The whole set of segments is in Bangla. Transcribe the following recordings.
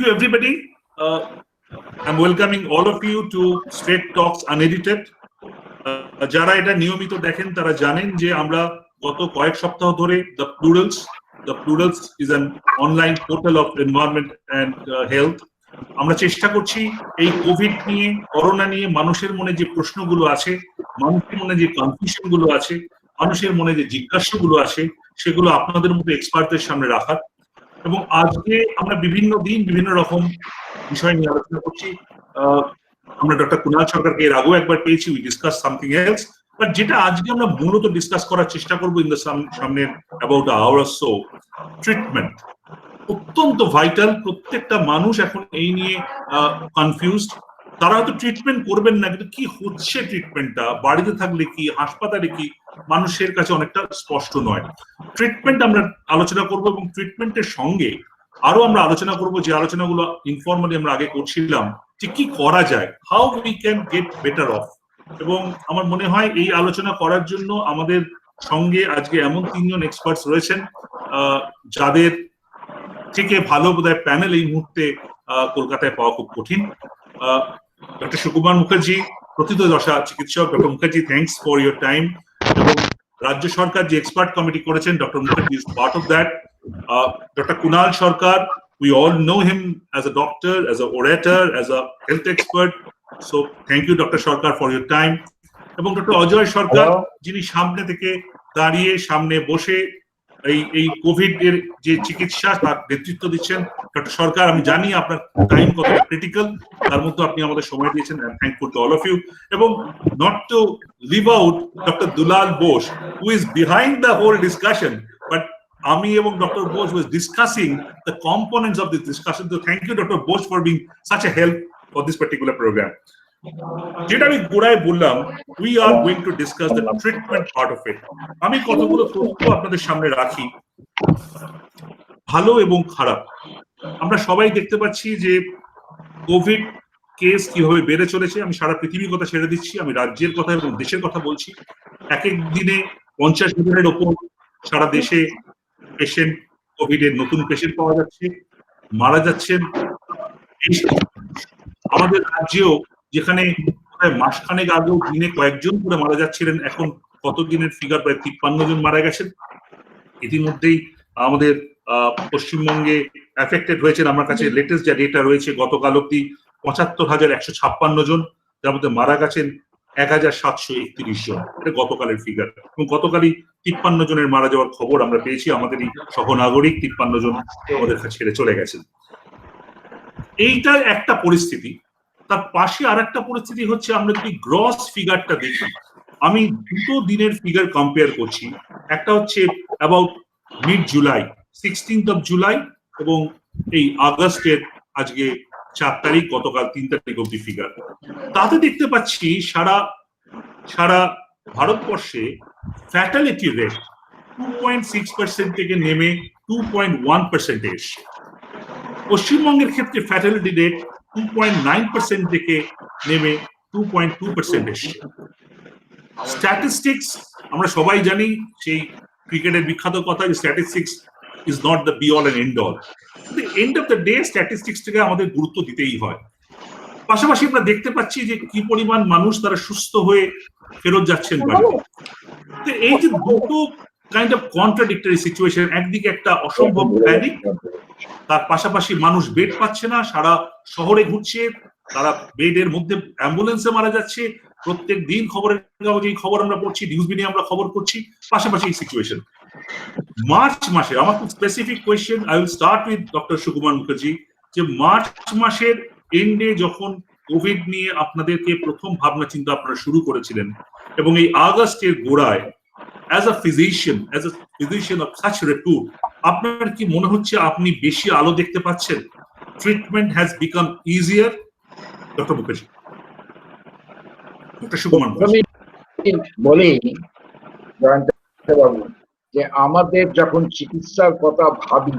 you everybody. I'm welcoming all of you to Straight Talks Unedited. যারা এটা নিয়মিত দেখেন তারা জানেন যে আমরা গত কয়েক সপ্তাহ ধরে The Plurals is an online portal of environment and health. আমরা চেষ্টা করছি এই কোভিড নিয়ে, করোনা নিয়ে মানুষের মনে যে প্রশ্নগুলো আছে, মানুষের মনে যে কনফিউশন গুলো আছে, মানুষের মনে যে জিজ্ঞাসাগুলো আছে, সেগুলো আপনাদের মতো এক্সপার্টদের সামনে রাখার। এবং আজকে আমরা বিভিন্ন দিন বিভিন্ন রকম বিষয় নিয়ে আলোচনা করছি। আমরা ডক্টর কুনাল সরকারকে এর আগেও একবার পেয়েছি, we discuss something else, but যেটা আজকে আমরা মূলত ডিসকাস করার চেষ্টা করবো ইন দ্য সামনের about our or so, treatment অত্যন্ত ভাইটাল। প্রত্যেকটা মানুষ এখন এই নিয়ে কনফিউজড। তারা হয়তো ট্রিটমেন্ট করবেন না, কিন্তু কি হচ্ছে ট্রিটমেন্টটা, বাড়িতে থাকলে কি, হাসপাতালে কি, মানুষের কাছে অনেকটা স্পষ্ট নয়। ট্রিটমেন্ট আমরা আলোচনা করব এবং ট্রিটমেন্টের সঙ্গে আরো আমরা আলোচনা করব যে আলোচনাগুলো ইনফর্মালি আমরা আগে করছিলাম, যে কি করা যায়, how we can get better of. এবং আমার মনে হয় এই আলোচনা করার জন্য আমাদের সঙ্গে আজকে এমন তিনজন এক্সপার্টস রয়েছেন যাদের থেকে ভালো বোধহয় প্যানেল এই মুহূর্তে কলকাতায় পাওয়া খুব কঠিন। ডক্টর সুকুমার মুখার্জি, প্রথিতযশা চিকিৎসক। Doctor Mukherjee, thanks for your time. এবং রাজ্য সরকার যে এক্সপার্ট কমিটি করেছেন, doctor Mukherjee is part of that. Doctor Kunal Sarkar, we all know him as a doctor, as an orator, as a health expert. So thank you Dr. Sarkar for your time. এবং ডক্টর অজয় সরকার, যিনি সামনে থেকে দাঁড়িয়ে সামনে বসে এই কোভিড এর যে চিকিৎসা তার নেতৃত্ব দিচ্ছেন। ডক্টর সরকার, আমি জানি আপনার টাইম কতটা ক্রিটিক্যাল, তার মধ্যে আপনি আমাদের সময় দিয়েছেন। I am thankful to all of you. এবং not to leave out doctor Dulal Bose, who is behind the whole discussion, but আমি এবং doctor Bose was discussing the components of this discussion. তো thank you doctor Bose for being such a help for this particular programme. যেটা আমি গোড়ায় বললাম, we are going to discuss the treatment part of it. আমি কতগুলো তথ্য আপনাদের সামনে রাখি, ভালো এবং খারাপ। আমরা সবাই দেখতে পাচ্ছি যে কোভিড কেস কিভাবে বেড়ে চলেছে। আমি সারা পৃথিবীর কথা ছেড়ে দিচ্ছি, আমি রাজ্যের কথা এবং দেশের কথা বলছি। এক এক দিনে 50,000-এর ওপর সারা দেশে পেশেন্ট, কোভিড এর নতুন পেশেন্ট পাওয়া যাচ্ছে, মারা যাচ্ছেন। আমাদের রাজ্যেও যেখানে মাসখানেক আগেও দিনে কয়েকজন করে মারা যাচ্ছিলেন, এখন কত দিনের ফিগার প্রায় 53 জন মারা গেছেন। ইতিমধ্যেই আমাদের পশ্চিমবঙ্গে এফেক্টেড হয়েছেন, আমার কাছে লেটেস্ট যা ডেটা রয়েছে, গতকাল অব্দি 75,156 জন, যার মধ্যে মারা গেছেন 1,731 জন। এটা গতকালের ফিগার। এবং গতকালই 53 জনের মারা যাওয়ার খবর আমরা পেয়েছি। আমাদের এই সহনাগরিক 53 জন আমাদের কাছে ছেড়ে চলে গেছেন। এইটা একটা পরিস্থিতি। তার পাশে আর একটা পরিস্থিতি হচ্ছে, আমরা যদি গ্রস ফিগারটা দেখি, আমি দুটো দিনের ফিগার কম্পেয়ার করছি। একটা হচ্ছে about mid July, 16th of July, এবং এই আগস্টের আজকে 4 তারিখ, গতকাল 3 তারিখ অব্দি ফিগার। তাতে দেখতে পাচ্ছি সারা ভারতবর্ষে ফ্যাটালিটি রেট 2.6% থেকে নেমে 2.1% এসছে। পশ্চিমবঙ্গের ক্ষেত্রে ফ্যাটালিটি রেট 2.9% থেকে নেমে 2.2% এসছে। স্ট্যাটিস্টিক্স আমরা সবাই জানি, সেই ক্রিকেটের বিখ্যাত কথা, যে statistics is not the be all and end all. End of the day স্ট্যাটিস্টিক্সটাকে আমাদের গুরুত্ব দিতেই হয়। পাশাপাশি আমরা দেখতে পাচ্ছি যে কি পরিমাণ মানুষ তারা সুস্থ হয়ে ফেরত যাচ্ছেন বাড়িতে। এই যে দুটো কাইন্ড অফ কন্ট্রাডিক্টরি সিচুয়েশন, একদিকে একটা অসম্ভব প্যানিক, তার পাশাপাশি মানুষ বেড পাচ্ছে না, সারা শহরে ঘুরছে, তারা বেডের মধ্যে অ্যাম্বুলেন্সে মারা যাচ্ছে। প্রত্যেক দিন খবরের কাগজে এই খবর আমরা পড়ছি, নিউজ মিডিয়া আমরা খবর করছি। পাশাপাশি এই সিচুয়েশন মার্চ মাসে, আমার খুব specific question, I will start with doctor Sukumar Mukherjee, যে মার্চ মাসের এন্ডে যখন কোভিড নিয়ে আপনাদেরকে প্রথম ভাবনা চিন্তা আপনারা শুরু করেছিলেন, এবং এই আগস্টের গোড়ায় as a physician of such repute, আপনার কি মনে হচ্ছে আপনি বেশি আলো দেখতে পাচ্ছেন? Treatment has become easier? Doctor Mukherjee, doctor Sukumar Mukherjee বলি বাবু, যে আমাদের যখন চিকিৎসার কথা ভাবি,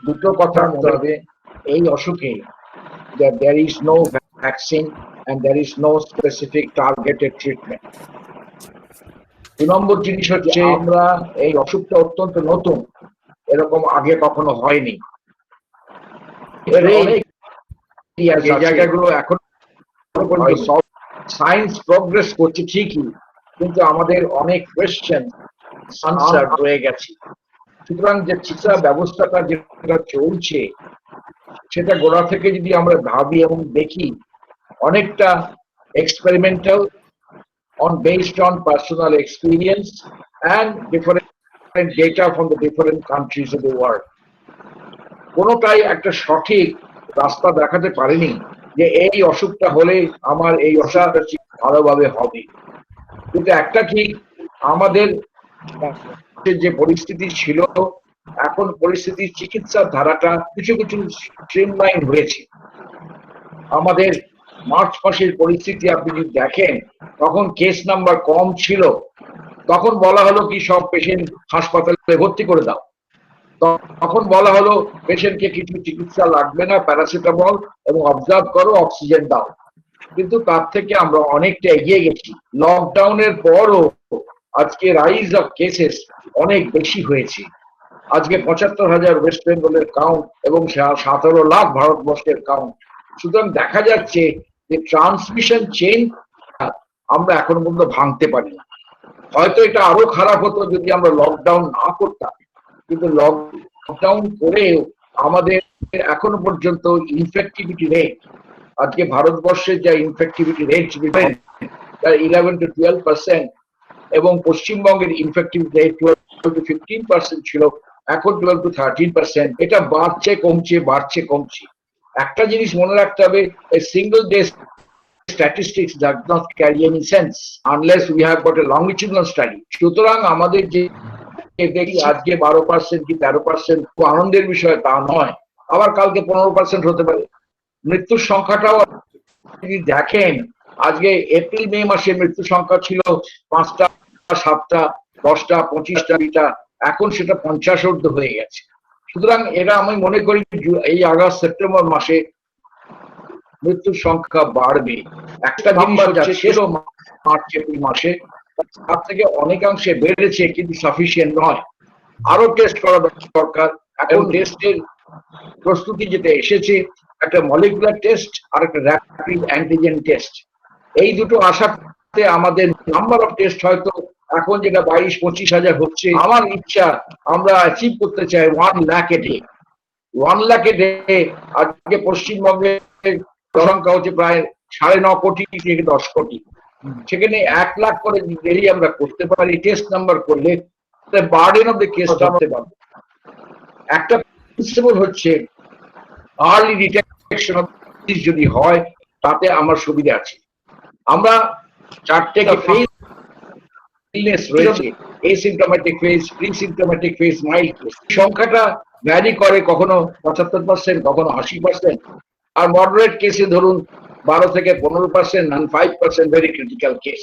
দুটো কথা মনে হবে এই অসুখে, that there is no vaccine and there is no specific targeted treatment. 2 নম্বর জিনিস হচ্ছে, আমরা এই অসুখটা অত্যন্ত নতুন, এরকম আগে কখনো হয়নি। যে জায়গাগুলো এখন সায়েন্স প্রোগ্রেস করছে ঠিকই, কিন্তু আমাদের অনেক কোয়েশ্চেন আনসার রয়ে গেছে। সুতরাং যে চিকিৎসা ব্যবস্থাটা যেটা চলছে সেটা গোড়া থেকে যদি আমরা ভাবি এবং দেখি, অনেকটা experimental, based on personal experience and different data from the different countries of the world. কোনোটাই একটা সঠিক রাস্তা দেখাতে পারেনি যে এই অসুখটা হলে আমার এই অসুখটা ভালোভাবে হবে। কিন্তু একটা ঠিক, আমাদের যে পরিস্থিতি ছিল, এখন পরিস্থিতির চিকিৎসার ধারাটা কিছু কিছু স্ট্রিমলাইন হয়েছে। আমাদের মার্চ মাসের পরিস্থিতি আপনি যদি দেখেন, তখন কেস নাম্বার কম ছিল, তখন বলা হলো কি সব পেশেন্ট হাসপাতালে ভর্তি করে দাও। তখন বলা হলো পেশেন্টকে কিছু চিকিৎসা লাগবে না, প্যারাসিটামল এবং অবজার্ভ করো, অক্সিজেন দাও। কিন্তু তার থেকে আমরা অনেকটা এগিয়ে গেছি। লকডাউনের পরও আজকে রাইজ অফ কেসেস অনেক বেশি হয়েছে। আজকে ৭৫,০০০ ওয়েস্ট বেঙ্গলের কাউন্ট এবং ১৭ লাখ ভারতবর্ষের কাউন্ট। সুতরাং দেখা যাচ্ছে যে ট্রান্সমিশন চেইন আমরা এখন পর্যন্ত ভাঙতে পারি না। হয়তো এটা আরো খারাপ হতো যদি আমরা লকডাউন না করতাম, কিন্তু লকডাউন করেও আমাদের এখনো পর্যন্ত ইনফেক্টিভিটি রেট, আজকে ভারতবর্ষের যা ইনফেক্টিভিটি রেট 11 to 12% এবং পশ্চিমবঙ্গের ইনফেক্টিভিটি রেট 12 to 15% ছিল, এখন 12 to 13%। এটা বাড়ছে কমছে। একটা জিনিস মনে রাখতে হবে, a single day statistics does not carry any sense unless we have got a longitudinal study. সুতরাং আমাদের যে দেখি আজকে 12% কি 13% আনন্দের বিষয় তা নয়, আবার কালকে 15% হতে পারে। মৃত্যুর সংখ্যাটাও যদি দেখেন, আজকে এপ্রিল মে মাসে মৃত্যু সংখ্যা ছিল 5টা 7টা 10টা 25টা 20টা, এখন সেটা 50 ঊর্ধ্ব হয়ে গেছে। সুতরাং এটা আমি মনে করি এই আগস্ট সেপ্টেম্বর মাসে মৃত্যুর সংখ্যা বাড়বে। একটা জিনিস হচ্ছে শেষ মার্চ এপ্রিল মাসে তার থেকে অনেকাংশে বেড়েছে, কিন্তু সাফিসিয়েন্ট নয়, আরো টেস্ট করা দরকার। এখন টেস্টের প্রস্তুতি যেটা এসেছে, একটা মলিকুলার টেস্ট আর একটা র্যাপিড অ্যান্টিজেন টেস্ট, এই দুটো আসাতে আমাদের নাম্বার অফ টেস্ট হয়তো এখন যেটা 22-25 হাজার হচ্ছে, আমার ইচ্ছা আমরা অ্যাচিভ করতে চাই 1 lakh a day. 1 lakh a day আজকে পশ্চিমবঙ্গের সংখ্যা হচ্ছে প্রায় 9.5 কোটি থেকে 10 কোটি। সেখানে 1 লাখ করে ডেলি আমরা করতে পারি টেস্ট নাম্বার করলে, বার্ডেন অফ দ্য কেসটা হতে পারবে। একটা প্রিন্সিপাল হচ্ছে আর্লি ডিটেকশন যদি হয় তাতে আমার সুবিধা আছে। আমরা 4টে ফেজ ইলনেস রয়েছে, এসিম্পটোম্যাটিক ফেজ, প্রি-সিম্পটোম্যাটিক ফেজ, মাইল্ড ফেজ। সংখ্যাটা ভ্যারি করে, কখনো 75%, কখনো 80%, আর মডারেট কেসে ধরুন 12 থেকে 15%, and 5% ভেরি ক্রিটিক্যাল কেস।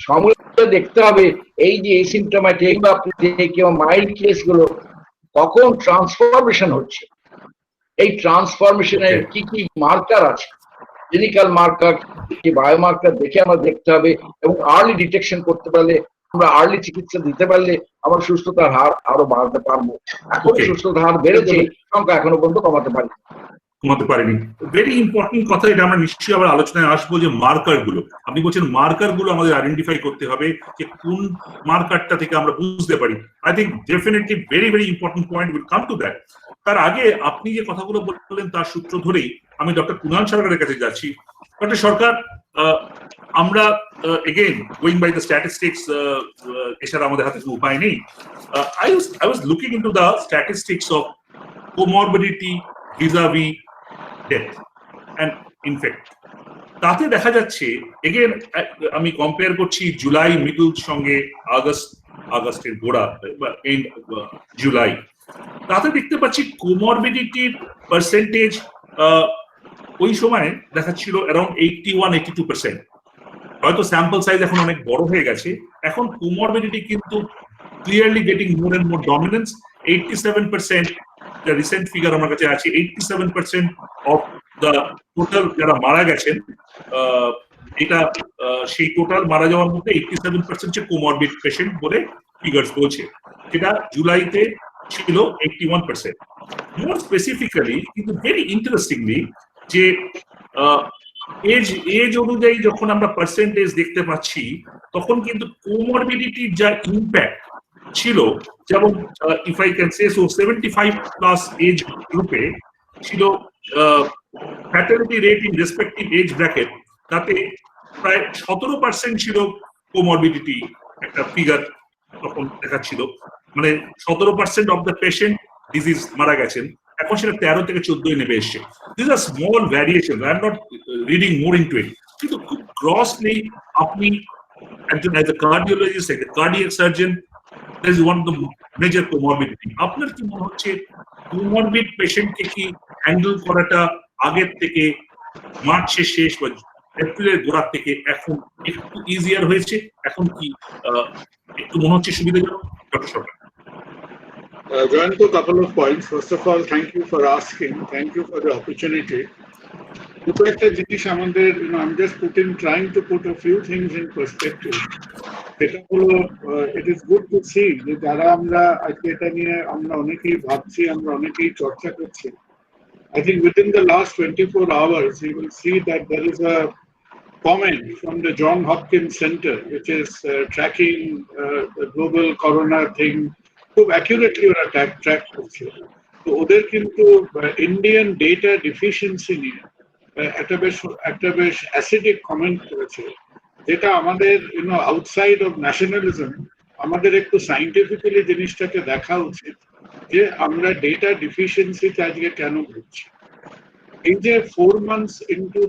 সমস্যা দেখতে হবে এই যে এসিম্পটোম্যাটিক বা মাইল্ড কেস গুলো কখন ট্রান্সফরমেশন হচ্ছে, এই ট্রান্সফরমেশনের কি কি মার্কার আছে, ক্লিনিক্যাল মার্কার কি বায়োমার্কার দেখে আমরা দেখতে হবে, এবং আর্লি ডিটেকশন করতে পারলে, আমরা আর্লি চিকিৎসা দিতে পারলে আমার সুস্থতার হার আরো বাড়াতে পারবো। এখন সুস্থতার হার বেড়েছে, সংখ্যা এখনো পর্যন্ত কমাতে পারিনি। ভেরি ইম্পর্টেন্ট কথা, এটা আমরা নিশ্চয়ই আবার আলোচনায় আসবো যে মার্কার গুলো, আপনি বলছেন মার্কার গুলো আমাদের আইডেন্টিফাই করতে হবে, যে কোন মার্কারটা থেকে আমরা বুঝতে পারি। I think definitely very very important point, will come to that. তার আগে আপনি যে কথাগুলো বললেন তার সূত্র ধরেই আমি ডক্টর কুনাল সরকারের কাছে যাচ্ছি। ডক্টর সরকার, আমরা again going by the statistics, এছাড়া আমাদের হাতে কোনো উপায় নেই। I was looking into the statistics of comorbidity vis-a-vis death and infect. তাতে দেখা যাচ্ছে, এগেন আমি কম্পেয়ার করছি জুলাই মিডল সঙ্গে আগস্টের গোড়া বা এন্ড জুলাই, তাতে দেখতে পাচ্ছি কোমরবিডিটির পার্সেন্টেজ ওই সময় দেখাচ্ছিল অ্যারাউন্ড 81-82%। হয়তো স্যাম্পল সাইজ এখন অনেক বড় হয়ে গেছে, এখন কোমরবিডিটি কিন্তু clearly getting more and more dominance. 87%, the recent figure আমার কাছে আছে, 87% of the total যারা মারা গেছেন, এটা সেই টোটাল মারা যাওয়ার মধ্যে 87% যে কোমরবিড পেশেন্ট বলে ফিগার্স বলছে। সেটা জুলাইতে ছিল 81%। মোর স্পেসিফিক্যালি কিন্তু ভেরি ইন্টারেস্টিংলি যে এজ অনুযায়ী যখন আমরা পার্সেন্টেজ দেখতে পাচ্ছি তখন কিন্তু কোমরবিডিটির যা ইম্প্যাক্ট ছিল, যেমন if I can say so 75+ age গ্রুপে ছিল fatality rate in respective age bracket, তাতে প্রায় 17% ছিল কোমরবিডিটি একটা ফিগার তখন দেখাচ্ছিল, মানে 17% অফ দ্য পেশেন্ট ডিজিজ মারা গেছেন, এখন সেটা 13 থেকে 14 নেমে এসছে। This are small variation, I am not reading more into it, কিন্তু খুব গ্রসলি আপনি একজন as a cardiologist, cardiac surgeon, that is one of the major comorbidity. আপনার কি মনে হচ্ছে কোমরবিড পেশেন্টকে কি হ্যান্ডেল করাটা আগের থেকে মার্চের শেষ বা এপ্রিলের গোড়ার থেকে এখন একটু ইজিয়ার হয়েছে? এখন কি একটু মনে হচ্ছে সুবিধাজনক? Doctor Sarkar. Jayant, a couple of points. First of all, thank you for asking. Thank you for the opportunity. I'm just trying to put a few things in perspective. It is good to see that যারা আমরা আজকে এটা নিয়ে আমরা অনেকেই ভাবছি, আমরা অনেকেই চর্চা করছি। I think within the last 24 hours, you will see that there is a comment from the John Hopkins Center, which is tracking the global corona thing খুব accurately ওরা track করছে। তো ওদের কিন্তু ইন্ডিয়ান ডেটা ডিফিসিয়েন্সি নিয়ে একটা বেশ অ্যাসিডিক কমেন্ট করেছে, যেটা আমাদের আউটসাইড অফ ন্যাশনালিজম আমাদের একটু সাইন্টিফিক্যালি জিনিসটাকে দেখা উচিত যে আমরা ডেটা ডিফিসিয়েন্সিতে আজকে কেন ভুগছি। এই যে 4 months into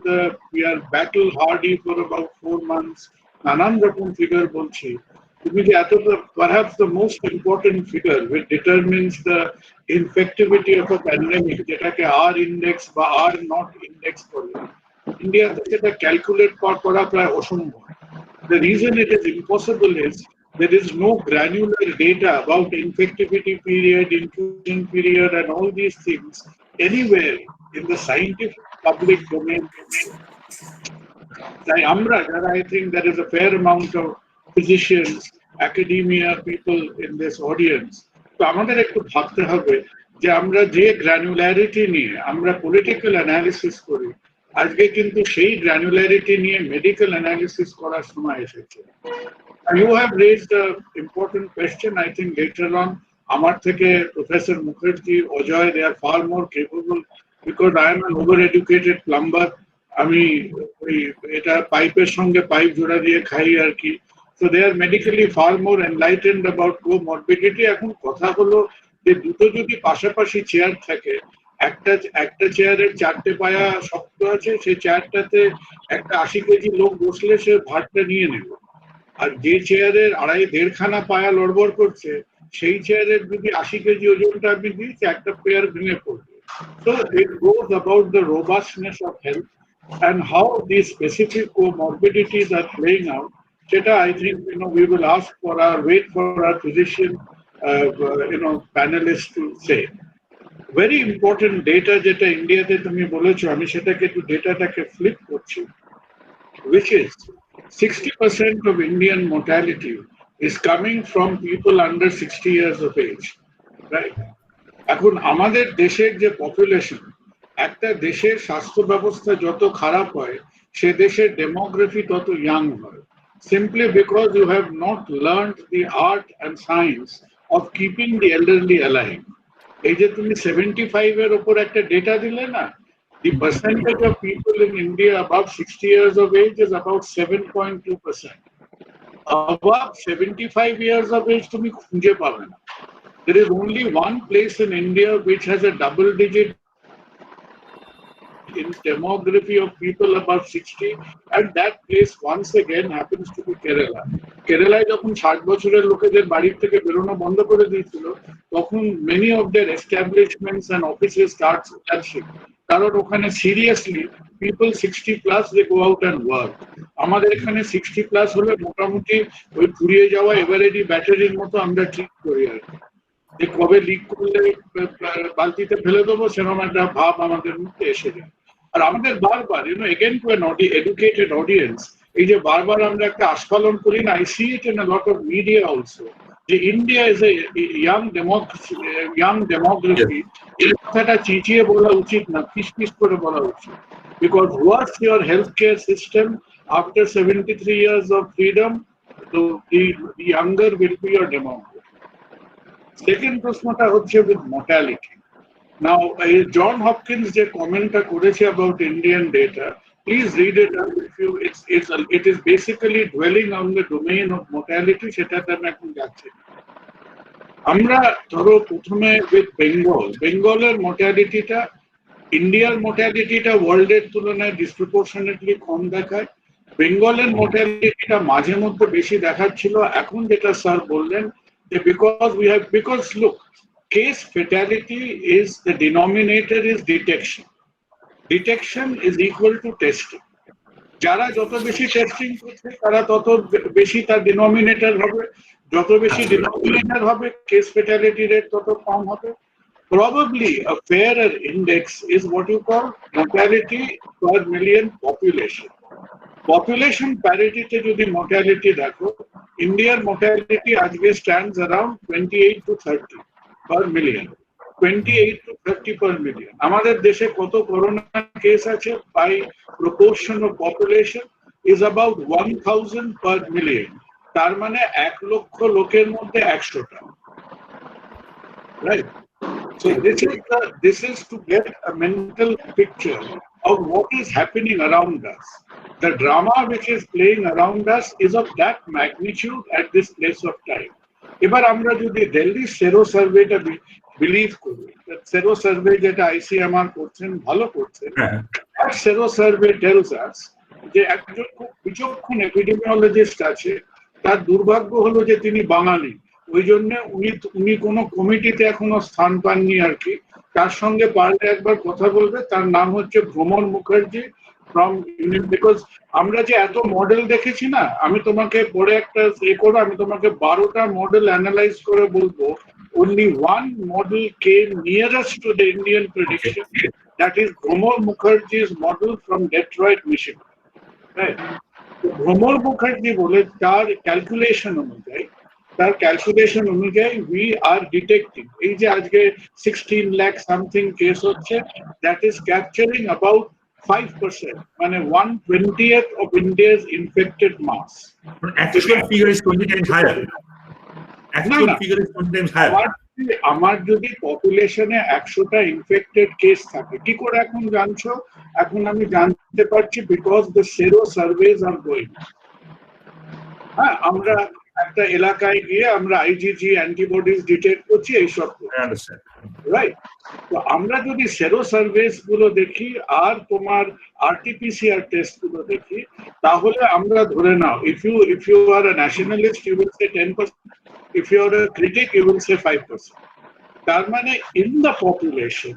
the we are battle hardy for about 4 months, নানান রকম ফিগার বলছি, তুমি যে এতটা perhaps the most important figure which determines the infectivity of a pandemic, যেটাকে R index বা R not index বলে, ইন্ডিয়াতে সেটা ক্যালকুলেট করা প্রায় অসম্ভব। The reason it is impossible is there is no granular data about infectivity period, inclusion period, and all these things anywhere in the scientific public domain. I think there is a fair amount of physicians, academia, people in this audience. So আমাদের একটু ভাবতে হবে যে আমরা যে গ্র্যানুলারিটি নিয়ে আমরা পলিটিক্যাল অ্যানালিসিস করি, আজকে কিন্তু সেই গ্র্যানুলারিটি নিয়ে মেডিকেল অ্যানালিসিস করার সময় এসেছে। You have raised an important question. I think later on, আমার থেকে Professor Mukherjee, Ojoy, they are far more capable because I am an over-educated plumber. আমি এটা পাইপের সঙ্গে পাইপ জোড়া দিয়ে খাই আর কি। So they are medically far more enlightened about comorbidity. এখন কথা হলো যে দুটো যদি পাশাপাশি চেয়ার থাকে, একটা চেয়ারের 4টে পায়া শক্ত আছে, সেই চেয়ারটাতে একটা 80 কেজি লোক বসলে সে ভারটা নিয়ে নেবে। আর যে চেয়ারের 1.5-1.5 পায়া লড়বড় করছে, সেই চেয়ারের যদি 80 কেজি ওজনটা আপনি দিয়েছে, একটা পেয়ার ভেঙে পড়বে। So it goes about the robustness of health and how these specific comorbidities are playing out. Cheta, I think we will wait for our physician panelists to say. Very important data যেটা ইন্ডিয়াতে তুমি বলেছো, আমি সেটাকে একটু ডেটাটাকে ফ্লিপ করছি, which is 60% of Indian mortality is coming from people under 60 years of age, right? এখন আমাদের দেশের যে পপুলেশন, একটা দেশের স্বাস্থ্য ব্যবস্থা যত খারাপ হয়, সে দেশের ডেমোগ্রাফি তত ইয়াং হয়, simply because you have not learned the art and science of keeping the elderly alive. এই যে তুমি 75 এর উপর একটা ডেটা দিলে না, the percentage of people in India above 60 years of age is about 7.2%. Above 75 years of age তুমি খুঁজে পাবে না। There is only one place in India which has a double digit in demography of people above 60, and that place once again happens to be Kerala. Kerala যখন 60 বছরের লোকেদের বাড়ির থেকে বেরোনো বন্ধ করে দিয়েছিল, তখন many of their establishments and offices start collapsing. কারণ ওখানে seriously people 60 plus they go out and work. আমাদের এখানে 60 plus হলে মোটামুটি ওই ফুরিয়ে যাওয়া এভারেডি ব্যাটারির মতো আমরা ট্রিট করি আর কি, যে কবে লিক করলে বালতিতে ফেলে দেবো সেরকম একটা ভাব আমাদের মধ্যে এসে যায়। আর আমাদের বারবার again to an educated audience, এই যে বারবার আমরা একটা আস্ফালন করি না, I see it in a lot of media also, যে India is a young demography, এই কথাটা চিচিয়ে বলা উচিত না, ফিস করে বলা উচিত। Because what's your health care system after 73 years of freedom, the younger will be your demography. Second প্রশ্নটা হচ্ছে with mortality. Now John Hopkins যে কমেন্টটা করেছে about Indian data, please read it up if you, it is basically dwelling on the domain of mortality, সেটাতে আমি এখন যাচ্ছি। আমরা ধরো প্রথমে উইথ বেঙ্গলের মোর্টালিটিটা, ইন্ডিয়ার মোর্টালিটিটা ওয়ার্ল্ডের তুলনায় ডিসপ্রপোর্শনেটলি কম দেখায়। বেঙ্গলের মোর্টালিটিটা মাঝে মধ্যে বেশি দেখাচ্ছিল। এখন যেটা স্যার বললেন যে because look, case fatality is the denominator is detection is equal to testing. যারা যত বেশি টেস্টিং করছে তারা তত বেশি তার ডিনোমিনেটর হবে, যত বেশি ডিনোমিনেটর হবে কেস ফেটালিটি রেট তত কম হবে। Probably a fairer index is what you call mortality per million population. Population parity te jodi mortality দেখো, Indian mortality আজকে stands around 28 to 30 per million. 28 to 30 per million. আমাদের দেশে কত করোনা কেস আছে by proportion of population is about 1000 per million. তার মানে 1 লক্ষ লোকের মধ্যে 100টা, right? So this is to get a mental picture of what is happening around us. The drama which is playing around us is of that magnitude at this place of time. এবার আমরা যদি দিল্লি সেরো সার্ভেটা বিলিভ করি, সেরো সার্ভে যেটা ICMR করছেন, ভালো করছেন, সেরো সার্ভে টেলস আস যে একজন খুব বিচক্ষণ এপিডেমিওলজিস্ট আছে, তার দুর্ভাগ্য হলো যে তিনি বাঙালি, ওই জন্য উনি কোনো কমিটিতে এখনো স্থান পাননি আর কি। তার সঙ্গে পারলে একবার কথা বলবে, তার নাম হচ্ছে ভ্রমর মুখার্জি ফ্রম ইউনিয়ন। বিকজ আমরা যে এত মডেল দেখেছি না, আমি তোমাকে পরে একটা করো, আমি তোমাকে 12টা মডেল অ্যানালাইজ করে বলবো, only one model came nearest to the Indian prediction, that is Bhomor Mukherjee's model from Detroit, Michigan, right? Bhomor Mukherjee বলে তার ক্যালকুলেশন অনুযায়ী we are detecting, এই যে আজকে 16 lakh something কেস হচ্ছে, that is capturing about 5%, মানে 1/20th of India's infected mass. Actual figure is 20 times higher. Actual figure is 20 times higher. আমার যদি পপুলেশনে 100টা ইনফেক্টেড কেস থাকে, কি করে এখন জানছো? এখন আমি জানতে পারছি because the sero surveys are going. হ্যাঁ, আমরা একটা এলাকায় গিয়ে আমরা IgG অ্যান্টিবডিজ ডিটেক্ট করছি, এইসব, রাইট? তো আমরা যদি সেরো সার্ভেস গুলো দেখি আর তোমার RT-PCR টেস্ট গুলো দেখি, তাহলে আমরা ধরে নাও, if you are a nationalist you will say 10%, if you are a critic you will say 5%. তার মানে in the population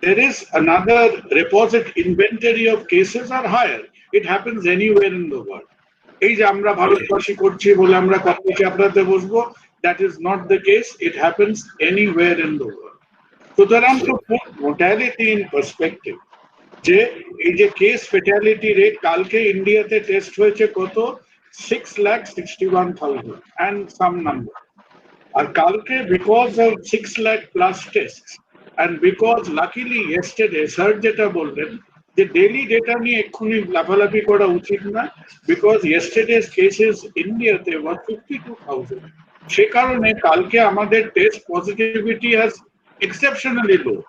there is another reposite inventory of cases are higher. It happens anywhere in the world. এই যে আমরা ভারতবাসী করছি বলে আমরা কপি চাপড়াতে বসবো, that is not the case. It happens anywhere in the world. সুতরাং to put mortality in perspective, যে এই যে কেস ফেটালিটি রেট, কালকে ইন্ডিয়াতে টেস্ট হয়েছে কত? 6,61,000 and some number. আর কালকে because of 6 lakh plus tests and because luckily yesterday sir যেটা বললেন যে ডেইলি ডেটা নিয়ে এক্ষুনি লাফালাফি করা উচিত না, বিকজ yesterday's cases ইন্ডিয়াতে was 52,000, সে কারণে কালকে আমাদের test positivity has exceptionally low,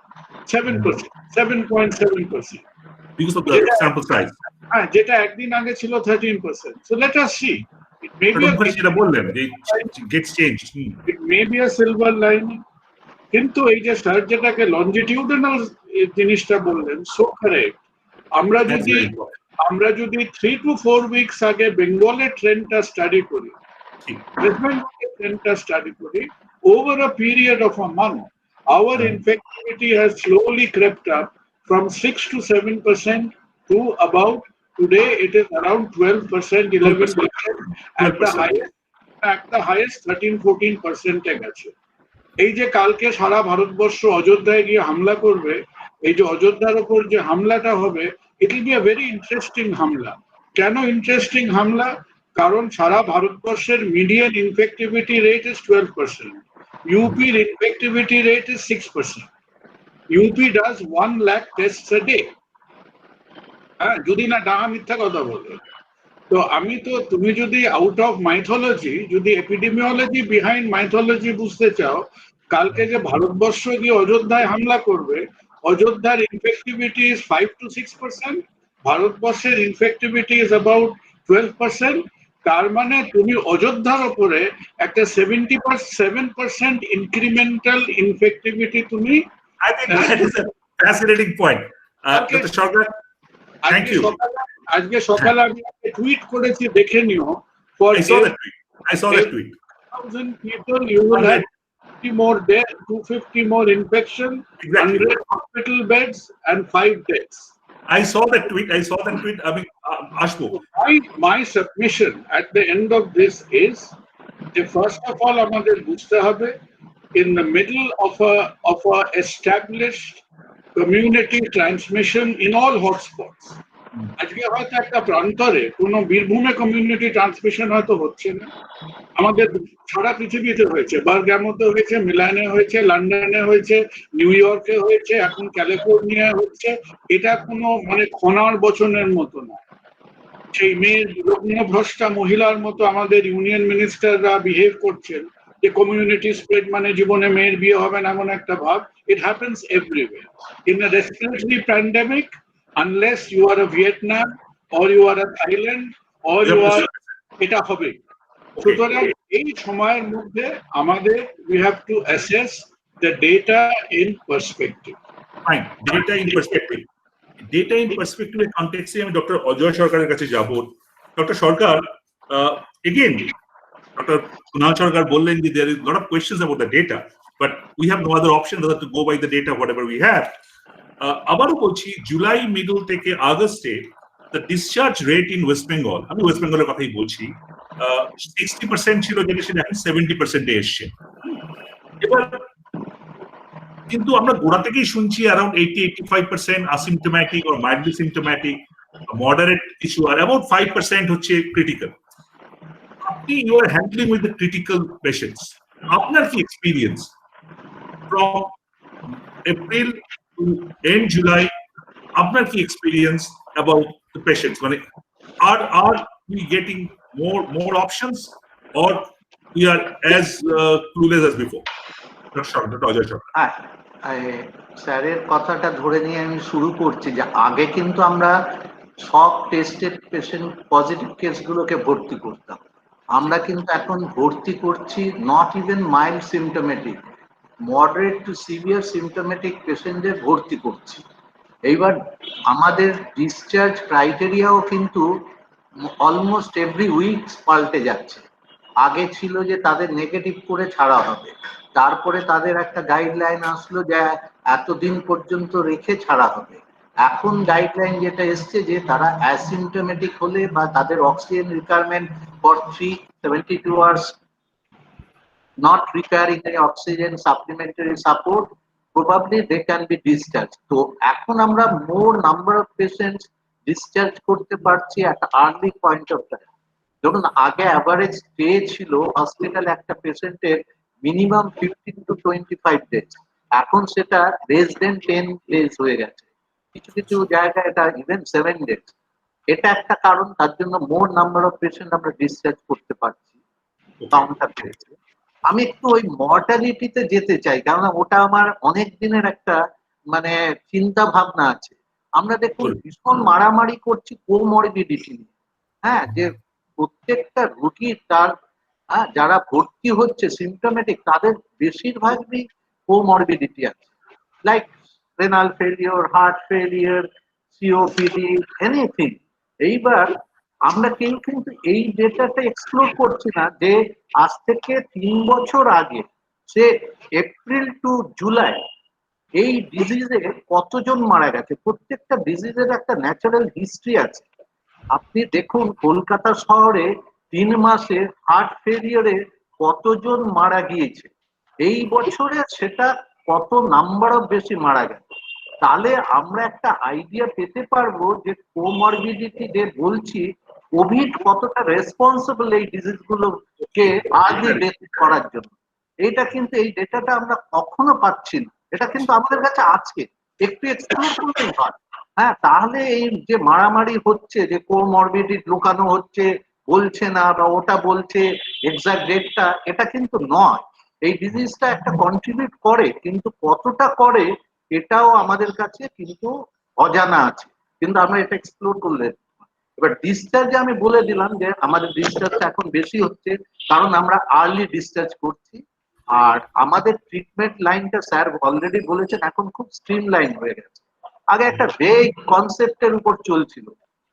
7%, 7.7%, because of the sample size. হ্যাঁ, যেটা একদিন আগে ছিল 13%. So let us see. It may be a silver lining. কিন্তু এই যে স্যার যেটাকে লঞ্জিটিউডনাল জিনিসটা বললেন, সো কারেক্ট। আমরা যদি 3 to 4 weeks আগে বেঙ্গলের ট্রেন্ডটা স্টাডি করি, over a period of a month our infectivity has slowly crept up from 6 to 7% to about, today it is around 12%, 11%, at the highest 13-14% এ গেছে। এই যে কালকে সারা ভারতবর্ষ অযোধ্যায় গিয়ে হামলা করবে, এই যে অযোধ্যার উপর যে হামলাটা হবে, it will be a very interesting হামলা। কেন ইন্টারেস্টিং হামলা? কারণ সারা ভারতবর্ষের মিডিয়ান ইনফেক্টিভিটি রেট ইজ 12%, ইউপির infectivity rate is 6%. UP does 1 lakh tests a day. হ্যাঁ, যদি না ডাহা মিথ্যা কথা বলে। তো তুমি যদি আউট অফ মাইথোলজি, যদি এপিডেমিওলজি বিহাইন্ড মাইথোলজি বুঝতে চাও, কালকে যে ভারতবর্ষ গিয়ে অযোধ্যায় হামলা করবে, অযোধ্যার ইনফেক্টিভিটি ইজ 5 to 6%, ভারতবর্ষের ইনফেক্টিভিটি ইজ অ্যাবাউট 12%. তার মানে তুমি অযোধ্যার উপরে একটা 77% ইনক্রিমেন্টাল ইনফেক্টিভিটি তুমি I think that is a fascinating point. Dr. Sarkar, thank you. আজকে সকালে আমি টুইট করেছি, দেখে নিও। For I saw that tweet. I saw that tweet. 1,000 people, you will have 50 more deaths, 250 more infection, Exactly. 100 hospital beds, and 5 deaths. I saw that tweet. I mean, Ashmo. My submission at the end of this is that first of all, আমাদের বুঝতে হবে, in the middle of a established community transmission in all hotspots. আজকে হয়তো একটা প্রান্তরে কোনো বীরভূমে কমিউনিটি ট্রান্সমিশন হয়তো হচ্ছে না, আমাদের সারা পৃথিবীতে হয়েছে, বার্গামোতে হয়েছে, মিলানে হয়েছে, লন্ডনে হয়েছে, নিউ ইয়র্কে হয়েছে, এখন ক্যালিফোর্নিয়ায় হচ্ছে। এটা কোনো মানে খনার বচনের মতো না। সেই মেয়ের লগ্নভ্রষ্টা মহিলার মতো আমাদের ইউনিয়ন মিনিস্টাররা বিহেভ করছেন যে কমিউনিটি স্প্রেড মানে জীবনে মেয়ের বিয়ে হবে না, এমন একটা ভাব। It happens everywhere. In a respiratory pandemic, unless you are a Vietnam or you are a Thailand or you are, এটা হবে। সুতরাং এই সময়ের মধ্যে আমাদের we have to assess the data in perspective. Fine, data in perspective. Data in perspective এর কনটেক্সটে আমি ডক্টর অজয় সরকারের কাছে যাব। ডক্টর সরকার, again, ডক্টর কুনাল সরকার বললেন যে there is a lot of questions about the data, but we have no other option than to go by the data whatever we have. আবারও বলছি, জুলাই মিডল থেকে আগস্টে the discharge rate in West Bengal, আমি ওয়েস্ট বেঙ্গলের কথাই বলছি, 60% ছিল, যেটা সেটা এখন 70% এ এসছে। এবার কিন্তু আমরা গোড়া থেকেই শুনছি around 80-85% asymptomatic or mildly symptomatic, moderate issue, R about 5% হচ্ছে critical. আপনি you are handling with the critical patients. আপনার কি experience from April to end July, আপনার কি experience about the patients? মানে are we getting more options or we are as clueless as before? হ্যাঁ, স্যারের কথাটা ধরে নিয়ে আমি শুরু করছি যে আগে কিন্তু আমরা সব টেস্টেড পেশেন্ট পজিটিভ কেসগুলোকে ভর্তি করতাম। আমরা কিন্তু এখন ভর্তি করছি not even mild symptomatic, moderate to severe symptomatic পেশেন্টদের ভর্তি করছি। এইবার আমাদের ডিসচার্জ ক্রাইটেরিয়াও কিন্তু অলমোস্ট এভরি উইকস পাল্টে যাচ্ছে। আগে ছিল যে তাদের নেগেটিভ করে ছাড়া হবে, তারপরে তাদের একটা গাইডলাইন আসলো যে এতদিন পর্যন্ত রেখে ছাড়া হবে। এখন গাইডলাইন যেটা এসছে যে তারা অ্যাসিমটোমেটিক হলে বা তাদের oxygen requirement for 372 hours not requiring any oxygen supplementary support, probably they can be discharged. তো এখন আমরা more number of patients discharge করতে পারছি at early point of time. যখন আগে অ্যাভারেজ স্টে ছিল হসপিটালে একটা পেশেন্টের মিনিমাম 15 to 25 days, এখন সেটা less than 10 days হয়ে গেছে, কিছু কিছু জায়গায় এটা ইভেন 7 days। এটা একটা কারণ, তার জন্য মোর নাম্বার অফ পেশেন্ট আমরা ডিসচার্জ করতে পারছি, কাউন্টার পেয়েছে। আমি একটু ওই মর্টালিটিতে যেতে চাই, কারণ ওটা আমার অনেক দিনের একটা মানে চিন্তা ভাবনা আছে। আমরা দেখুন ভীষণ মারামারি করছি কোমরবিডিটি নিয়ে, হ্যাঁ, যে প্রত্যেকটা রোগী তার যারা ভর্তি হচ্ছে সিমটোমেটিক তাদের বেশিরভাগই কোমরবিডিটি আছে, like renal failure, heart failure, COPD, anything. এইবার আমরা কেউ কিন্তু এই ডেটাটা এক্সপ্লোর করছি না যে আজ থেকে 3 বছর আগে সে এপ্রিল টু জুলাই এই ডিজিজে কতজন মারা গেছে। প্রত্যেকটা ডিজিজের একটা ন্যাচারাল হিস্ট্রি আছে। আপনি দেখুন কলকাতা শহরে 3 মাসে হার্ট ফেলিওরে কতজন মারা গিয়েছে, এই বছরে সেটা কত নাম্বার অফ বেশি মারা গেছে। তাহলে আমরা একটা আইডিয়া পেতে পারবো যে কোমরবিডিটি যে বলছি কোভিড কতটা রেসপন্সিবল এই ডিজিজ গুলোকে আর্লি ডেথ করার জন্য। এইটা কিন্তু এই ডেটাটা আমরা কখনো পাচ্ছি না, এটা কিন্তু আমাদের কাছে আছে, একটু এক্সপ্লোর করলেই হয়। হ্যাঁ, তাহলে এই যে মারামারি হচ্ছে, যে কোমরবিডিটি লুকানো হচ্ছে, বলছে না, বা ওটা বলছে এক্সাক্ট ডেটটা, এটা কিন্তু নয়। এই ডিজিজটা একটা কন্ট্রিবিউট করে, কিন্তু কতটা করে এটাও আমাদের কাছে কিন্তু অজানা আছে, কিন্তু আমরা এটা এক্সপ্লোর করলে। এবার ডিসচার্জে আমি বলে দিলাম যে আমাদের ডিসচার্জটা এখন বেশি হচ্ছে, কারণ আমরা আর্লি ডিসচার্জ করছি। আর আমাদের ট্রিটমেন্ট লাইনটা স্যার অলরেডি বলেছেন এখন খুব স্ট্রিম লাইন হয়ে গেছে। আগে একটা ভেগ কনসেপ্টের উপর চলছিল,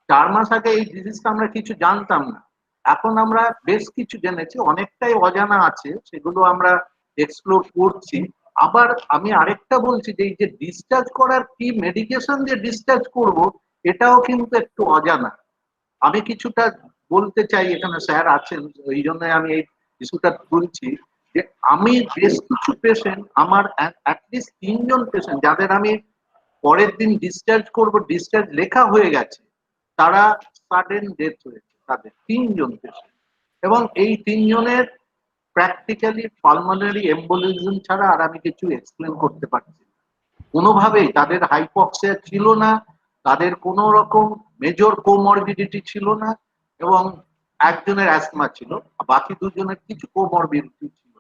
4 মাস আগে এই ডিজিজটা আমরা কিছু জানতাম না, এখন আমরা বেশ কিছু জেনেছি, অনেকটাই অজানা আছে, সেগুলো আমরা এক্সপ্লোর করছি। আবার আমি আরেকটা বলছি যে এই যে ডিসচার্জ করার কি মেডিকেশন দিয়ে ডিসচার্জ করব, এটাও কিন্তু একটু অজানা। আমি কিছুটা বলতে চাই, এখানে স্যার আছেন, এই জন্য আমি এই ইস্যুটা তুলছি, যে আমি বেশ কিছু পেশেন্ট, আমার অ্যাটলিস্ট 3জন পেশেন্ট যাদের আমি পরের দিন ডিসচার্জ করব, ডিসচার্জ লেখা হয়ে গেছে, তারা সাডেন ডেথ হয়েছে, তাদের 3জন পেশেন্ট। এবং এই 3জনের প্র্যাকটিক্যালি পালমোনারি এম্বোলিজম ছাড়া আর আমি কিছু এক্সপ্লেন করতে পারছি না। কোনোভাবেই তাদের হাইপক্সিয়া ছিল না, তাদের কোনো রকম মেজর কোমরবিডিটি ছিল না, এবং একজনের অ্যাসমা ছিল, বাকি 2জনের কিছু কোমরবিডিটি ছিল।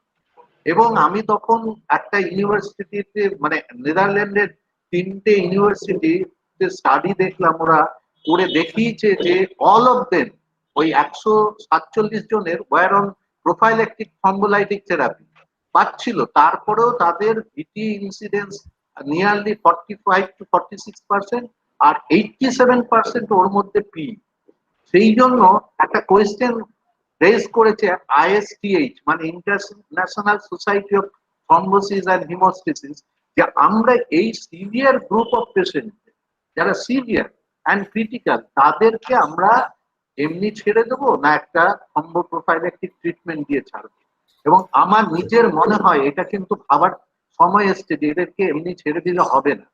এবং আমি তখন একটা ইউনিভার্সিটিতে, মানে নেদারল্যান্ডের 3টে ইউনিভার্সিটিতে স্টাডি দেখলাম, ওরা করে দেখিয়েছে যে অল অফ দেম, ওই 147 জনের were on prophylactic thrombolytic therapy পাচ্ছিল, তারপরেও তাদের ভিটি ইনসিডেন্স নিয়ারলি 45 to 46%, আর 87% ওর মধ্যে পি। সেই জন্য একটা কোয়েশ্চেন রেজ করেছে আইএসটিএইচ, মানে international society of thrombosis and haemostasis, যে আমরা এই সিভিয়ার গ্রুপ অফ পেশেন্ট, যারা সিভিয়ার অ্যান্ড ক্রিটিক্যাল, তাদেরকে আমরা এমনি ছেড়ে দেবো, না একটা থ্রম্বো প্রোফাইল্যাকটিক ট্রিটমেন্ট দিয়ে ছাড়বো। এবং আমার নিজের মনে হয় এটা কিন্তু ভাবার সময় এসছে যে এদেরকে এমনি ছেড়ে দিলে হবে না,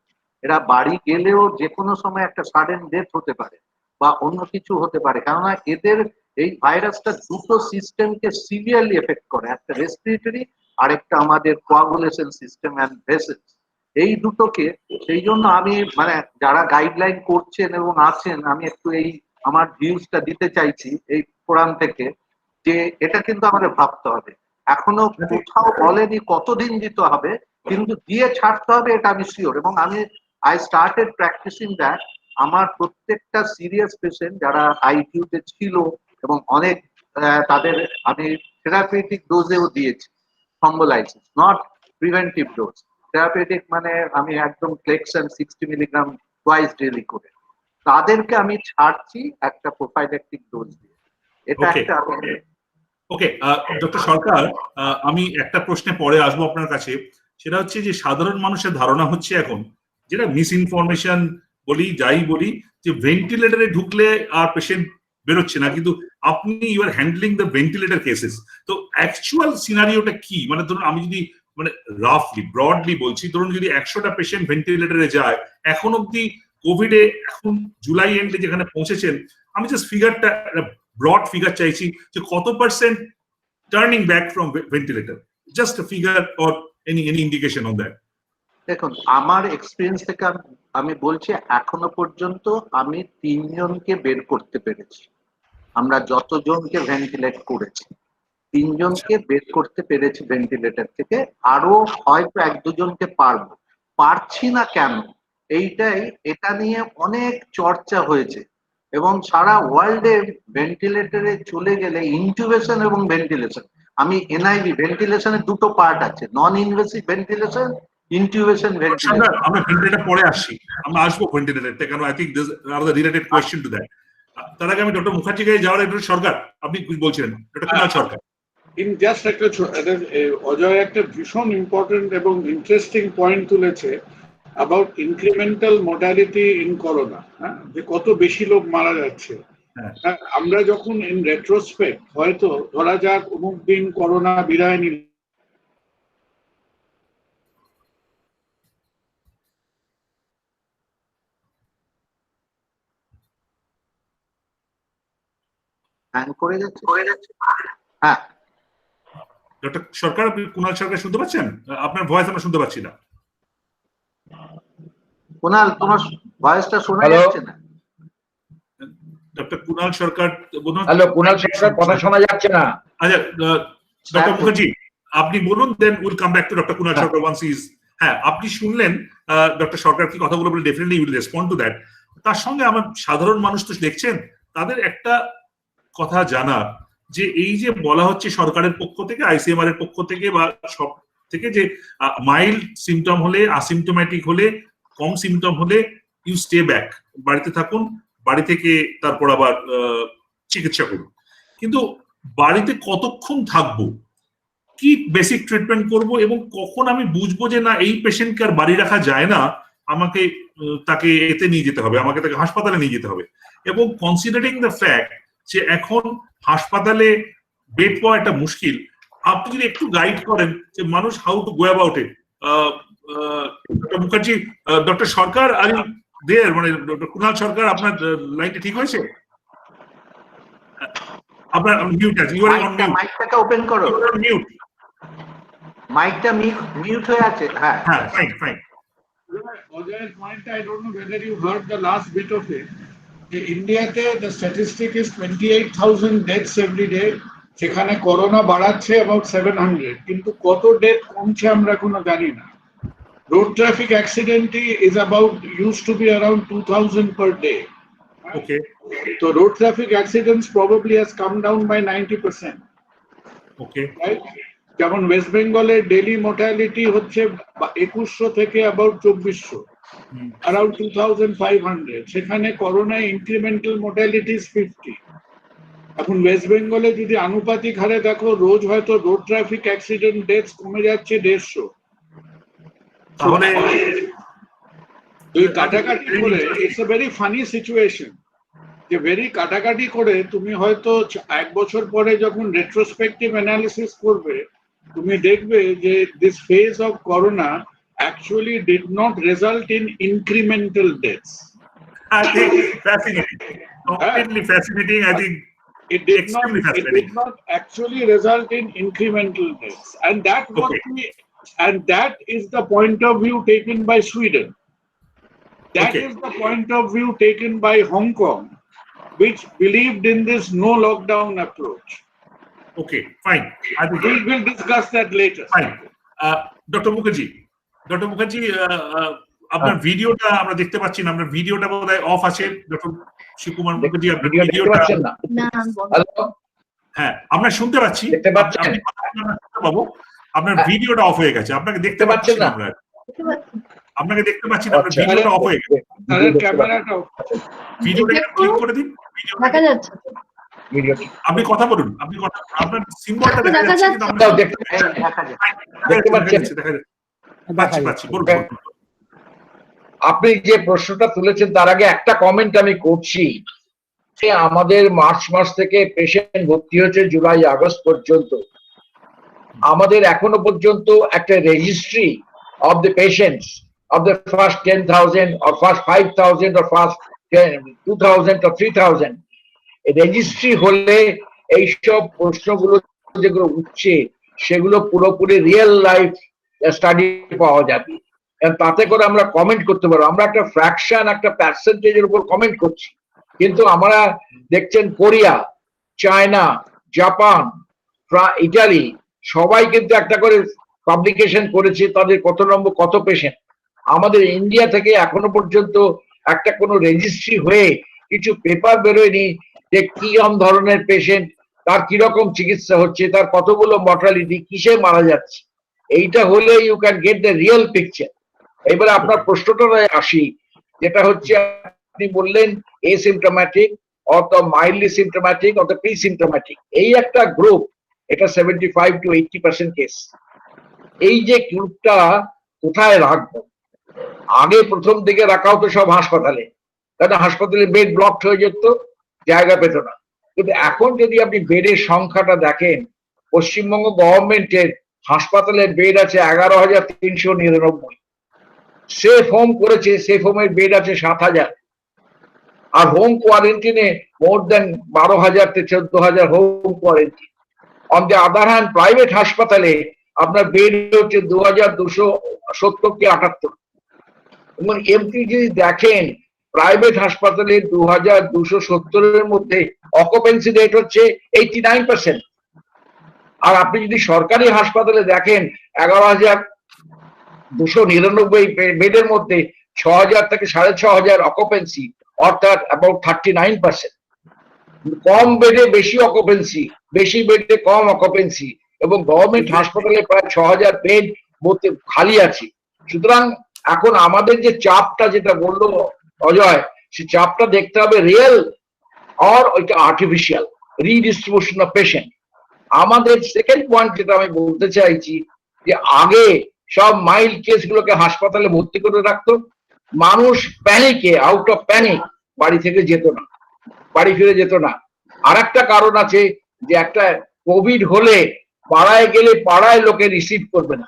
এরা বাড়ি গেলেও যে কোনো সময় একটা সাডেন ডেথ হতে পারে বা অন্য কিছু হতে পারে, কেননা এদের এই ভাইরাসটা দুটো সিস্টেমকে সিভিয়ারলি এফেক্ট করে, একটা রেসপিরেটরি আর একটা আমাদের কোয়াগুলেশন সিস্টেম অ্যান্ড ভেসেলস, এই দুটোকে। সেই জন্য আমি, মানে যারা গাইডলাইন করছেন এবং আছেন, আমি একটু এই আমার ভিউজটা দিতে চাইছি এই ফোরাম থেকে, যে এটা কিন্তু আমাদের ভাবতে হবে। এখনো কোথাও বলেনি কতদিন দিতে হবে, কিন্তু দিয়ে ছাড়তে হবে, এটা আমি শিওর। এবং আমি আই স্টার্টেড প্র্যাকটিসিং দ্যাট। আমার প্রত্যেকটা সিরিয়াস পেশেন্ট যারা আইকিউতে ছিল, এবং অনেক তাদের আমি থেরাপিউটিক ডোজেও দিয়েছি thrombolysis, not preventive dose. Therapeutic মানে আমি একদম ফ্লেক্সন 60 মিলিগ্রাম টুয়াইস ডেইলি করে তাদেরকে আমি ছাড়ছি একটা প্রোফাইল্যাকটিক ডোজ দিয়ে। এটা একটা ওকে, ডক্টর সরকার, আমি একটা প্রশ্নে পরে আসবো আপনার কাছে। সেটা হচ্ছে যে সাধারণ মানুষের ধারণা হচ্ছে এখন, যেটা মিস ইনফরমেশন বলি যাই বলি, যে ভেন্টিলেটরে ঢুকলে আর পেশেন্ট বেরোচ্ছে না, কিন্তু আপনি you are handling the ventilator cases. তো অ্যাকচুয়াল সিনারিওটা কি? মানে ধরুন আমি যদি, মানে রাফলি ব্রডলি বলছি, ধরুন যদি 100টা পেশেন্ট ভেন্টিলেটরে যায় এখন অব্দি কোভিডে, এখন জুলাই এন্ডে যেখানে পৌঁছেছেন, আমি জাস্ট ফিগারটা, ব্রড ফিগার চাইছি, যে কত percent turning back from ventilator, just a figure or any indication on that. দেখুন, আমার এক্সপিরিয়েন্স থেকে আমি বলছি, এখনো পর্যন্ত আমি 3জনকে বের করতে পেরেছি। আমরা যতজনকে ভেন্টিলেট করেছি 3জনকে বের করতে পেরেছি ভেন্টিলেটর থেকে, আরো হয়তো 1-2জনকে পারছি না কেন, এটা নিয়ে অনেক চর্চা হয়েছে। এবং সারা ওয়ার্ল্ডে ভেন্টিলেটরে চলে গেলে ইনটিউবেশন এবং ভেন্টিলেশন, আমি এনআইভি ভেন্টিলেশনের দুটো পার্ট আছে, non invasive ventilation, intubation ventilation. আমরা ভেন্টিলেটর পরে আসছি, আমরা আসবো ভেন্টিলেটরটা, কারণ I think this are the related question to that. তার আগে আমি ডক্টর মুখার্জি কাছে যাওয়ার, ডক্টর সরকার আপনি বলছিলেন, doctor Kunal Sarkar. In just একটা অজয় একটা ভীষণ ইম্পর্টেন্ট এবং ইন্টারেস্টিং পয়েন্ট তুলেছে about incremental mortality in corona, হ্যাঁ, যে কত বেশি লোক মারা যাচ্ছে। আমরা যখন ইন রেট্রোস্পেক্ট, হয়তো ধরা যাক অমুক দিন করোনা বিদায় নিল, হ্যাং করে যাচ্ছে হ্যাঁ। ডক্টর সরকার, আপনি কুণাল সরকার শুনতে পাচ্ছেন? আপনার ভয়েস আমরা শুনতে পাচ্ছি না। কুণাল, তোমার ভয়েসটা শোনা Hello? যাচ্ছে না। ডক্টর কুণাল সরকার, হ্যালো, কুণাল সরকার, কথা শোনা যাচ্ছে না। আচ্ছা, ডক্টর মুখার্জি আপনি বলুন, then will come back to doctor Kunal Sarkar once is. হ্যাঁ, আপনি শুনলেন ডক্টর সরকার কি কথাগুলো বলে, definitely will respond to that. তার সঙ্গে আমার সাধারণ মানুষ তো দেখছেন, তাদের একটা কথা জানা যে এই যে বলা হচ্ছে সরকারের পক্ষ থেকে, আইসিএমআর এর পক্ষ থেকে বা সব থেকে, যে মাইল্ড সিমটম হলে, আসিমটোম্যাটিক হলে, কম সিমটম হলে ইউ স্টে ব্যাক, বাড়িতে থাকুন, বাড়ি থেকে তারপর আবার চিকিৎসা করুন। কিন্তু বাড়িতে কতক্ষণ থাকবো, কি বেসিক ট্রিটমেন্ট করব, এবং কখন আমি বুঝবো যে না এই পেশেন্টকে আর বাড়ি রাখা যায় না, আমাকে তাকে এতে নিয়ে যেতে হবে, আমাকে তাকে হাসপাতালে নিয়ে যেতে হবে। এবং কনসিডারিং দ্য ফ্যাক্ট যে এখন হাসপাতালে বেড পাওয়া একটা মুশকিল, আপনি যদি একটু গাইড করেন যে মানুষ how to go about it. Doctor Mukherjee, doctor Sarkar, are you there, মানে ডক্টর কুণাল সরকার, আপনার লাইনটা ঠিক হয়েছে? আপনার মিউট আছে, ইউ আর অন মিউট। মাইকটাকে ওপেন করো, মিউট, মাইকটা মিউট হয়ে আছে। হ্যাঁ হ্যাঁ, fine fine. Ajay's point, I don't know whether you heard the last bit of it. In India, the statistic is 28,000 deaths every day. সেখানে করোনা বাড়াচ্ছে about 700, কিন্তু কত ডেথ কমছে আমরা এখনো জানি না। Road traffic accident is about, used to be around 2,000 per day. Okay. So road traffic accidents probably has come down by 90%. Okay. Right? যেমন ওয়েস্ট বেঙ্গলের ডেইলি মোর্টালিটি হচ্ছে 2100 থেকে অ্যাবাউট 2400, অ্যারাউন্ড 2500। সেখানে করোনায় ইনক্রিমেন্টাল মোর্টালিটি 50। এখন ওয়েস্ট বেঙ্গলে যদি আনুপাতিক হারে দেখো, রোজ হয়তো রোড ট্রাফিক অ্যাক্সিডেন্ট ডেথস কমে যাচ্ছে 150। তাহলে তুই কাটাকাটি করে, it's a very funny situation, যে ভেরি কাটাকাটি করে তুমি হয়তো 1 বছর পরে যখন রেট্রোস্পেক্টিভ অ্যানালিসিস করবে, তুমি দেখবে যে this phase of corona actually did not result in incremental deaths. I think fascinating, completely fascinating. I think It did not actually result in incremental deaths, and that is the point of view taken by Sweden. That is the point of view taken by Hong Kong, which believed in this no lockdown approach. Okay, fine. I think we will discuss that later. Fine. Dr. Mukherjee, আপনার ভিডিওটা আমরা দেখতে পাচ্ছি না, আপনার ভিডিওটা বোধহয় অফ আছে। ডক্টর শিবকুমার মুখার্জি, আপনার ভিডিওটা হ্যাঁ আমরা শুনতে পাচ্ছি, বাবু আপনার ভিডিওটা অফ হয়ে গেছে, আপনাকে দেখতে পাচ্ছি না, আমরা আপনাকে দেখতে পাচ্ছি না, আপনার ভিডিওটা অফ হয়ে গেছে। ক্যামেরাটা ভিডিওটা ক্লিক করে দিন, দেখা যাচ্ছে। আপনি কথা বলুন, আপনি কথা, আপনার সিম্বলটা দেখা যাচ্ছে কিন্তু আমরা দেখতে পাচ্ছি। বলুন। আপনি যে প্রশ্নটা তুলেছেন তার আগে একটা কমেন্ট আমি করছি, যে আমাদের মার্চ মাস থেকে পেশেন্ট ভর্তি হয়েছে জুলাই আগস্ট পর্যন্ত, আমাদের এখনো পর্যন্ত একটা registry of the patients of the first 10,000 or first 5,000 or first 2,000 or 3,000 registry হলে এইসব প্রশ্নগুলো যেগুলো উঠছে সেগুলো পুরোপুরি রিয়েল লাইফ স্টাডি পাওয়া যাবে, তাতে করে আমরা কমেন্ট করতে পারবো। আমরা একটা ফ্র্যাকশন, একটা পার্সেন্টেজের উপর কমেন্ট করছি, কিন্তু আমরা দেখছেন কোরিয়া, চায়না, জাপান, ইটালি সবাই কিন্তু একটা করে পাবলিকেশন করেছে তাদের কত নম্বর কত পেশেন্ট। আমাদের ইন্ডিয়া থেকে এখনো পর্যন্ত একটা কোনো রেজিস্ট্রি হয়ে কিছু পেপার বেরোয়নি যে কি ধরনের পেশেন্ট, তার কিরকম চিকিৎসা হচ্ছে, তার কতগুলো মর্টালিটি, কিসে মারা যাচ্ছে। এইটা হলে you can get the real picture. এবারে আপনার প্রশ্নটা আসি, যেটা হচ্ছে আপনি বললেন এসিমটোম্যাটিক অথবা মাইল্ডলি সিমটোম্যাটিক অথবা প্রি সিমটোম্যাটিক, এই একটা গ্রুপ, এটা 75 to 80% কেস। এই যে গ্রুপটা কোথায় রাখবো? আগে প্রথম দিকে রাখা হতো সব হাসপাতালে, কারণ হাসপাতালে বেড ব্লকড হয়ে যেত, জায়গা পেত না। কিন্তু এখন যদি আপনি বেডের সংখ্যাটা দেখেন, পশ্চিমবঙ্গ গভর্নমেন্টের হাসপাতালের বেড আছে 11,399, সেফ হোম করেছে, সেফ হোমের বেড আছে 7,000। আর হোম কোয়ারেন্টিনে মোর দেন 12,000 থেকে 14,000 home quarantine. On the other hand private হাসপাতালে আপনার বেড হচ্ছে 2,270 কি 78। এবং এমনি যদি দেখেন প্রাইভেট হাসপাতালে 2,270 মধ্যে অকুপেন্সি রেট হচ্ছে 89%। আর আপনি যদি সরকারি হাসপাতালে দেখেন 11,299 বেডের মধ্যে 6,000 থেকে 6,500 অকুপেন্সি, অর্থাৎ অ্যাবাউট 39%। কম বেডে বেশি অকুপেন্সি, বেশি বেডে কম অকুপেন্সি, এবং গভর্নমেন্ট হাসপাতালে প্রায় 6,000 বেড মধ্যে খালি আছে। সুতরাং এখন আমাদের যে চাপটা যেটা বললো অজয়, সে চাপটা দেখতে হবে রিয়েল আর ওইটা আর্টিফিশিয়াল রিডিস্ট্রিবিউশন অফ পেশেন্ট। আমাদের সেকেন্ড পয়েন্ট যেটা আমি বলতে চাইছি যে আগে সব মাইল্ড কেসগুলোকে হাসপাতালে ভর্তি করে রাখতো, মানুষ প্যানিকে আউট অফ প্যানিক বাড়ি থেকে যেত না, বাড়ি ফিরে যেত না। আর একটা কারণ আছে যে একটা কোভিড হলে পাড়ায় গেলে পাড়ায় লোকে রিসিভ করবে না,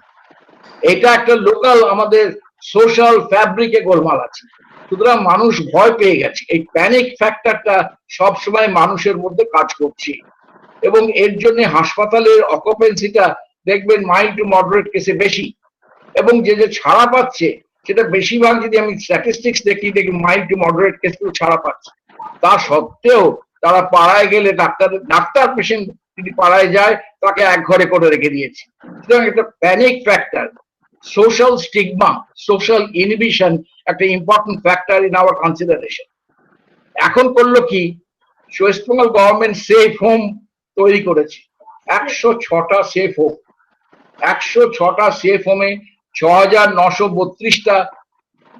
এটা একটা লোকাল আমাদের সোশ্যাল ফ্যাব্রিকে গোলমাল আছে। সুতরাং মানুষ ভয় পেয়ে গেছে, এই প্যানিক ফ্যাক্টরটা সবসময় মানুষের মধ্যে কাজ করছে, এবং এর জন্য হাসপাতালের অকুপেন্সিটা দেখবেন মাইল্ড টু মডারেট কেসে বেশি, এবং যে যে ছাড়া পাচ্ছে সেটা বেশিরভাগ যদি আমি স্ট্যাটিস্টিক্স দেখি মাইল্ড টু মডারেট কেসগুলো ছাড়া পাচ্ছে। তা সত্ত্বেও তারা পাড়ায় গেলে ডাক্তার পেশেন্ট যদি পাড়ায় যায় তাকে এক ঘরে করে রেখে দিয়েছে। সুতরাং একটা panic factor, social stigma, social inhibition একটা important factor in our consideration. এখন করলো কি, West Bengal government safe home তৈরি করেছে, 106টা সেফ হোম। 106টা সেফ হোমে 6,932টা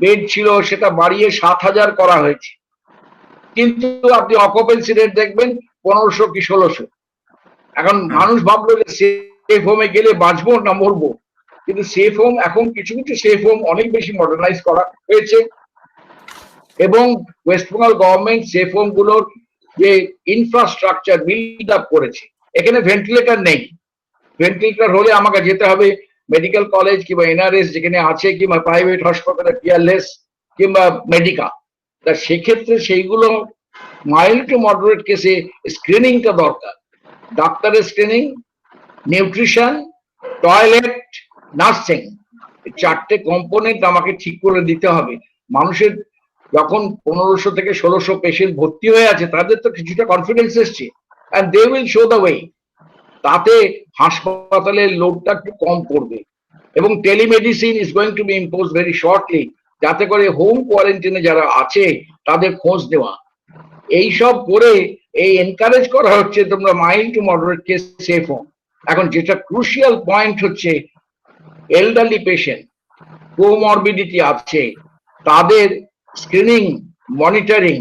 বেড ছিল, সেটা বাড়িয়ে 7,000 করা হয়েছে। কিন্তু আপনি অকুপেন্সি রেট দেখবেন 1500 কি 1600। এখন মানুষ ভাবলো যে সেফ হোমে গেলে বাঁচবো না মরবো, কিন্তু সেফ হোম এখন কিছু কিছু সেফ হোম অনেক বেশি মডার্নাইজ করা হয়েছে, এবং West Bengal government safe home গুলোর যে ইনফ্রাস্ট্রাকচার বিল্ড আপ করেছে, এখানে ভেন্টিলেটর নেই। ভেন্টিলেটর হলে আমাকে যেতে হবে মেডিকেল কলেজ কিংবা এনআরএস যেখানে আছে, কিংবা প্রাইভেট হাসপাতালে পিয়ারলেস কিংবা মেডিকা। তা সেক্ষেত্রে সেইগুলো মাইল্ড টু মডারেট কেসে স্ক্রিনিংটা দরকার, ডাক্তারের স্ক্রিনিং, নিউট্রিশন, টয়লেট, নার্সিং, 4টে কম্পোনেন্ট আমাকে ঠিক করে দিতে হবে। মানুষের যখন 1500 থেকে 1600 পেশেন্ট ভর্তি হয়ে আছে, তাদের তো কিছুটা কনফিডেন্স এসছে, and they will show the way। তাতে হাসপাতালের লোডটা একটু কম পড়বে, এবং telemedicine is going to be impose very shortly, যাতে করে হোম কোয়ারেন্টাইনে যারা আছে তাদের খোঁজ দেওয়া, এইসব করে এই এনকারেজ করা হচ্ছে তোমরা mild to moderate case safe home. এখন যেটা ক্রুশিয়াল পয়েন্ট হচ্ছে এল্ডারলি পেশেন্ট, কোমরবিডিটি আছে, তাদের screening, monitoring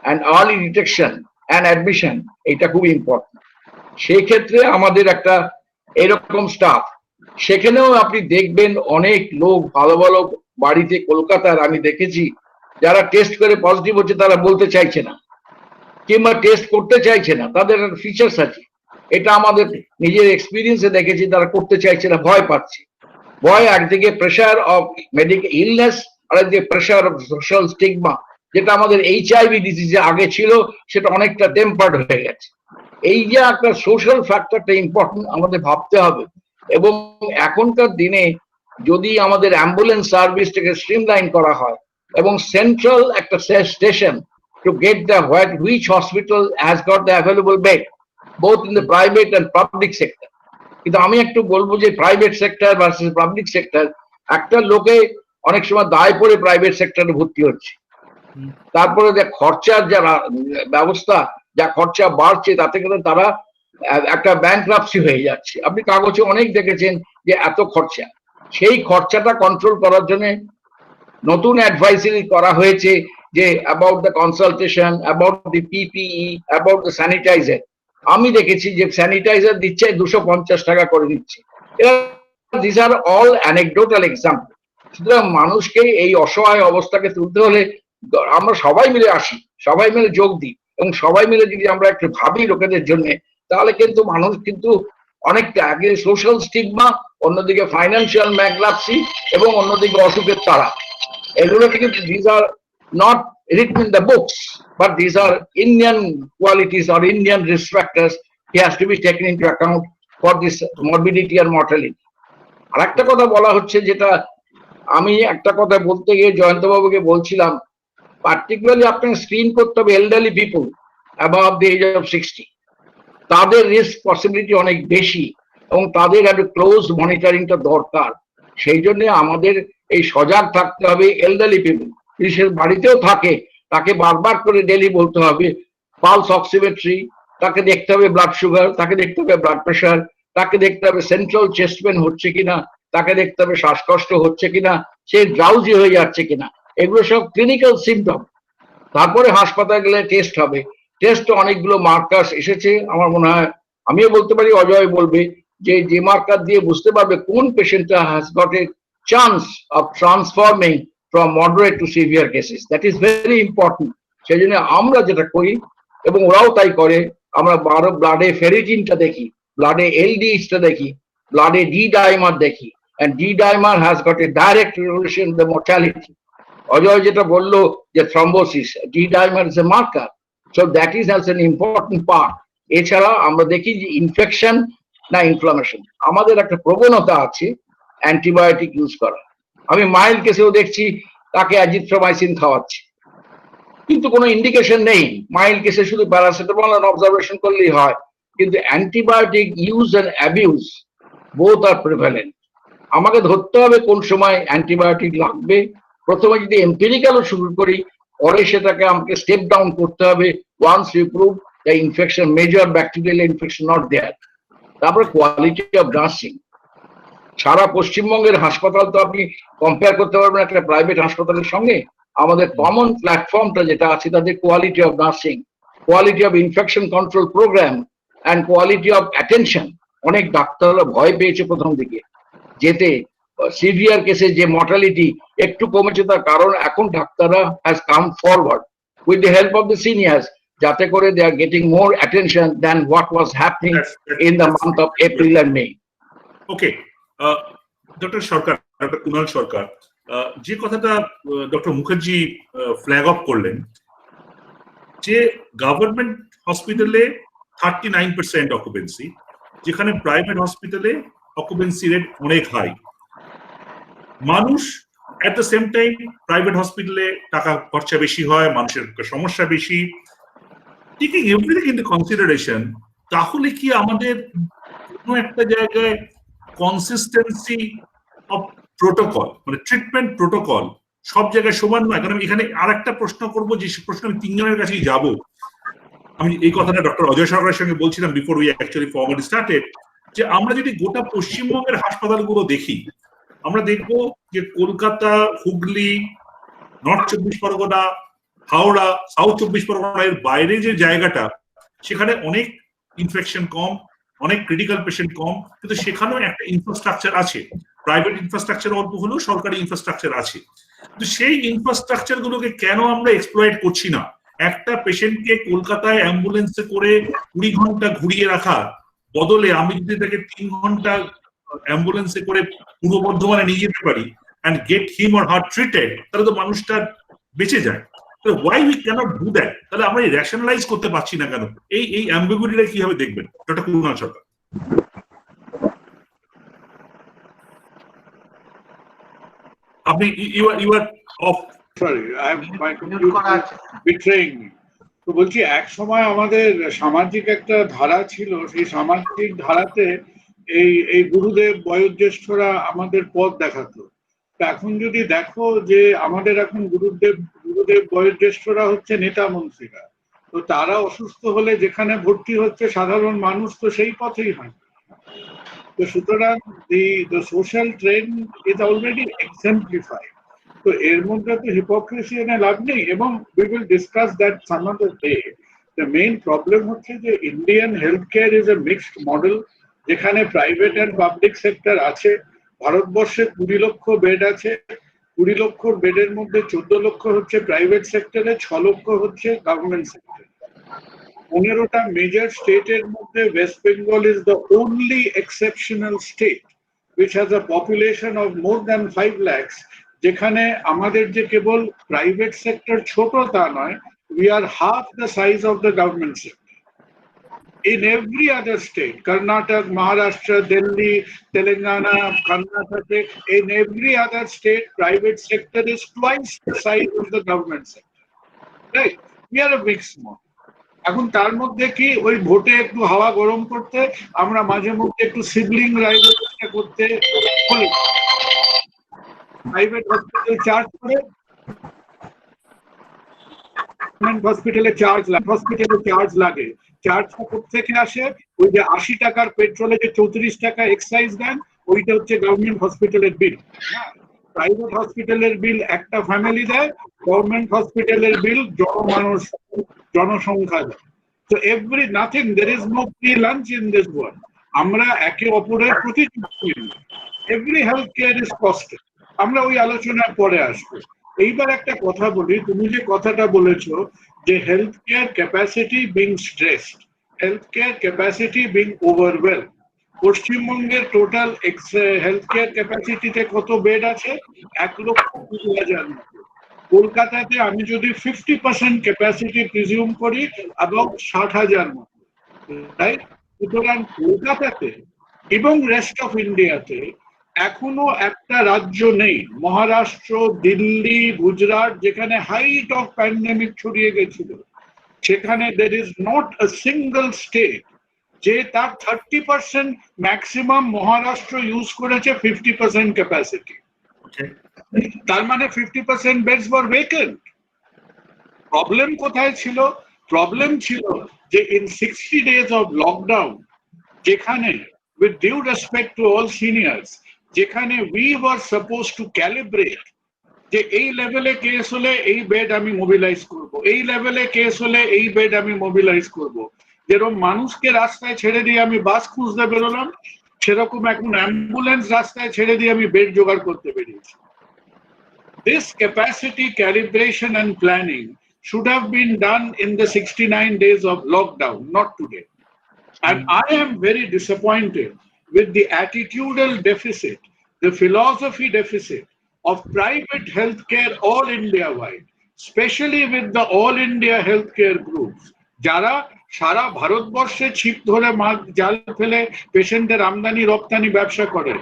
and early detection and admission, এটা খুব ইম্পর্টেন্ট। সেই ক্ষেত্রে আমাদের একটা এরকম স্টাফ, সেখানেও আপনি দেখবেন অনেক লোক ভালো ভালো বাড়িতে কলকাতার আমি দেখেছি যারা টেস্ট করে পজিটিভ হচ্ছে তারা বলতে চাইছে না, কিংবা টেস্ট করতে চাইছে না, তাদের ফিচার্স আছে, এটা আমাদের নিজের এক্সপিরিয়েন্সে দেখেছি, তারা করতে চাইছে না, ভয় পাচ্ছে। ভয় একদিকে প্রেশার অফ মেডিকেল ইলনেস, আর একদিকে প্রেশার অফ সোশ্যাল স্টিগমা, যেটা আমাদের HIV ডিজিজে আগে ছিল সেটা অনেকটা টেম্পার্ড হয়ে গেছে। এই যে একটা সোশ্যাল ফ্যাক্টরটা ইম্পর্টেন্ট আমাদের ভাবতে হবে। এবং এখনকার দিনে যদি আমাদের অ্যাম্বুলেন্স সার্ভিসটাকে স্ট্রিমলাইন করা হয়, এবং সেন্ট্রাল একটা station to get the which hospital has got the available bed both in the private and public sector. কিন্তু আমি একটু বলবো যে private sector versus public sector, একটা লোকে অনেক সময় দায় পড়ে প্রাইভেট সেক্টরে ভর্তি হচ্ছে, তারপরে যে খরচার যা ব্যবস্থা, যা খরচা বাড়ছে, তাতে করে তারা একটা ব্যাংক্রাপসি হয়ে যাচ্ছে। আপনি কাগজে অনেক দেখেছেন যে এত খরচা, সেই খরচাটা কন্ট্রোল করার জন্য নতুন অ্যাডভাইজারি করা হয়েছে যে about the consultation, about the PPE, about the sanitiser. আমি দেখেছি যে স্যানিটাইজার দিচ্ছে 250 টাকা করে দিচ্ছে। This are all anecdotal example. সুতরাং মানুষকে এই অসহায় অবস্থাকে তুলতে হলে আমরা সবাই মিলে আসি, সবাই মিলে যোগ দিই, এবং সবাই মিলে যদি আমরা একটু ভাবি লোকেদের জন্য, তাহলে কিন্তু মানুষ কিন্তু অনেকটা আগে সোশ্যাল স্টিগমা, অন্যদিকে ফাইন্যান্সিয়াল ব্যাংক্রাপসি, এবং অন্যদিকে অসুখের তাড়া, এগুলো কিন্তু this are not written in the books, but these are Indian qualities or Indian risk factors. He has to be taken into account for this morbidity and mortality. আর একটা কথা বলা হচ্ছে, যেটা আমি একটা কথা বলতে গিয়ে জয়ন্তবাবুকে বলছিলাম, পার্টিকুলারলি আপনাকে স্ক্রিন করতে হবে elderly people above the age of 60, তাদের রিস্ক পসিবিলিটি অনেক বেশি এবং তাদের একটা ক্লোজ মনিটরিংটা দরকার। সেই জন্য আমাদের এই সজাগ থাকতে হবে। এলডারলি পিপল বিশেষ বাড়িতেও থাকে, তাকে বারবার করে ডেলি বলতে হবে পালস অক্সিমেট্রি, তাকে দেখতে হবে ব্লাড সুগার, তাকে দেখতে হবে ব্লাড প্রেশার, তাকে দেখতে হবে সেন্ট্রাল চেস্ট পেন হচ্ছে কিনা, তাকে দেখতে হবে শ্বাসকষ্ট হচ্ছে কিনা, সে ড্রাউজি হয়ে যাচ্ছে কিনা, এগুলো সব ক্লিনিক্যাল সিমটম। তারপরে হাসপাতালে গেলে টেস্ট হবে। টেস্ট অনেকগুলো মার্কার্স এসেছে, আমার মনে হয় আমিও বলতে পারি, অজয় বলবে, যে মার্কার দিয়ে বুঝতে পারবে কোন পেশেন্টটা has got a chance of transforming from moderate to severe cases. That is very important. সেই জন্য আমরা যেটা করি এবং ওরাও তাই করে, আমরা ব্লাডে ফেরিটিনটা দেখি, ব্লাডে এলডিএইচটা দেখি, ব্লাডে ডি ডাইমার দেখি, and D dimer has got a direct relation with the mortality. Ajay যেটা বললো যে thrombosis, D dimer is a marker, so that is as an important part. এছাড়া আমরা দেখি যে ইনফেকশন না ইনফ্লামেশন, আমাদের একটা প্রবণতা আছে অ্যান্টিবায়োটিক ইউজ করা। আমি মাইল্ড কেসেও দেখছি তাকে অ্যাজিথ্রোমাইসিন খাওয়াচ্ছি, কিন্তু কোনো ইন্ডিকেশন নেই। মাইল্ড কেসে শুধু প্যারাসিটামল আর অবজারভেশন করলেই হয়, কিন্তু antibiotic use and abuse both are prevalent. আমাকে ধরতে হবে কোন সময় অ্যান্টিবায়োটিক লাগবে। প্রথমে যদি এম্পিরিক্যালও শুরু করি, পরে সেটাকে আমাকে স্টেপ ডাউন করতে হবে once you prove the infection, major bacterial infection not there. তারপরে কোয়ালিটি অফ নার্সিং। সারা পশ্চিমবঙ্গের হাসপাতাল তো আপনি কম্পেয়ার করতে পারবেন একটা প্রাইভেট হাসপাতালের সঙ্গে। আমাদের কমন প্ল্যাটফর্মটা যেটা আছে, তাদের quality of nursing, quality of infection control programme and quality of attention. অনেক ডাক্তাররা ভয় পেয়েছে প্রথম দিকে যেতে, সিভিয়ার কেসে যে মর্টালিটি একটু কমেছে, তার কারণ এখন ডাক্তাররা has come forward with the help of the seniors, যাতে করে they are getting more attention than what was happening in the month of April and May. Okay, doctor Sarkar, doctor Kunal Sarkar, যে কথাটা ডক্টর মুখার্জি ফ্ল্যাগ অফ করলেন, যে গভর্নমেন্ট হসপিটালে 39% অকুপেন্সি, যেখানে প্রাইভেট হসপিটালে অকুপেন্সি রেট অনেক হাই। মানুষ at the same time private হসপিটালে টাকা খরচা বেশি হয়, মানুষের সমস্যা বেশি। টেকিং এভরিথিং ইনটু কনসিডারেশন, তাহলে কি আমাদের কোনো একটা জায়গায় কনসিস্টেন্সি অফ প্রোটোকল, মানে ট্রিটমেন্ট প্রোটোকল সব জায়গায় সমান নয়? কারণ এখানে আর একটা প্রশ্ন করবো, যে প্রশ্ন আমি তিনজনের কাছেই যাব। আমি এই কথাটা ডক্টর অজয় সরকারের সঙ্গে বলছিলাম before we actually formally started, যে আমরা যদি গোটা পশ্চিমবঙ্গের হাসপাতালগুলো দেখি, আমরা দেখবো যে কলকাতা, হুগলি, নর্থ 24 পরগনা, হাওড়া, সাউথ 24 পরগনা এর বাইরে যে জায়গাটা, সেখানে অনেক ইনফেকশন কম, অনেক ক্রিটিক্যাল পেশেন্ট কম, কিন্তু সেখানেও একটা ইনফ্রাস্ট্রাকচার আছে। প্রাইভেট ইনফ্রাস্ট্রাকচার অল্প হলেও সরকারি ইনফ্রাস্ট্রাকচার আছে। কিন্তু সেই ইনফ্রাস্ট্রাকচার গুলোকে কেন আমরা এক্সপ্লয়েট করছি না? একটা পেশেন্টকে কলকাতায় অ্যাম্বুলেন্সে করে 20 ঘন্টা ঘুরিয়ে রাখা বদলে আমি যদি তাকে 3 ঘন্টা অ্যাম্বুলেন্সে করে পূর্ব বর্ধমানে নিয়ে যেতে পারি and get him or her treated, তাহলে তো মানুষটা বেঁচে যায়। তো why we cannot do that? তাহলে আমরা রেশনালাইজ করতে পারছি না কেন? এই অ্যাম্বিগুইটিটা কিভাবে দেখবেন ডক্টর কুণাল সরকার? আপনি you are off. Sorry, my computer is betraying me. তো বলছি, এক সময় আমাদের সামাজিক একটা ধারা ছিল, সেই সামাজিক ধারাতে এই গুরুদেব বয়োজ্যেষ্ঠরা আমাদের পথ দেখাতো। এখন যদি দেখো যে আমাদের এখন গুরুদেব বয়োজ্যেষ্ঠরা হচ্ছে নেতা মন্ত্রীরা, তো তারা অসুস্থ হলে যেখানে ভর্তি হচ্ছে সাধারণ মানুষ তো সেই পথেই হয়। তো সুতরাং the social trend is already exemplified. তো এর মধ্যে তো হিপোক্রেসি এনে লাভ নেই, এবং we will discuss that some other day. The main problem হচ্ছে যে Indian health care is a mixed model, যেখানে প্রাইভেট অ্যান্ড পাবলিক সেক্টর আছে। ভারতবর্ষে 20 লক্ষ বেড আছে, 20 লক্ষ বেডের মধ্যে 14 লক্ষ হচ্ছে প্রাইভেট সেক্টরে, 6 লক্ষ হচ্ছে গভর্নমেন্ট সেক্টরে। 15টা মেজর স্টেটের মধ্যে West Bengal is the only exceptional state which has a population of more than 5 lakhs যেখানে আমাদের যে কেবল প্রাইভেট সেক্টর ছোট তা নয়, we are half the size of the government sector. In every other state, Karnataka, Maharashtra, Delhi, Telangana, Karnataka, in every other state, private sector is twice the size of the government sector. Right? We are a big small. এখন তার মধ্যে কি ওই ভোটে একটু হাওয়া গরম করতে আমরা মাঝে মধ্যে একটু সিবলিং রাইভালরি করতে প্রাইভেট হসপিটাল চার্জ করে, হসপিটালে চার্জ লাগে। চার্জটা কোথেকে আসে? ওই যে 80 টাকার পেট্রোলে যে 34 টাকা এক্সাইজ দেন, ওইটা হচ্ছে গভর্নমেন্ট হসপিটালের বিল। প্রাইভেট হসপিটালের বিল একটা ফ্যামিলি দেয়, গভর্নমেন্ট হসপিটালের বিল জনমানুষ জনসংখ্যা দেয়। So there is no free lunch in this world. আমরা একে অপরের প্রতি every health care is costed. আমরা ওই আলোচনার পরে আসবো। এইবার একটা কথা বলি, তুমি যে কথাটা বলেছো যে health care capacity being stressed, health care capacity being overwhelmed. পশ্চিমবঙ্গের টোটাল হেলথ কেয়ার ক্যাপাসিটিতে কত বেড আছে? 1,20,000 মতো। কলকাতাতে আমি যদি 50% ক্যাপাসিটি প্রিজিউম করি এবং 60,000 মতো, রাইট? সুতরাং কলকাতাতে এবং রেস্ট অফ ইন্ডিয়াতে এখনো একটা রাজ্য নেই, মহারাষ্ট্র, দিল্লি, গুজরাট, যেখানে হাইট অফ প্যান্ডেমিক ছড়িয়ে গেছিল, সেখানে there is not a single state যে তার 30% ম্যাক্সিমাম মহারাষ্ট্র ইউজ করেছে 50% ক্যাপাসিটি। তার মানে 50% বেডস ওয়ার ভ্যাকেন্ট। প্রবলেম কোথায় ছিল? প্রবলেম ছিল যে in 60 days of lockdown, যেখানে with due respect to all seniors, যেখানে we were supposed to calibrate যে এই লেভেলে কেস হলে এই বেড আমি মোবিলাইজ করব, এই লেভেলে কেস হলে এই বেড আমি মোবিলাইজ করব। যেরকম মানুষকে রাস্তায় ছেড়ে দিয়ে আমি বাস খুঁজতে বেরোলাম, সেরকম এখন অ্যাম্বুলেন্স রাস্তায় ছেড়ে দিয়ে আমি বেড জোগাড় করতে বেরিয়েছি। This capacity calibration and planning should have been done in the 69 days of lockdown, not today. And I am very disappointed with the attitudinal deficit, the philosophy deficit of private healthcare all India wide, especially with the all India healthcare groups, যারা সারা ভারতবর্ষে ছিপ ধরে জাল ফেলে পেশেন্টের আমদানি রপ্তানি ব্যবসা করে।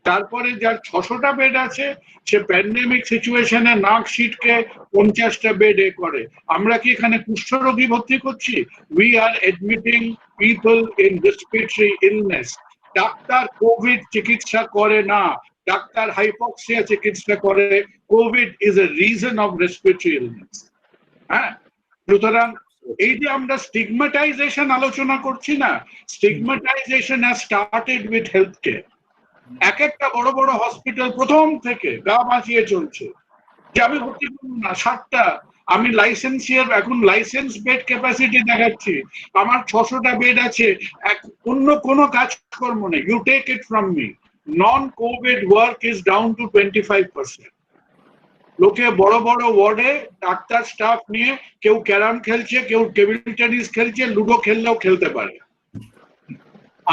তারপরে যার 600টা বেড আছে, সে প্যান্ডেমিক সিচুয়েশনে নাক সিটকে 50টা বেড করে। আমরা কি এখানে কুষ্ঠরোগী ভর্তি করছি? We are admitting people in respiratory illness. ডাক্তার কোভিড চিকিৎসা করে না, ডাক্তার হাইপক্সিয়া চিকিৎসা করে। Covid is a reason of respiratory illness. হ্যাঁ, সুতরাং এই যে আমরা স্টিগমাটাইজেশন আলোচনা করছি না, stigmatization has started with health care. এক একটা বড় বড় হসপিটাল প্রথম থেকে গা বাঁচিয়ে চলছে যে আমি ভর্তি করব না, 60টা আমি লাইসেন্সিয়ার, এখন লাইসেন্স বেড ক্যাপাসিটি দেখাচ্ছি, আমার 600টা বেড আছে, অন্য কোনো কাজকর্ম নেই। You take it from me, non covid work is down to 25%। লোকে বড় বড় ওয়ার্ডে ডাক্তার স্টাফ নিয়ে কেউ ক্যারাম খেলছে, কেউ টেবিল টেনিস খেলছে, লুডো খেললেও খেলতে পারে।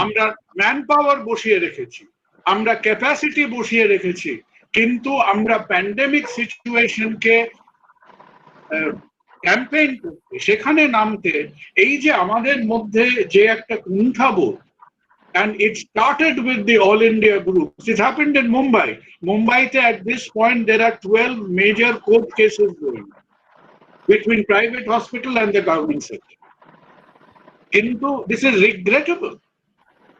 আমরা ম্যান পাওয়ার বসিয়ে রেখেছি, আমরা ক্যাপাসিটি বসিয়ে রেখেছি, কিন্তু আমরা প্যান্ডেমিক সিচুয়েশনকে ক্যাম্পেইন করতে, সেখানে নামতে, এই যে আমাদের মধ্যে যে একটা কুণ্ঠাবোধ, and it started with the all India groups. It happened in Mumbai. Mumbai, at this point, there are 12 major court cases going between private hospital and the government sector. Kintu this is regrettable.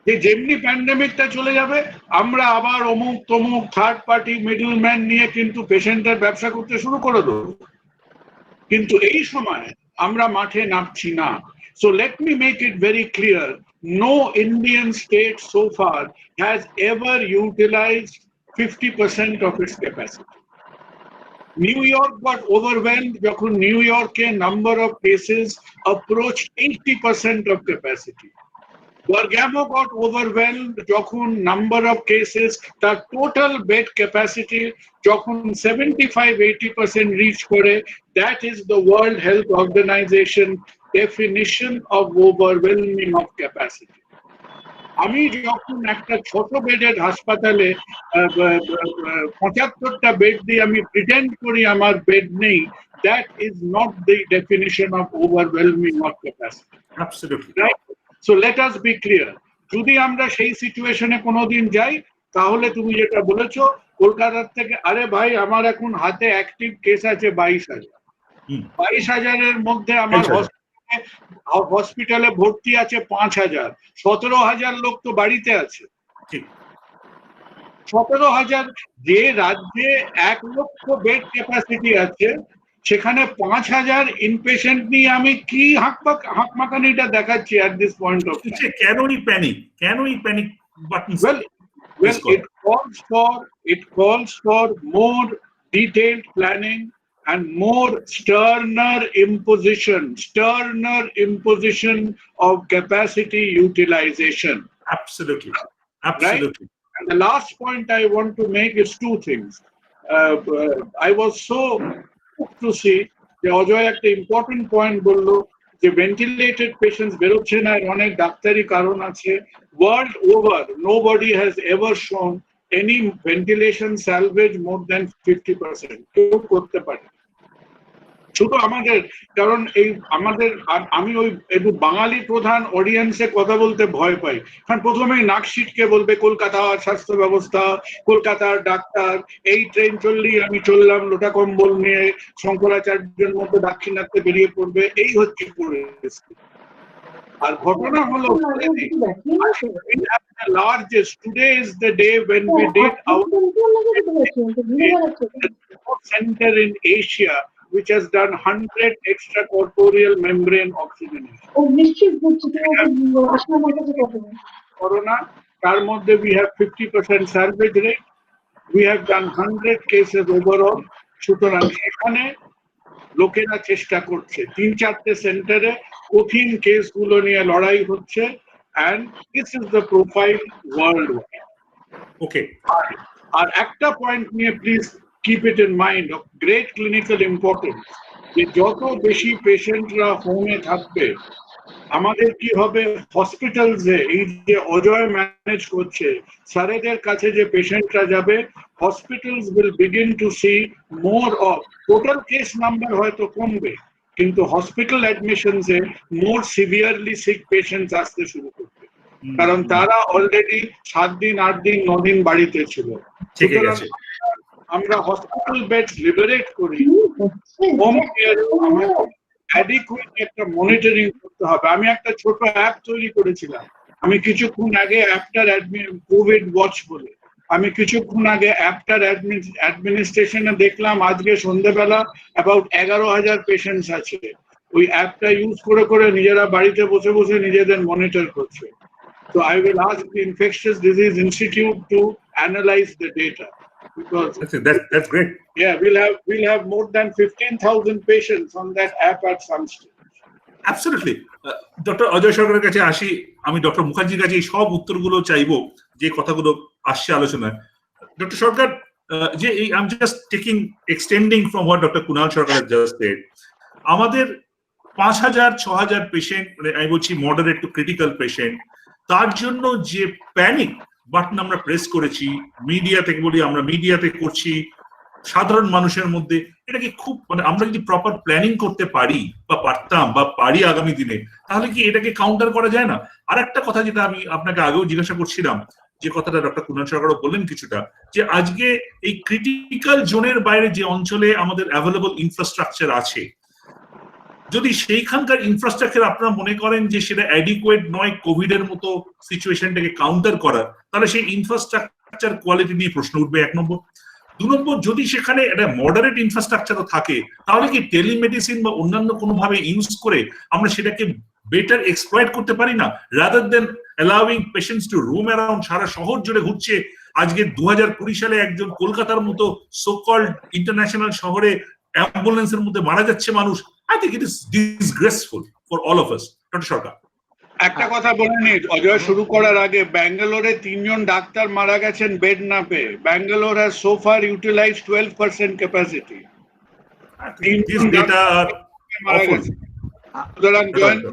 যে যেমনি প্যান্ডেমিকটা চলে যাবে, আমরা আবার অমুক তমুক থার্ড পার্টি মিডল ম্যান নিয়ে কিন্তু পেশেন্টের ব্যবসা করতে শুরু করে দেব। কিন্তু এই সময় আমরা মাঠে নামছি না। So let me make it very clear, no Indian state so far has ever utilized 50% of its capacity. New York got overwhelmed যখন New York's number of cases approached 80% of capacity. Guargamo got overwhelmed যখন number of cases, the total bed capacity যখন 75-80% reach করে, that is the World Health Organization definition of overwhelming of capacity. আমি যখন একটা ছোট বেডের হাসপাতালে 75টা বেড দিয়ে আমি প্রিটেন্ড করি আমার বেড নেই, that is not the definition of overwhelming of capacity. Absolutely. Right? So let us be clear. যদি আমরা সেই সিচুয়েশনে কোনোদিন যাই, তাহলে তুমি যেটা বলেছো কলকাতার থেকে, আরে ভাই আমার এখন হাতে অ্যাক্টিভ কেস আছে 22,000, 22,000-এর মধ্যে আমার হসপিটালে ভর্তি আছে 5,000, 17,000 লোক তো বাড়িতে আছে। 17,000, যে রাজ্যে 1 লক্ষ বেড ক্যাপাসিটি আছে সেখানে 5,000 ইনপেশেন্ট নিয়ে আমি কি হাঁকমাকানিটা দেখাচ্ছি at this point of time? Can we panic buttons? Well, it calls for more detailed planning and more sterner imposition of capacity utilization. Absolutely. Right? And the last point I want to make is 2 things. I was so to see the Ajoy একটা important point বললো যে ventilated patients বেরোচ্ছে না, অনেক ডাক্তারি কারণ আছে। World over, nobody has ever shown any ventilation salvage more than 50%. কেউ করতে পারে শুধু আমাদের, কারণ এই আমাদের, আমি ওই একটু বাঙালি প্রধান অডিয়েন্সে কথা বলতে ভয় পাই, কারণ প্রথমেই নাকশিটকে বলবে কলকাতার স্বাস্থ্য ব্যবস্থা, কলকাতার ডাক্তার, এই ট্রেন চললেই আমি চললাম লোটা কম্বল নিয়ে, শঙ্করাচার্যের মধ্যে দাক্ষিণাত্যে বেরিয়ে পড়বে, এই হচ্ছে পরিস্থিতি। আর ঘটনা হলো largest, today is the day when we did our center in Asia which has done 100 extracorporeal membrane oxygenation. Corona, তার মধ্যে we have 50% salvage rate. We have done 100 cases overall. সুতরাং এখানে লোকেরা চেষ্টা করছে, 3-4টে সেন্টারে কঠিন কেসগুলো নিয়ে লড়াই হচ্ছে, and this is the profile worldwide. Okay. আর একটা পয়েন্ট নিয়ে please keep it in mind of great clinical importance, যে যত বেশি পেশেন্টরা হোমে থাকবে আমাদের কি হবে, হসপিটালসে এই যে অজয় ম্যানেজ করছে স্যারেদের কাছে যে পেশেন্টরা যাবে, hospitals will begin to see more of, total case number হয়তো কমবে কিন্তু hospital অ্যাডমিশনসে more severely sick patients আসতে শুরু করবে, কারণ তারা অলরেডি 7 দিন 8 দিন 9 দিন বাড়িতে ছিল। আমরা হসপিটাল বেড লিবারেট করি, হোম কেয়ার আমাদের অ্যাডিকুয়েট একটা মনিটরিং করতে হবে। আমি একটা ছোট অ্যাপ তৈরি করেছিলাম, আমি কিছুক্ষণ আগে অ্যাপটার কোভিড ওয়াচ বলে, আমি কিছুক্ষণ আগে অ্যাপটার অ্যাডমিনিস্ট্রেশনে দেখলাম আজকে সন্ধ্যেবেলা অ্যাবাউট 11,000 পেশেন্টস আছে, ওই অ্যাপটা ইউজ করে করে নিজেরা বাড়িতে বসে বসে নিজেদের মনিটর করছে। So I will ask the Infectious Disease Institute to analyze the data. Because that's great. Yeah, we'll have more than 15,000 patients on that app at some stage. Absolutely. Doctor Ajay সরকারের কাছে আসি, আমি ডক্টর মুখার্জির কাছে এই সব উত্তরগুলো চাইবো যে কথাগুলো আসছে আলোচনায়। ডক্টর সরকার, যে এই I'm just extending from what Dr. Kunal Sarkar has just said. আমাদের 5,000-6,000 পেশেন্ট, মানে আমি বলছি মডারেট টু ক্রিটিক্যাল পেশেন্ট, তার জন্য যে প্যানিক বাটন আমরা প্রেস করেছি, মিডিয়া থেকে বলি, আমরা মিডিয়াতে করছি, সাধারণ মানুষের মধ্যে, এটা কি খুব, মানে আমরা যদি প্রপার প্ল্যানিং করতে পারি বা পারতাম বা পারি আগামী দিনে, তাহলে কি এটাকে কাউন্টার করা যায় না? আর একটা কথা যেটা আমি আপনাকে আগেও জিজ্ঞাসা করছিলাম, যে কথাটা ডক্টর কুনাল সরকারও বললেন কিছুটা, যে আজকে এই ক্রিটিক্যাল জোনের বাইরে যে অঞ্চলে আমাদের অ্যাভেলেবল ইনফ্রাস্ট্রাকচার আছে, যদি সেইখানকার ইনফ্রাস্ট্রাকচার আপনারা মনে করেন যে সেটা অ্যাডিকুয়েট নয় কোভিড এর মতো সিচুয়েশনটাকে কাউন্টার করার, তাহলে সেই ইনফ্রাস্ট্রাকচার কোয়ালিটি নিয়ে প্রশ্ন উঠবে, 1 নম্বর। 2 নম্বর, যদি সেখানে একটা মডারেট ইনফ্রাস্ট্রাকচারও থাকে, তাহলে কি টেলিমেডিসিন বা অন্যান্য কোনোভাবে ইউজ করে আমরা সেটাকে বেটার এক্সপ্লয়েট করতে পারি না, rather then allowing patients to roam around, সারা শহর জুড়ে ঘুরছে। আজকে 2020 সালে একজন কলকাতার মতো সো কল্ড ইন্টারন্যাশনাল শহরে অ্যাম্বুলেন্সের মধ্যে মারা যাচ্ছে মানুষ। I think it is disgraceful for all of us. Doctor Sarkar, একটা কথা বলে নি অজয় শুরু করার আগে, ব্যাঙ্গালোরে 3 জন ডাক্তার মারা গেছেন বেড না পেয়ে। Bangalore has so far utilized 12% capacity. These data are awful. সুতরাং জয়ন্ত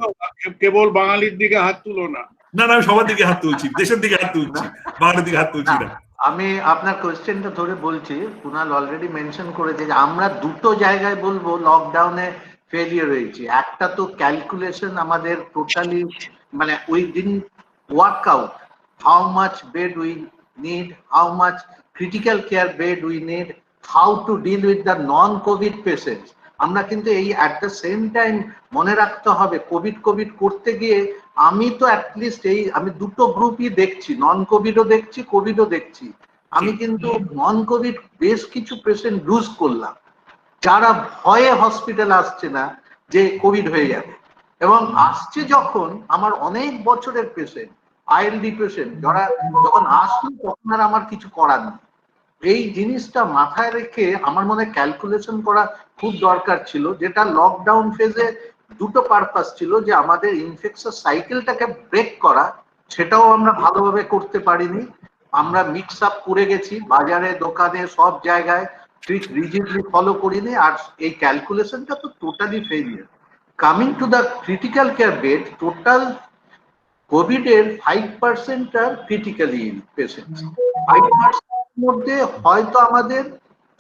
কেবল বাঙালির দিকে হাত তুলো না, না না, আমি সবার দিকে হাত তুলছি, দেশের দিকে হাত তুলছি, বাংলার দিকে হাত তুলছি না। আমি আপনার কোয়েশ্চেনটা ধরে বলছি, কুনাল অলরেডি মেনশন করেছে যে আমরা দুটো জায়গায় বলবো লকডাউনে ফেলিয়ার হয়েছি। একটা তো ক্যালকুলেশন আমাদের টোটালি, মানে we didn't work out how much bed we need, how much critical care bed we need, how to deal with the non covid patients. আমরা কিন্তু এই অ্যাট দ্য সেম টাইম মনে রাখতে হবে কোভিড করতে গিয়ে আমি তো অ্যাটলিস্ট আমি দুটো গ্রুপই দেখছি, নন কোভিডও দেখছি, কোভিডও দেখছি। আমি কিন্তু নন কোভিড বেশ কিছু পেশেন্ট লুজ করলাম, যারা ভয়ে হসপিটাল আসছে না যে কোভিড হয়ে যাবে, এবং আসছে যখন আমার অনেক বছরের পেশেন্ট, আইএলডি পেশেন্ট, যারা যখন আসলো তখন আর আমার কিছু করার নেই। এই জিনিসটা মাথায় রেখে আমার মনে ক্যালকুলেশন করা খুব দরকার ছিল, যেটা লকডাউন ফেজে দুটো পারপাস ছিল, যে আমাদের ইনফেকশন সাইকেলটাকে ব্রেক করা, সেটাও আমরা ভালোভাবে করতে পারিনি। আমরা মিক্স আপ করে গেছি বাজারে, দোকানে, সব জায়গায় ঠিক রিজিডলি ফলো করিনি, আর এই ক্যালকুলেশনটা তো totally failure. Coming to the critical care bed, total Covid এর 5% আর ক্রিটিক্যালি ইল পেশেন্ট, 5% মধ্যে হয়তো আমাদের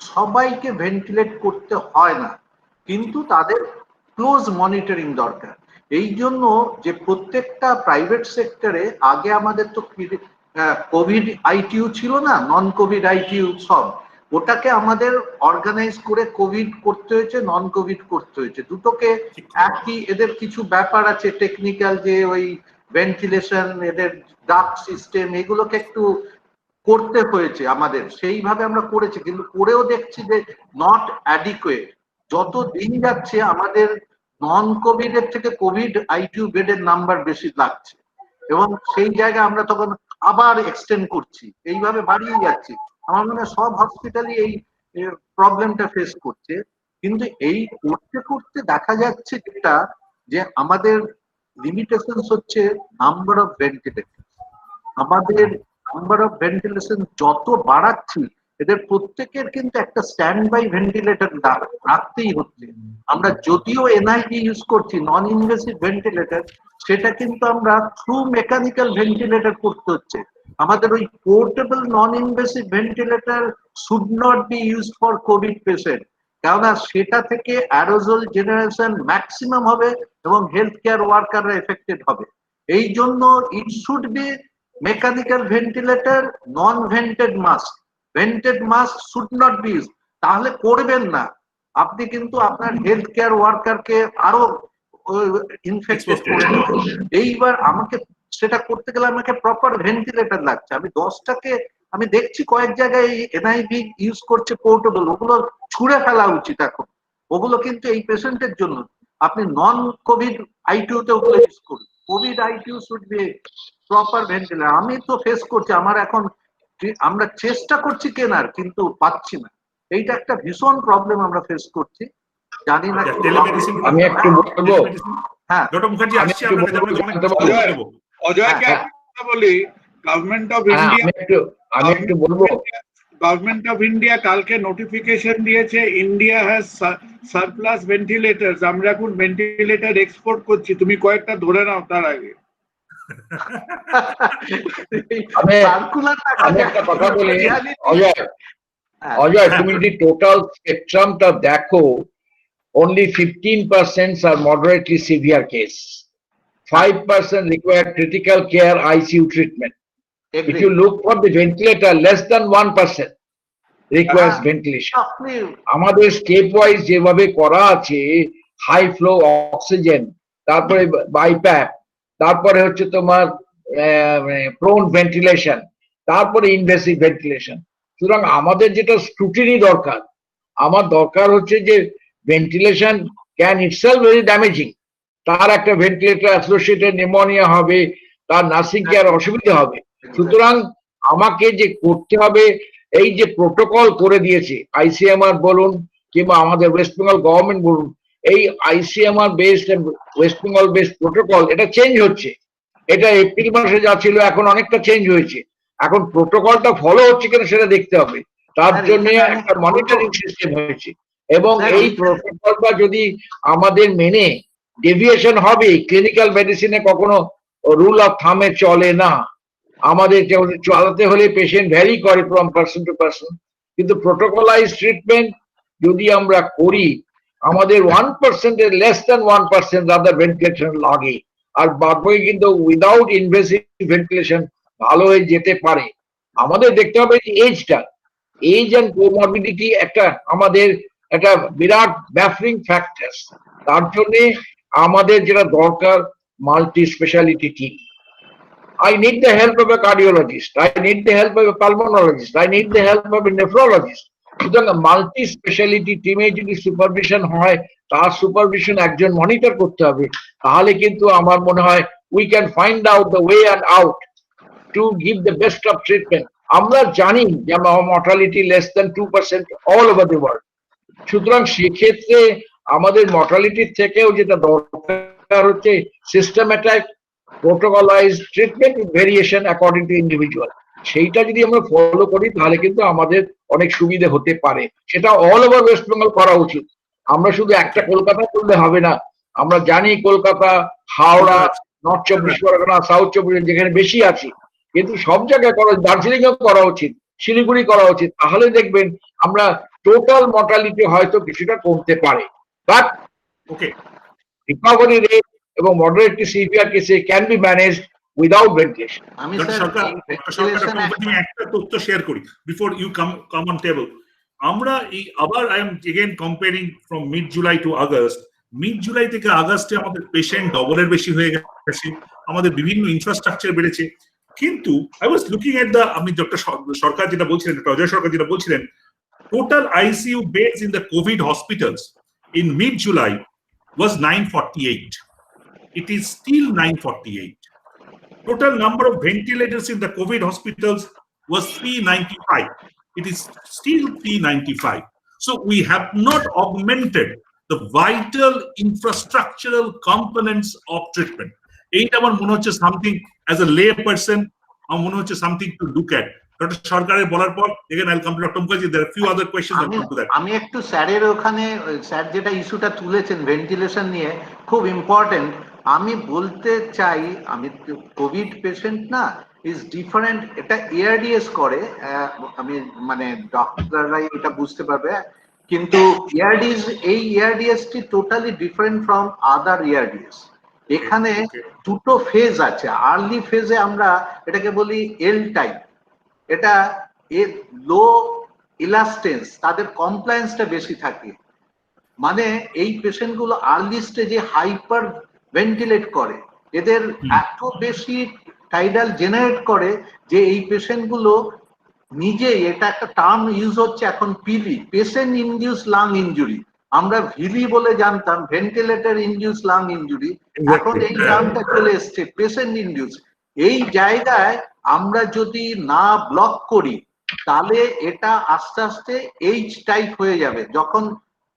সবাইকে ভেন্টিলেট করতে হয় না, কিন্তু তাদের ক্লোজ মনিটরিং দরকার। এই জন্য যে প্রত্যেকটা প্রাইভেট সেক্টরে আগে আমাদের তো কোভিড আইটিইউ ছিল না, নন কোভিড আইটিইউ সব, ওটাকে আমাদের অর্গানাইজ করে কোভিড করতে হয়েছে, নন কোভিড করতে হয়েছে, দুটোকে একই। এদের কিছু ব্যাপার আছে টেকনিক্যাল, যে ওই ভেন্টিলেশন, এদের ডাক্ট সিস্টেম, এগুলোকে একটু করতে হয়েছে আমাদের, সেইভাবে আমরা করেছি, কিন্তু করেও দেখছি যে নট অ্যাডিকুয়েট। যত দিন যাচ্ছে আমাদের নন কোভিড এর থেকে কোভিড আইটিইউ বেডের নাম্বার বেশি লাগছে, এবং সেই জায়গায় আমরা তখন আবার এক্সটেন্ড করছি, এইভাবে বাড়িয়ে যাচ্ছি। আমার মনে হয় সব হসপিটালই এই প্রবলেমটা ফেস করছে। কিন্তু এই করতে করতে দেখা যাচ্ছে যেটা, যে আমাদের লিমিটেশন হচ্ছে নাম্বার অফ ভেন্টিলেটর। আমাদের নাম্বার অফ ভেন্টিলেশন যত বাড়াচ্ছি, এদের প্রত্যেকের কিন্তু একটা স্ট্যান্ড বাই ভেন্টিলেটর রাখতেই হচ্ছে। আমরা যদিও এনআইভি ইউজ করছি, নন ইনভেসিভ ভেন্টিলেটর, সেটা কিন্তু আমরা থ্রু মেকানিক্যাল ভেন্টিলেটর করতে হচ্ছে। আমাদের ওই portable non invasive ventilator should not be used for Covid patient, কেননা সেটা থেকে অ্যারোজল জেনারেশন ম্যাক্সিমাম হবে এবং হেলথ কেয়ার ওয়ার্কাররা এফেক্টেড হবে। এই জন্য it should be mechanical ventilator, non vented mask. Vented mask should not be use, তাহলে করবেন না, আপনি কিন্তু আপনার হেলথ কেয়ার ওয়ার্কারকে আরো ইনফেক্টেড করে দেবেন। এইবার আমাকে সেটা করতে গেলে আমাকে প্রপার ভেন্টিলেটর লাগছে। আমি 10টাকে আমি দেখছি কয়েক জায়গায় এনআইভি ইউজ করছে পোর্টেবল, ওগুলো ছুঁড়ে ফেলা উচিত এখন। ওগুলো কিন্তু এই পেশেন্টের জন্য, আপনি নন কোভিড আইটিইউ তে ওগুলো ইউজ করুন। Covid ITU should be proper ventilator. আমি তো ফেস করছি, আমার এখন আমরা চেষ্টা করছি কেনার, কিন্তু পাচ্ছি না। এইটা একটা ভীষণ প্রবলেম আমরা ফেস করছি, জানি না। আমি একটু বলবো, হ্যাঁ ডক্টর মুখার্জি আসছি আপনার কাছে, অজয়কে একটা বলি, গভর্নমেন্ট অফ ইন্ডিয়া, আমি একটু বলবো, গভর্নমেন্ট অফ ইন্ডিয়া কালকে নোটিফিকেশন দিয়েছে, ইন্ডিয়া হ্যাজ সারপ্লাস ভেন্টিলেটরস। আমরা এখন ভেন্টিলেটর এক্সপোর্ট করছি, তুমি কয়েকটা ধরে নাও তার আগে। আমি একটা কথা বলি, অজয় তুমি যদি টোটাল স্পেকট্রামটা দেখো, only 15% are moderately severe case, 5% require critical care ICU treatment. If you look for the ventilator, less than 1% requires ventilation. আমাদের স্টেপ ওয়াইজ যেভাবে করা আছে, হাই ফ্লো অক্সিজেন, তারপরে বাইপ্যাপ, তারপরে হচ্ছে তোমার প্রোন ভেন্টিলেশন, তারপরে ইনভেসিভ ভেন্টিলেশন। সুতরাং আমাদের যেটা স্ক্রুটিনি দরকার, আমার দরকার হচ্ছে যে ventilation can itself very damaging, তার একটা ভেন্টিলেটর অ্যাসোসিয়েটেড নিউমোনিয়া হবে, তার নার্সিং কেয়ার অসুবিধা হবে। সুতরাং আমাকে যে করতে হবে, এই যে প্রোটোকল করে দিয়েছে আইসিএমআর বলুন কিংবা আমাদের ওয়েস্ট বেঙ্গল গভর্নমেন্ট বলুন, এই ICMR based West Bengal based protocol এটা চেঞ্জ হচ্ছে। এটা এপ্রিল মাসে যা ছিল এখন অনেকটা চেঞ্জ হয়েছে। এখন প্রোটোকলটা ফলো হচ্ছে কিনা সেটা দেখতে হবে, তার জন্য একটা মনিটরিং সিস্টেম হয়েছে। এবং এই প্রোটোকলটা যদি আমাদের মেনে ডেভিয়েশন হবে, ক্লিনিক্যাল মেডিসিনে কখনো রুল অফ থামে চলে না। আমাদের চালাতে হলে পেশেন্ট ভ্যারি করে ফ্রম পার্সন টু পার্সন, কিন্তু প্রোটোকলাইজ ট্রিটমেন্ট যদি আমরা করি, আমাদের 1% এর লেস দ্যান 1% রাদার ভেন্টিলেশন লাগে, আর বাকি কিন্তু উইদাউট ইনভেসিভ ভেন্টিলেশন ভালো হয়ে যেতে পারে। আমাদের দেখতে হবে যে এজটা, এজ অ্যান্ড কোমরবিডিটি একটা আমাদের একটা বিরাট ব্যাফলিং ফ্যাক্টর। তার জন্য আমাদের যেটা দরকার multi speciality team. I need the help of a cardiologist, I need the help of a pulmonologist, I need the help of a nephrologist. সুতরাং মাল্টি স্পেশালিটি টিমে যদি সুপারভিশন হয়, তার সুপারভিশন একজন মনিটর করতে হবে, তাহলে কিন্তু আমার মনে হয় we can find out the way and out to give the best of treatment. আমরা জানি যে mortality less than 2% all over the world. সুতরাং সেক্ষেত্রে আমাদের মর্টালিটির থেকেও যেটা দরকার হচ্ছে systematic protocolized treatment with variation according to individual। সেইটা যদি আমরা ফলো করি তাহলে কিন্তু আমাদের অনেক সুবিধা হতে পারে। সেটা অল ওভার ওয়েস্ট বেঙ্গল করা উচিত। আমরা শুধু একটা কলকাতা করলে হবে না। আমরা জানি কলকাতা, হাওড়া, নর্থ চব্বিশ পরগনা, সাউথ চব্বিশ পরগনা যেখানে বেশি আছে, কিন্তু সব জায়গায় করা, দার্জিলিং এও করা উচিত, শিলিগুড়ি করা উচিত। তাহলে দেখবেন আমরা টোটাল মর্টালিটি হয়তো কিছুটা কমতে পারে, বাট ওকে, রিকভারি রেট এবং মডারেটলি সিভিয়ার কেসে can be managed without ventilation. আমি একটা তথ্য শেয়ার করি before you come on table. আমরা এই আবার I am again comparing from mid July to August. Mid July থেকে আগস্টে আমাদের পেশেন্ট ডবলের বেশি হয়ে গেছে, আমাদের বিভিন্ন ইনফ্রাস্ট্রাকচার বেড়েছে, কিন্তু I was looking at the, আপনি ডক্টর সরকার যেটা বলছিলেন, ডক্টর অজয় সরকার যেটা বলছিলেন, total ICU beds in the COVID hospitals in mid-July was 948. It is still 948. Total number of ventilators in the COVID hospitals was 395. It is still 395. So we have not augmented the vital infrastructural components of treatment. Eight আমার মনে হচ্ছে something as a lay person, আমার মনে হচ্ছে something to look at. Doctor সরকারের বলার পর again I'll come to Dr. Mukherjee. There are few other questions I'll come to that. আমি একটু স্যারের ওখানে, স্যার যেটা ইস্যুটা তুলেছেন ভেন্টিলেশন নিয়ে, খুব ইম্পর্টেন্ট। আমি বলতে চাই, আমি কোভিড পেশেন্ট না, ইজ ডিফারেন্ট। এটা এআরডিএস করে, আমি মানে ডক্টররাই এটা বুঝতে পারবে, কিন্তু এআরডিএস, এই ARDS T totally different from other ARDS. এখানে দুটো ফেজ আছে। আর্লি ফেজে আমরা এটাকে বলি এল টাইপ, এটা লো ইলাস্টেন্স, তাদের কমপ্লায়েন্সটা বেশি থাকে। মানে এই পেশেন্ট গুলো আর্লি স্টেজে হাইপার ভেন্টিলেট করে, এদের এত বেশি টাইডাল জেনারেট করে যে এই পেশেন্ট গুলো নিজেই, এটা একটা টার্ম ইউজ হচ্ছে এখন, পিলি, পেশেন্ট ইনডিউস লাং ইনজুরি। আমরা ভিলি বলে জানতাম, ভেন্টিলেটর ইনডিউস লাং ইনজুরি, এখন এই টার্মটা চলে এসছে পেশেন্ট ইনডিউস। এই জায়গায় আমরা যদি না ব্লক করি তাহলে এটা আস্তে আস্তে এইচ টাইপ হয়ে যাবে। যখন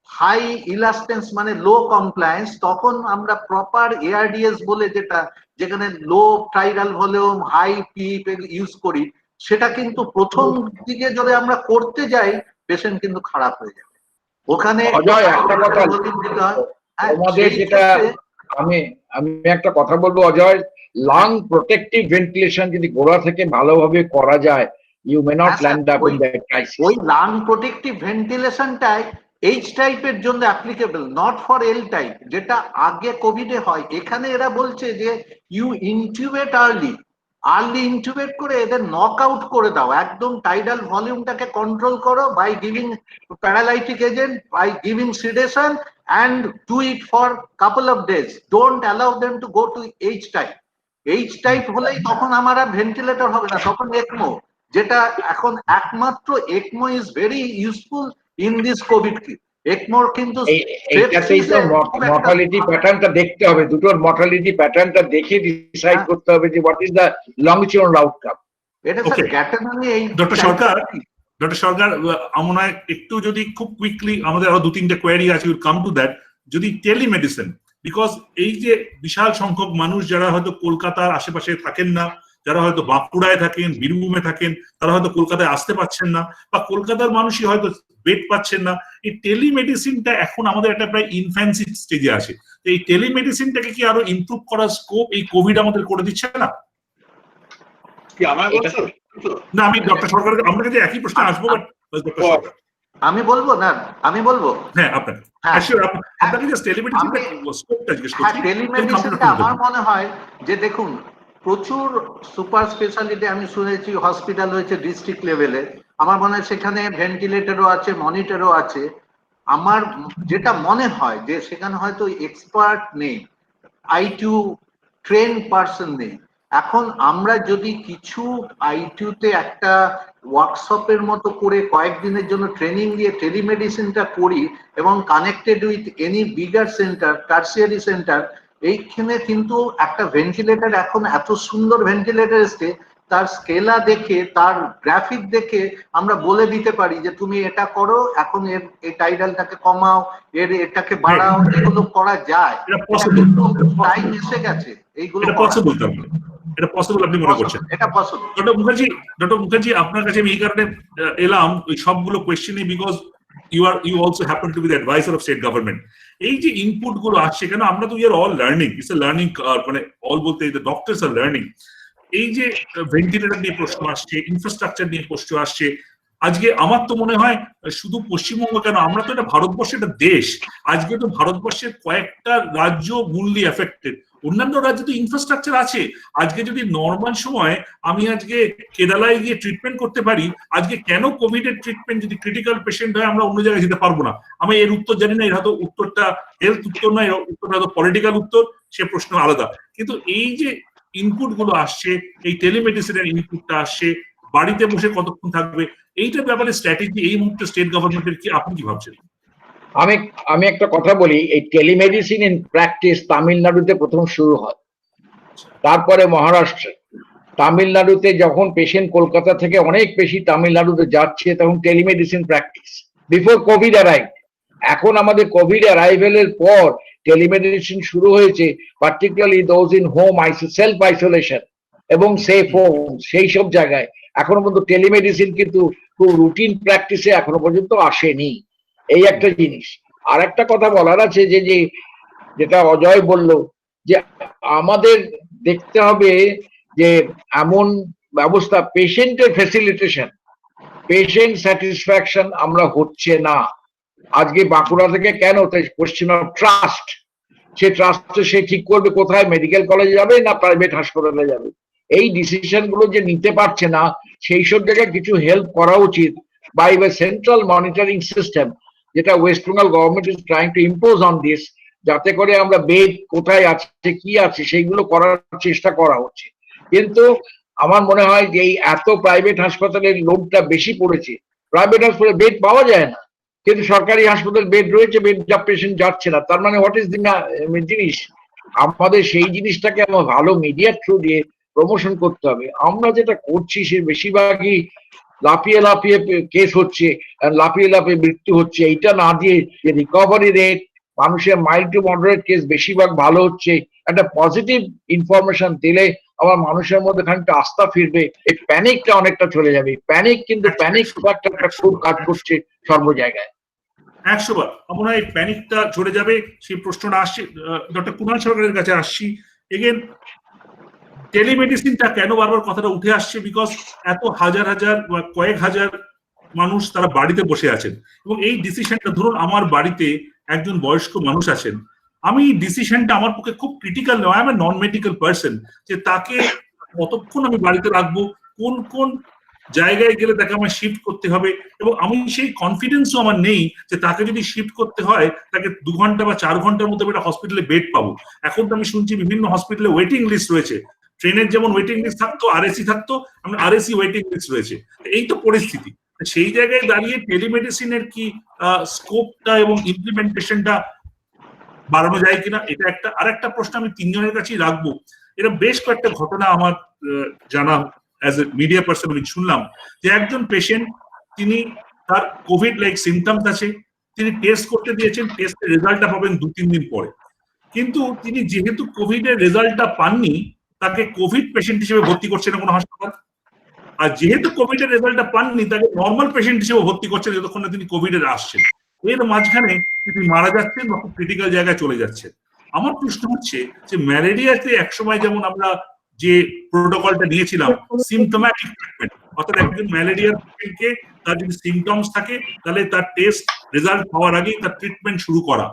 হাই ইলাস্টেন্স মানে লো কমপ্লায়েন্স, তখন আমরা প্রপার এআরডিএস বলে যেটা, যেখানে লো টাইডাল ভলিউম, হাই পিপ ইউজ করি, সেটা কিন্তু প্রথম দিকে যদি আমরা করতে যাই পেশেন্ট কিন্তু খারাপ হয়ে যাবে। ওখানে আমাদের যেটা, আমি একটা কথা বলবো অজয়, লাং প্রোটেক্টিভ ভেন্টিলেশন যদি গোড়া থেকে ভালোভাবে করা যায়, you may not land up in that crisis. ওই লাং প্রোটেক্টিভ ভেন্টিলেশনটাই এইচ টাইপের জন্য applicable, not for L type, যেটা আগে কোভিডে হয়। এখানে এরা বলছে যে ইউ ইনটিউবেট আর্লি, ইনটিউবেট করে এদের নক আউট করে দাও, একদম টাইডাল ভলিউমটাকে কন্ট্রোল করো by giving paralytic agent, by giving sedation, and do it for couple of days. Don't allow them to go to H type. H type হলেই তখন আমার আর ভেন্টিলেটর হবে না, তখন ECMO, যেটা এখন একমাত্র ECMO is very useful in this COVID. ECMO কিন্তু এইটাতেই তো মর্টালিটি প্যাটার্নটা দেখতে হবে, দুটোর মর্টালিটি প্যাটার্নটা দেখে ডিসাইড করতে হবে যে হোয়াট ইজ দ্য লংজিটিউডাল আউটকাম। এটা স্যার গ্যাটানানি। এই ডক্টর সরকার আমার মনে হয় একটু যদি খুব কুইকলি, আমাদের আরো 2-3টে কোয়েরি আছে, উইল কাম টু দ্যাট। যদি টেলিমেডিসিন, বিকজ এই যে বিশাল সংখ্যক মানুষ যারা হয়তো কলকাতার আশেপাশে থাকেন না, যারা হয়তো বাঁকুড়ায় থাকেন, বীরভূমে থাকেন, তারা হয়তো কলকাতায় আসতে পারছেন না, বা কলকাতার মানুষই হয়তো বেড পাচ্ছেন না। এই টেলিমেডিসিনটা এখন আমাদের একটা প্রায় ইনফ্যান্সি স্টেজে আছে। এই টেলিমেডিসিনটাকে কি আরো ইমপ্রুভ করার স্কোপ এই কোভিড আমাদের করে দিচ্ছে না? কি আমার বলছো? না, আমি ডক্টর সরকারের আপনার কাছে একই প্রশ্ন আসবো, বাট ডক্টর সরকার আমি বলবো না, আমি বলবো হ্যাঁ আপনাকে আপনাকে জাস্ট টেলিমেডিসিনটা স্কোপটা জিজ্ঞেস হ্যাঁ, করছি। টেলিমেডিসিনটা আমার মনে হয় যে দেখুন প্রচুর সুপার স্পেশালিটি আমি শুনেছি হসপিটাল হয়েছে ডিস্ট্রিক্ট লেভেলে, আমার মনে হয় সেখানে ভেন্টিলেটরও আছে, মনিটরও আছে। আমার যেটা মনে হয় যে সেখানে হয়তো এক্সপার্ট নেই, আইটিউ ট্রেন পার্সন নেই। এখন আমরা যদি কিছু আইটিউতে একটা ওয়ার্কশপের মতো করে কয়েকদিনের জন্য ট্রেনিং দিয়ে টেলিমেডিসিনটা করি এবং connected with any bigger centre, tertiary centre, এইখানে কিন্তু একটা ভেন্টিলেটর এখন এত সুন্দর ভেন্টিলেটর এসছে, তার স্কেলা দেখে, তার গ্রাফিক দেখে আমরা বলে দিতে পারি যে তুমি এটা করো, এখন এর এই টাইডালটাকে কমাও, এটাকে বাড়াও, এগুলো করা যায়। টাইম এসে গেছে এইগুলো। এটা পসিবল আপনি মনে করছেন? এটা পসিবল। ডক্টর মুখার্জি, আপনার কাছে আমি এই কারণে এলাম ওই সবগুলো কোয়েশ্চেনে, because you also happen to be the advisor of state government. এই যে ইনপুট গুলো আসছে, কেন আমরা তো we're all learning, it's a learning, মানে অল বলতে দ্য ডক্টরস আর লার্নিং। এই যে ভেন্টিলেটর নিয়ে প্রশ্ন আসছে, ইনফ্রাস্ট্রাকচার নিয়ে প্রশ্ন আসছে, আজকে আমার তো মনে হয় শুধু পশ্চিমবঙ্গ কেন, আমরা তো এটা ভারতবর্ষের একটা দেশ, আজকে তো ভারতবর্ষের কয়েকটা রাজ্য মূললি এফেক্টেড, অন্যান্য রাজ্যে তো ইনফ্রাস্ট্রাকচার আছে। আজকে যদি নর্মাল সময় আমি আজকে কেরালায় গিয়ে ট্রিটমেন্ট করতে পারি, আজকে কেন কোভিড এর ট্রিটমেন্ট যদি ক্রিটিক্যাল পেশেন্ট হয় আমরা অন্য জায়গায় যেতে পারবো না? আমি এর উত্তর জানি না, এর হয়তো উত্তরটা হেলথ উত্তর নয়, উত্তরটা হয়তো পলিটিক্যাল উত্তর, সে প্রশ্ন আলাদা। কিন্তু এই যে ইনপুট গুলো আসছে, এই টেলিমেডিসিনের ইনপুটটা আসছে, বাড়িতে বসে কতক্ষণ থাকবে, এইটার ব্যাপারে স্ট্র্যাটেজি এই মুহূর্তে স্টেট গভর্নমেন্টের কি, আপনি কি ভাবছেন? আমি একটা কথা বলি, এই টেলিমেডিসিন ইন প্র্যাকটিস তামিলনাড়ুতে প্রথম শুরু হয়, তারপরে মহারাষ্ট্রে। তামিলনাড়ুতে যখন পেশেন্ট কলকাতা থেকে অনেক বেশি তামিলনাড়ুতে যাচ্ছে, তখন telemedicine practice before Covid arrive. এখন আমাদের কোভিড অ্যারাইভেলের পর টেলিমেডিসিন শুরু হয়েছে, particularly those in home self isolation এবং সেফ হোম, সেই সব জায়গায় এখনো পর্যন্ত টেলিমেডিসিন কিন্তু খুব রুটিন প্র্যাকটিসে এখনো পর্যন্ত আসেনি। এই একটা জিনিস। আর একটা কথা বলার আছে যে যেটা অজয় বলল, যে আমাদের দেখতে হবে যে এমন ব্যবস্থা, পেশেন্টের ফ্যাসিলিটেশন, পেশেন্ট স্যাটিসফ্যাকশন আমরা হচ্ছে না। আজকে বাঁকুড়া থেকে কেন পশ্চিমবঙ্গ ট্রাস্ট, সে ট্রাস্টে সে ঠিক করবে কোথায় মেডিকেল কলেজে যাবে না প্রাইভেট হাসপাতালে যাবে। এই ডিসিশন গুলো যে নিতে পারছে না, সেই সব জায়গায় কিছু হেল্প করা উচিত by the central monitoring system, যেটা West Bengal government is trying to impose on this, যাতে করে আমরা বেড কোথায় আছে কি আছে সেইগুলো করার চেষ্টা করা হচ্ছে। কিন্তু আমার মনে হয় যে এই এত প্রাইভেট হাসপাতালের লোডটা বেশি পড়েছে, প্রাইভেট হাসপাতালে বেড পাওয়া যায় না, কিন্তু সরকারি হাসপাতাল বেড রয়েছে, বেড পেশেন্ট যাচ্ছে না। তার মানে হোয়াট ইজ দি জিনিস, আমাদের সেই জিনিসটাকে আমার ভালো মিডিয়ার থ্রু দিয়ে প্রমোশন করতে হবে। আমরা যেটা করছি সে বেশিরভাগই লাফিয়ে লাফিয়ে কেস হচ্ছে, লাফিয়ে লাফিয়ে মৃত্যু হচ্ছে, এইটা না দিয়ে যে রিকভারি রেট, মানুষের মাইল্ড টু মডারেট কেস বেশিরভাগ ভালো হচ্ছে, একটা পজিটিভ ইনফরমেশন দিলে আমার মানুষের মধ্যে খানিকটা আস্থা ফিরবে, এই প্যানিকটা অনেকটা চলে যাবে। প্যানিক কিন্তু প্যানিক একটা খুব কাজ করছে সর্ব জায়গায়। 100 বার আমার মনে হয় প্যানিকটা চলে যাবে। সেই প্রশ্নটা আসছে ডক্টর কুণাল সরকারের কাছে আসছি এগেন, টেলিমেডিসিনটা কেন বারবার কথাটা উঠে আসছে? বিকজ এত হাজার হাজার বা কয়েক হাজার মানুষ তারা বাড়িতে বসে আছেন, এবং এই ডিসিশনটা, ধরুন আমার বাড়িতে একজন বয়স্ক মানুষ আছেন, আমি ডিসিশনটা আমার পক্ষে খুব ক্রিটিক্যাল নয়, I M A non medical person, যে তাকে কতক্ষণ আমি বাড়িতে রাখবো, কোন কোন জায়গায় গেলে তাকে আমায় শিফট করতে হবে, এবং আমি সেই কনফিডেন্সও আমার নেই যে তাকে যদি শিফট করতে হয় তাকে 2 ঘন্টা বা 4 ঘন্টার মধ্যে একটা হসপিটালে বেড পাবো। এখন তো আমি শুনছি বিভিন্ন হসপিটালে ওয়েটিং লিস্ট রয়েছে, ট্রেনের যেমন ওয়েটিং লিস্ট থাকতো, আরএসি থাকতো, আরএসি ওয়েটিং লিস্ট রয়েছে। এই তো পরিস্থিতি। সেই জায়গায় দাঁড়িয়ে টেলিমেডিসিনের কি স্কোপটা এবং ইমপ্লিমেন্টেশনটা বাড়ানো যায় কিনা, এটা একটা। আর একটা প্রশ্ন আমি 3 জনের কাছেই রাখবো। এটা বেশ কয়েকটা ঘটনা আমার জানা অ্যাজ এ মিডিয়া পার্সন আমি শুনলাম যে একজন পেশেন্ট, তিনি তার কোভিড লাইক সিমটমস আছে, তিনি টেস্ট করতে দিয়েছেন, টেস্টের রেজাল্টটা পাবেন 2-3 দিন পরে, কিন্তু তিনি যেহেতু কোভিড এর রেজাল্টটা পাননি, তাকে কোভিড পেশেন্ট হিসেবে ভর্তি করছে না কোনো হাসপাতাল। আর যেহেতু কোভিড এর রেজাল্টটা পাননি, তাকে নর্মাল পেশেন্ট হিসেবে ভর্তি করছে যতক্ষণ না তিনি কোভিড এর আসছেন। এর মাঝখানে তিনি মারা যাচ্ছেন বা খুব ক্রিটিক্যাল জায়গায় চলে যাচ্ছেন। আমার প্রশ্ন হচ্ছে যে ম্যালেরিয়াতে একসময় যেমন আমরা যে প্রোটোকলটা নিয়েছিলাম সিমটোম্যাটিক ট্রিটমেন্ট, অর্থাৎ একজন ম্যালেরিয়ার পেশেন্টকে তার যদি সিমটমস থাকে তাহলে তার টেস্ট রেজাল্ট হওয়ার আগেই তার ট্রিটমেন্ট শুরু করা,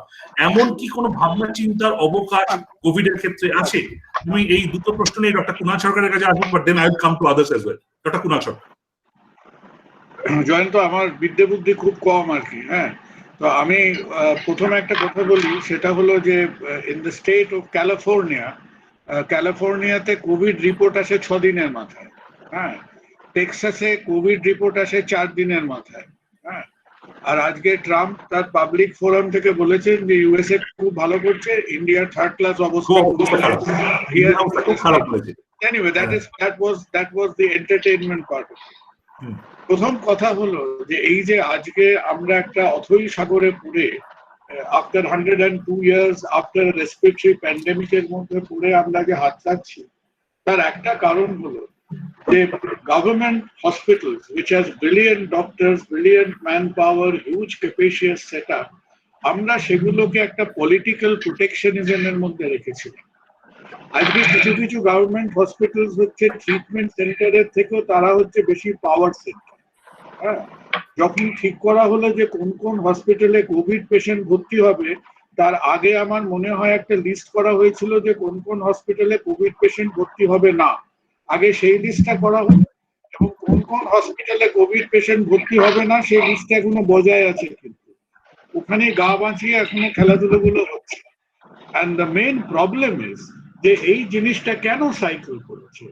এমন কি কোনো ভাবনা চিন্তার অবকাশ কোভিড এর ক্ষেত্রে আছে? আমি এই দুটো প্রশ্ন নিয়ে ডক্টর কুণাল সরকারের কাছে আসবো, but then I will come to others as well. Doctor Kunal Sarkar. Jayanta, আমার বিদ্যে বুদ্ধি খুব কম আর কি। হ্যাঁ, তো আমি প্রথমে একটা কথা বলি, সেটা হলো যে ইন দ্য স্টেট অফ ক্যালিফোর্নিয়াতে কোভিড রিপোর্ট আসে 6 দিনের মাথায়। হ্যাঁ, টেক্সাসে কোভিড রিপোর্ট আসে 4 দিনের মাথায়। হ্যাঁ, আর আজকে ট্রাম্প তার পাবলিক ফোরাম থেকে বলেছেন যে ইউএসএ খুব ভালো করছে, ইন্ডিয়ার থার্ড ক্লাস অবস্থা। Anyway, that was the entertainment part. প্রথম কথা হলো যে এই যে আজকে আমরা একটা অথৈ সাগরে পড়ে আফটার 102 ইয়ার্স আফটার রেসপিরেটরি প্যান্ডেমিকের মধ্যে পড়ে আমরা যে হাতড়াচ্ছি, তার একটা কারণ হলো যে government hospitals which has brilliant doctors, brilliant manpower, huge capacious setup, আমরা সেগুলোকে একটা পলিটিক্যাল প্রোটেকশনিজমের মধ্যে রেখেছিলাম। আজকে কিছু কিছু গভর্নমেন্ট হসপিটালস হচ্ছে ট্রিটমেন্ট সেন্টারের থেকেও তারা হচ্ছে বেশি পাওয়ার সেন্টার। হ্যাঁ, যখন ঠিক করা হলো যে কোন কোন হসপিটালে কোভিড পেশেন্ট ভর্তি হবে, তার আগে আমার মনে হয় একটা লিস্ট করা হয়েছিল যে কোন কোন হসপিটালে কোভিড পেশেন্ট ভর্তি হবে না। আগে সেই লিস্টটা করা হলো, এবং কোন কোন হসপিটালে কোভিড পেশেন্ট ভর্তি হবে না সেই লিস্টটা এখনো বজায় আছে, কিন্তু ওখানে গা বাঁচিয়ে এখনো খেলাধুলোগুলো হচ্ছে। And the main problem is যে এই জিনিসটা কেন সাইকেল করেছে,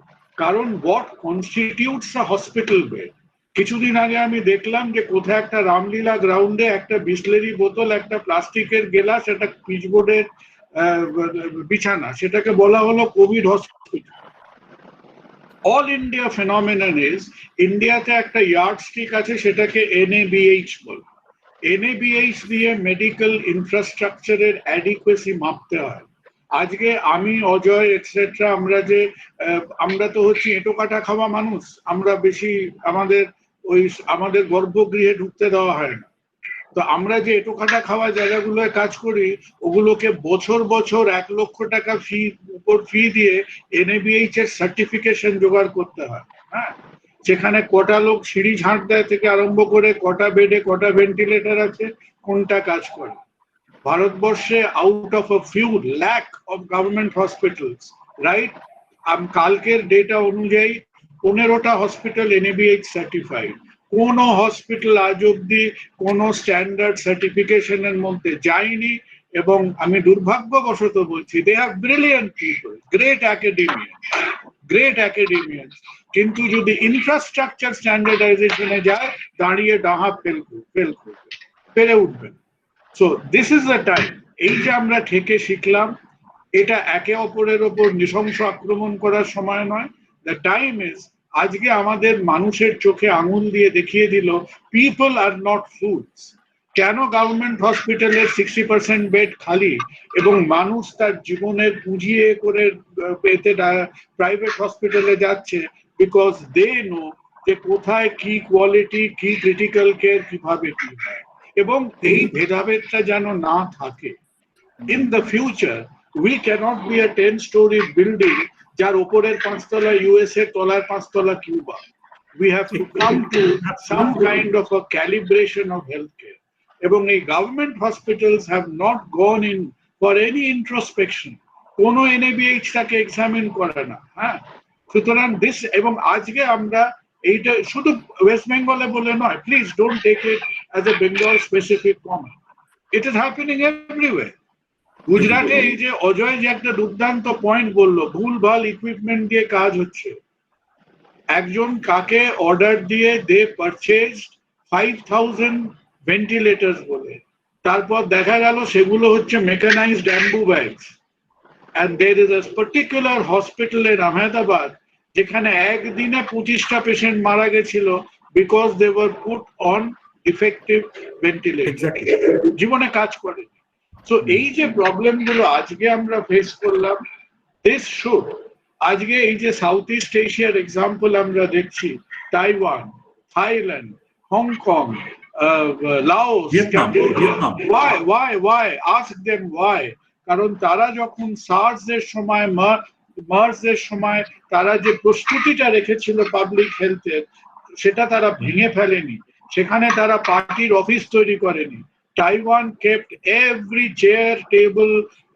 কারণ what constitutes a hospital bed. কিছুদিন আগে আমি দেখলাম যে কোথায় একটা রামলীলা গ্রাউন্ডে একটা বিসলেরি বোতল, একটা প্লাস্টিকের গেলাস, একটা পিচবোর্ডের বিছানা, সেটাকে বলা হলো Covid hospital. All India phenomenon is, ইন্ডিয়াতে একটা ইয়ার্ডস্টিক আছে, সেটাকে NABH বলে। NABH দিয়ে মেডিকেল ইনফ্রাস্ট্রাকচারের অ্যাডিকুয়েসি মাপতে হয়। আজকে আমি, অজয় এটসেট্রা, আমরা তো হচ্ছে এঁটো কাটা খাওয়া মানুষ, আমরা বেশি আমাদের গর্ভগৃহে ঢুকতে দেওয়া হয় না। তো আমরা যে এঁটো কাটা খাওয়া জায়গাগুলোয় কাজ করি, ওগুলোকে বছর বছর 1 লক্ষ টাকা ফি দিয়ে NABH এর সার্টিফিকেশন জোগাড় করতে হয়। হ্যাঁ, সেখানে কটা লোক সিঁড়ি ঝাঁট দেয় থেকে আরম্ভ করে কটা বেডে কটা ভেন্টিলেটর আছে, কোনটা কাজ করে। ভারতবর্ষে out of a few lakh of government hospitals, right, কালকের ডেটা অনুযায়ী 15টা হসপিটাল NABH সার্টিফাইড। কোন হসপিটাল আজ অব্দি কোন স্ট্যান্ডার্ড সার্টিফিকেশনের মধ্যে যায়নি। এবং আমি দুর্ভাগ্যবশত বলছি, they have brilliant people, great academician, কিন্তু যদি ইনফ্রাস্ট্রাকচার স্ট্যান্ডার্ডাইজেশনে যায়, দাঁড়িয়ে ডাহা পেরে উঠবেন। So this is the time. এই যে আমরা থেকে শিখলাম, এটা একে অপরের ওপর নৃশংস আক্রমণ করার সময় নয়। দ্য টাইম ইজ, আজকে আমাদের মানুষের চোখে আঙুল দিয়ে দেখিয়ে দিল পিপল আর নট ফুডস। কেন গভর্নমেন্ট হসপিটালের 60% বেড খালি এবং মানুষ তার জীবনের পুঁজিয়ে করে পেতে প্রাইভেট হসপিটালে যাচ্ছে? বিকজ দে নো যে কোথায় কি কোয়ালিটি, কি ক্রিটিক্যাল কেয়ার কিভাবে কি হয়, এবং এই ভেদাভেদটা যেন না থাকে। In the future we cannot be a 10-story building যার উপরের 5 তলা USA, তলার 5 তলা Cuba. We have to come to some kind of a calibration of healthcare. এবং এই government hospitals have not gone in for any introspection. কোনো NABH টাকে এক্সামিন করে না। হ্যাঁ, সুতরাং দিস, এবং আজকে আমরা এইটা শুধু ওয়েস্ট বেঙ্গলে বলে নয়, please don't take it as a Bengal specific comment, it is happening everywhere. গুজরাটে এই যে অজয় যে একটা দুর্দান্ত পয়েন্ট বললো, ভুলভাল ইকুইপমেন্ট দিয়ে কাজ হচ্ছে। একজন কাকে অর্ডার দিয়ে দে পারচেজড 5000 ভেন্টিলেটরস বলে, তারপর দেখা গেল সেগুলো হচ্ছে mechanised bamboo bags. and there is a particular hospital in Ahmedabad যেখানে একদিনে 25টা পেশেন্ট মারা গেছিল because they were put on defective ventilator, জীবনে কাজ করে। সো এই যে প্রবলেম গুলো আজকে আমরা ফেস করলাম, this should আজকে এই যে সাউথ ইস্ট এশিয়ার এক্সাম্পল আমরা দেখছি, Taiwan, Thailand, Hong Kong, Laos, Vietnam. why ask them why? কারণ তারা যখন সার্স এর সময়, মার্স এর সময় তারা যে প্রস্তুতিটা রেখেছিল পাবলিক হেলথের, সেটা তারা ভেঙে ফেলেনি। সেখানে তারা পার্টির অফিস তৈরি করেনি। Taiwan kept every chair, table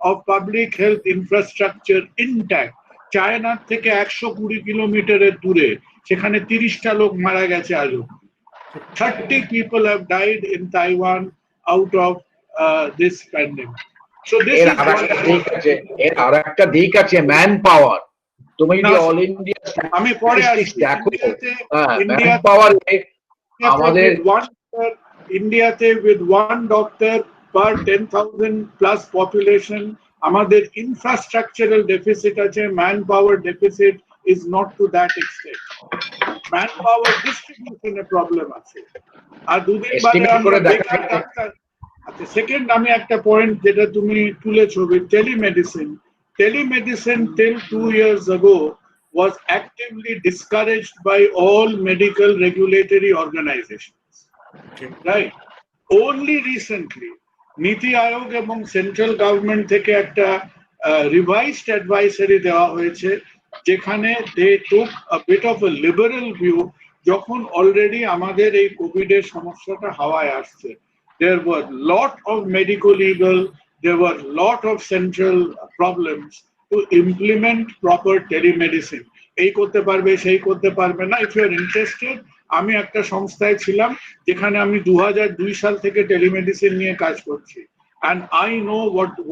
of public health infrastructure intact. China থেকে 120 কিলোমিটারের দূরে, সেখানে 30টা লোক মারা গেছে আজও। 30 people have died in Taiwan out of this pandemic. So this এর is আরেকটা দিক আছে ম্যান পাওয়ার। তুমি যদি অল ইন্ডিয়া আমি পরে আসছি, দেখো, ইন্ডিয়া ম্যান পাওয়ার আমাদের ইন্ডিয়াতে with one doctor per 10,000 plus population আমাদের ইনফ্রাস্ট্রাকচারাল ডেফিসিট আছে, manpower deficit is not to that extent. Manpower ডিস্ট্রিবিউশনে প্রবলেম আছে। আর দুদিন বাদে আমরা বেকার ডাক্তার। আচ্ছা, সেকেন্ড আমি একটা পয়েন্ট যেটা তুমি তুলেছো, telemedicine till 2 years ago was actively discouraged by all medical regulatory organizations. Right? Only recently, Niti Aayog এবং সেন্ট্রাল গভর্নমেন্ট থেকে একটা রিভাইজড অ্যাডভাইসারি দেওয়া হয়েছে, যেখানে they took a bit of a liberal view যখন অলরেডি আমাদের এই কোভিডের সমস্যাটা হাওয়ায় আসছে। There were lot of medical legal, there were lot of central problems to implement proper telemedicine. এই করতে পারবে, সেই করতে পারবে না। If you are interested, আমি একটা সংস্থায় ছিলাম যেখানে আমি 2002 সাল থেকে টেলিমেডিসিন নিয়ে কাজ করছি, and I know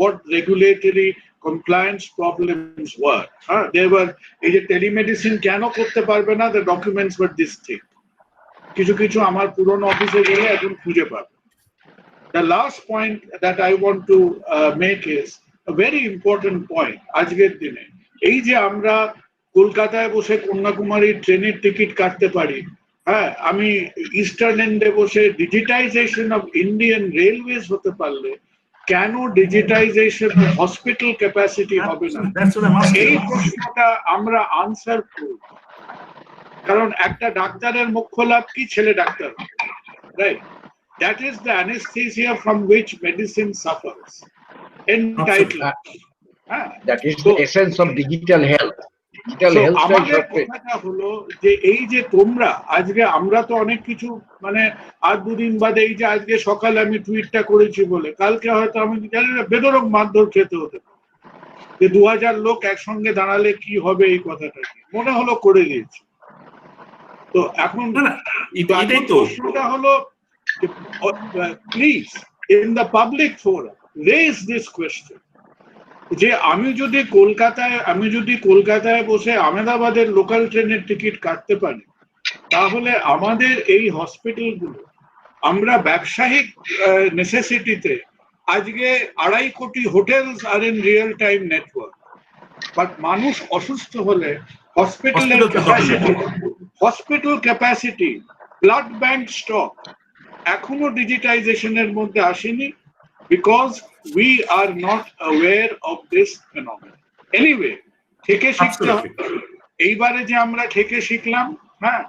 what regulatory compliance problems were. They were, এই যে টেলিমেডিসিন কেন করতে পারবে না, the documents were this thick. কিছু কিছু আমার পুরনো অফিসে গেলে এখন খুঁজে পাবে। The last point that I want to make is a very important point. আজকের দিনে এই যে আমরা কলকাতায় বসে কন্যাকুমারী ট্রেনের টিকিট কাটতে পারি, হ্যাঁ, আমি ইস্টার্ন এন্ডে বসে ডিজিটাইজেশন অফ ইন্ডিয়ান রেলওয়েজ হতে পারলে কেন ডিজিটাইজেশন হসপিটাল ক্যাপাসিটি হবে না? এই প্রশ্নটা আমরা আনসার করব। কারণ একটা ডাক্তারের মুখ্য লাভ কি? ছেলে doctor, right? That is the anesthesia from which medicine suffers. Entitlement. That is the essence of digital health. আমাদের কথাটা হলো যে এই যে তোমরা আজকে, আমরা তো অনেক কিছু মানে আর দুদিন বাদে, এই যে আজকে সকালে আমি টুইটটা করেছি বলে কালকে হয়তো আমি জানি না বেদরক মারধর খেতে হতে পারে, যে 2000 লোক একসঙ্গে দাঁড়ালে কি হবে, এই কথাটা মনে হলো করে দিয়েছি। তো এখন প্রশ্নটা হলো, please in the public forum raise this question, যে আমি যদি কলকাতায় বসে আহমেদাবাদের লোকাল ট্রেনের টিকিট কাটতে পারি, তাহলে আমাদের এই হসপিটালগুলো আমরা ব্যবসায়িক নেসেসিটিতে আজকে 2.5 crore hotels are in real time network, but মানুষ অসুস্থ হলে hospital capacity, blood bank stock এখনো ডিজিটাইজেশনের মধ্যে আসেনি, because we are not aware of this phenomenon. Anyway, থেকে শিখতে হবে। এইবারে যে আমরা থেকে শিখলাম, হ্যাঁ,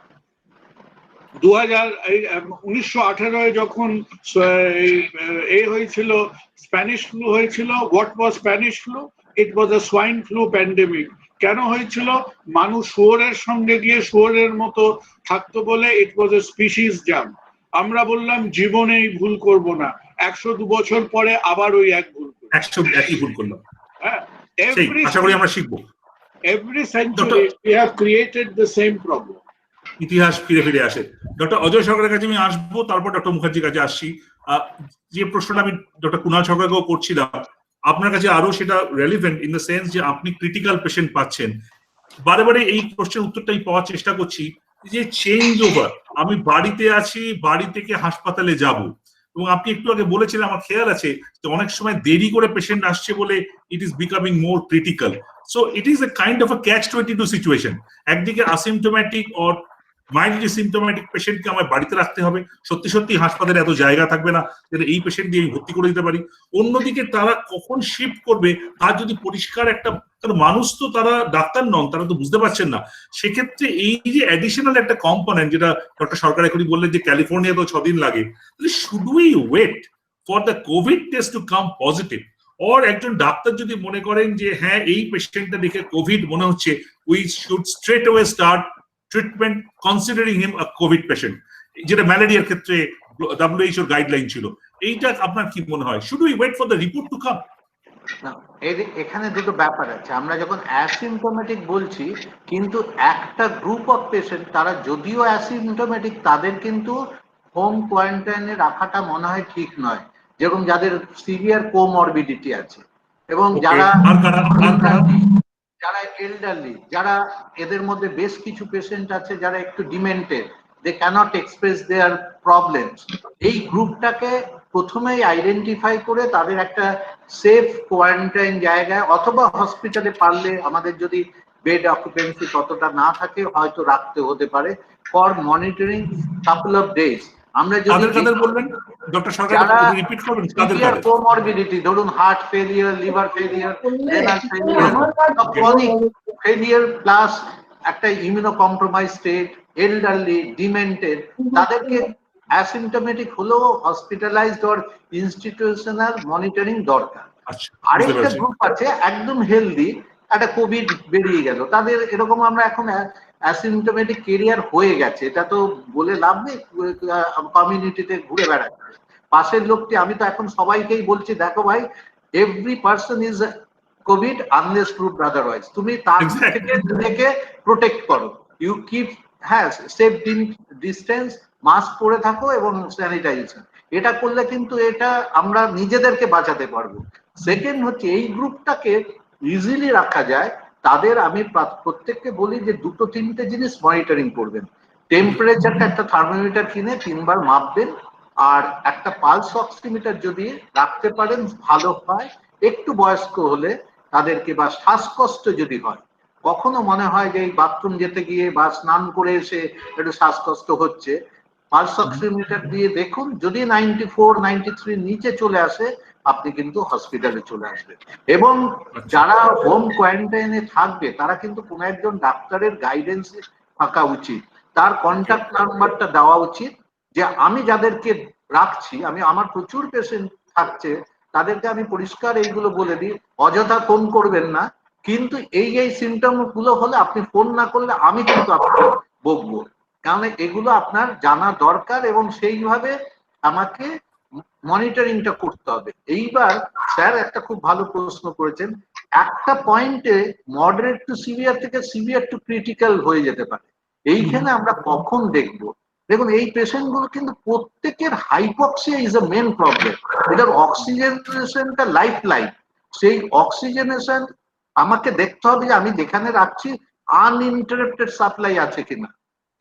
1918 যখন এই হয়েছিল, স্প্যানিশ ফ্লু হয়েছিল। What was Spanish flu? It was a swine flu pandemic. কেন হয়েছিল? মানুষ শুয়োরের সঙ্গে গিয়ে শুয়োরের মতো থাকতো বলে, it was a species jump. আমরা বললাম জীবনে এই ভুল করব না, 102 বছর পরে আবার ওই একই ভুল করলাম। হ্যাঁ, আশা করি আমরা শিখবো। Every century we have created the same problem. ইতিহাস ফিরে ফিরে আসে। ডক্টর অজয় সরকারের কাছে আমি আসবো, তারপর ডক্টর মুখার্জির কাছে আসছি। যে প্রশ্নটা আমি ডক্টর কুণাল সরকারকেও করছিলাম, আপনার কাছে আরো সেটা রেলিভেন্ট ইন দ্য সেন্স যে আপনি ক্রিটিক্যাল পেশেন্ট পাচ্ছেন। বারে বারে এই প্রশ্নের উত্তরটা আমি পাওয়ার চেষ্টা করছি যে চেঞ্জ ওভার, আমি বাড়িতে আছি, বাড়ি থেকে হাসপাতালে যাব, এবং আপনি একটু আগে বলেছিলেন, আমার খেয়াল আছে যে অনেক সময় দেরি করে পেশেন্ট আসছে বলে it is becoming more critical. So it is a kind of a catch 22 situation. একদিকে অ্যাসিম্পটোম্যাটিক অর মাইল্ডলি সিমটোম্যাটিক পেশেন্টকে আমার বাড়িতে রাখতে হবে, সত্যি সত্যি হাসপাতালে এত জায়গা থাকবে না যেন এই পেশেন্ট দিয়ে আমি ভর্তি করে দিতে পারি। অন্যদিকে তারা কখন শিফট করবে তার যদি পরিষ্কার একটা, কারণ মানুষ তো তারা ডাক্তার নন, তারা তো বুঝতে পারছেন না। সেক্ষেত্রে এই যে অ্যাডিশনাল একটা কম্পোনেন্ট, যেটা ডক্টর সরকার এখনই বললেন যে ক্যালিফোর্নিয়া তো 6 দিন লাগে, should we wait for the Covid test to come positive? Or একজন ডাক্তার যদি মনে করেন যে হ্যাঁ এই পেশেন্টটা দেখে কোভিড মনে হচ্ছে, we should straight away start treatment considering him a Covid patient, যেটা ম্যালেরিয়ার ক্ষেত্রে WHO গাইডলাইন ছিল। এইটা আপনার কি মনে হয়, should we wait for the report to come? এখানে দুটো ব্যাপার আছে। আমরা যখন অ্যাসিমটোমেটিক বলছি, কিন্তু একটা গ্রুপ অফ পেশেন্ট তারা যদিও অ্যাসিমটোমেটিক, তাদের কিন্তু হোম কোয়ারেন্টাইনে রাখাটা মনে হয় ঠিক নয়, যেরকম যাদের সিভিয়ার কোমরবিডিটি আছে এবং যারা এল্ডারলি, যারা এদের মধ্যে বেশ কিছু পেশেন্ট আছে যারা একটু ডিমেন্টেড, they can't express their problems. এই গ্রুপটাকে প্রথমেই আইডেন্টিফাই করে তাদের একটা সেফ কোয়ারেন্টাইন জায়গায় অথবা হসপিটালে, পারলে আমাদের যদি বেড অকুপেন্সি ততটা না থাকে হয়তো রাখতে হতে পারে for monitoring couple of days. আমরা যদি বলবেন ডক্টর সরকার রিপিট করবেন, সিভিয়ার কোমরবিডিটি, ধরুন heart failure, liver failure, renal failure, chronic failure plus একটা ইমিউনো কম্প্রোমাইজ স্টেট, এল্ডারলি, ডিমেন্টেড, তাদেরকে অ্যাসিমটোমেটিক হলেও হসপিটালাইজড অর ইনস্টিটিউশনাল মনিটরিং দরকার। আরেকটা গ্রুপ আছে একদম হেলদি, একটা কোভিড বেরিয়ে গেল, তাদের এরকম আমরা এখন অ্যাসিমটোমেটিক কেরিয়ার হয়ে গেছে, এটা তো বলে লাভ নেই, কমিউনিটিতে ঘুরে বেড়াচ্ছে পাশের লোকটি। আমি তো এখন সবাইকেই বলছি, দেখো ভাই, every person is Covid unless proved otherwise. তুমি তার থেকে নিজেকে প্রোটেক্ট করো, ইউ কিপ, হ্যাঁ, সেফ ডিস্টেন্স, মাস্ক পরে থাকো এবং স্যানিটাইজেশন। এটা করলে কিন্তু এটা আমরা নিজেদেরকে বাঁচাতে পারবো। সেকেন্ড হচ্ছে এই গ্রুপটাকে ইজিলি রাখা যায়, তাদের আমি প্রত্যেককে বলি যে 2-3টে জিনিস মনিটরিং করবেন। টেম্পারেচারটা একটা থার্মোমিটার কিনে 3 বার মাপবেন, আর একটা পালস অক্সিমিটার যদি রাখতে পারেন ভালো হয়। একটু বয়স্ক হলে তাদেরকে, বা শ্বাসকষ্ট যদি হয়, কখনো মনে হয় যে এই বাথরুম যেতে গিয়ে বা স্নান করে এসে একটু শ্বাসকষ্ট হচ্ছে, পালস অক্সিমিটার দিয়ে দেখুন, যদি 94-93 নিচে চলে আসে আপনি কিন্তু হসপিটালে চলে আসবেন। এবং যারা হোম কোয়ারেন্টাইনে থাকবে তারা কিন্তু কোনো একজন ডাক্তারের গাইডেন্সে থাকা উচিত, তার কন্ট্যাক্ট নাম্বারটা দেওয়া উচিত, যে আমি যাদেরকে রাখছি, আমার প্রচুর পেশেন্ট থাকছে, তাদেরকে আমি পরিষ্কার এইগুলো বলে দিই, অযথা ফোন করবেন না, কিন্তু এই সিমটম গুলো হলে আপনি ফোন না করলে আমি কিন্তু আপনাকে বকবো, কারণ এগুলো আপনার জানা দরকার এবং সেইভাবে আমাকে মনিটরিংটা করতে হবে। এইবার স্যার একটা খুব ভালো প্রশ্ন করেছেন, একটা পয়েন্টে মডারেট টু সিভিয়ার থেকে সিভিয়ার টু ক্রিটিক্যাল হয়ে যেতে পারে, এইখানে আমরা কখন দেখবো? দেখুন, এই পেশেন্ট গুলো কিন্তু প্রত্যেকের hypoxia is a main problem, এটার অক্সিজেনেশনটা লাইফ লাইন। সেই অক্সিজেনেশন আমাকে দেখতে হবে যে আমি যেখানে রাখছি আনইন্টারাপ্টেড সাপ্লাই আছে কিনা,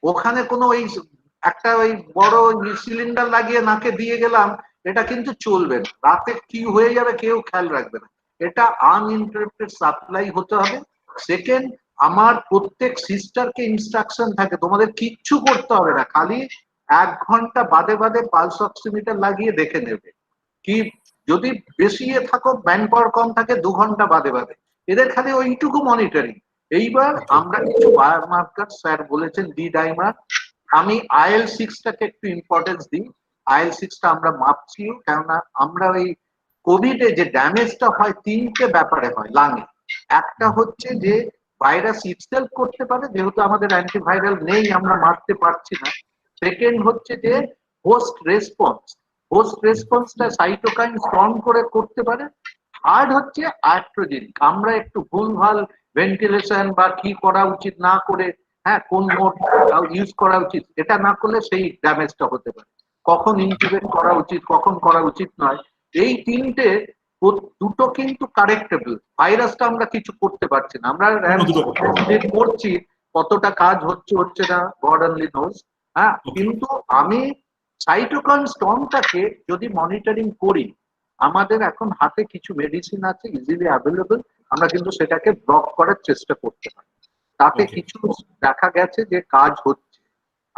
ওখানে কোনো ওই একটা ওই বড় সিলিন্ডার লাগিয়ে নাকে দিয়ে গেলাম, এটা কিন্তু চলবে না, রাতে কি হয়ে যাবে কেউ খেয়াল রাখবে না, এটা আনইন্টারাপ্টেড সাপ্লাই হতে হবে। সেকেন্ড, আমার প্রত্যেক সিস্টারকে ইনস্ট্রাকশন থাকে, তোমাদের কিচ্ছু করতে হবে না, খালি 1 ঘন্টা বাদে বাদে পালস অক্সিমিটার লাগিয়ে দেখে নেবে, কি যদি বেশি থাকো, ম্যান পাওয়ার কম থাকে 2 ঘন্টা বাদে বাদে, এদের খালি ওইটুকু মনিটরিং। এইবার আমরা কিছু বায়োমার্কার স্যার বলেছেন, ডি ডাইমার, আমি IL-6টাকে একটু ইম্পর্টেন্স দিই। IL-6টা আমরা মাপছি, কেননা আমরা ওই কোভিডে যে ড্যামেজটা হয় 3টে ব্যাপারে হয় লাঙে। একটা হচ্ছে যে ভাইরাস ইটসেলফ করতে পারে, যেহেতু আমাদের অ্যান্টিভাইরাল নেই আমরা মারতে পারছি না। সেকেন্ড হচ্ছে যে হোস্ট রেসপন্সটা সাইটোকাইন স্টর্ম করে করতে পারে। থার্ড হচ্ছে আয়াট্রোজেনিক, আমরা একটু ভুলভাল ভেন্টিলেশন বা কি করা উচিত না করে, হ্যাঁ, কোন মোড ইউজ করা উচিত, এটা না করলে সেই ড্যামেজটা হতে পারে। কখন ইনকিউবেট করা উচিত, কখন করা উচিত নয়, এই 3টে, দুটো কিন্তু কারেক্টেবল। ভাইরাসটা আমরা কিছু করতে পারছি না, আমরা করছি, কতটা কাজ হচ্ছে না গড অনলি নোজ। হ্যাঁ, কিন্তু আমি সাইটোকাইন স্টর্মটাকে যদি মনিটরিং করি, আমাদের এখন হাতে কিছু মেডিসিন আছে ইজিলি অ্যাভেলেবল, আমরা কিন্তু সেটাকে ব্লক করার চেষ্টা করতে পারি, তাতে কিছু দেখা গেছে যে কাজ হচ্ছে।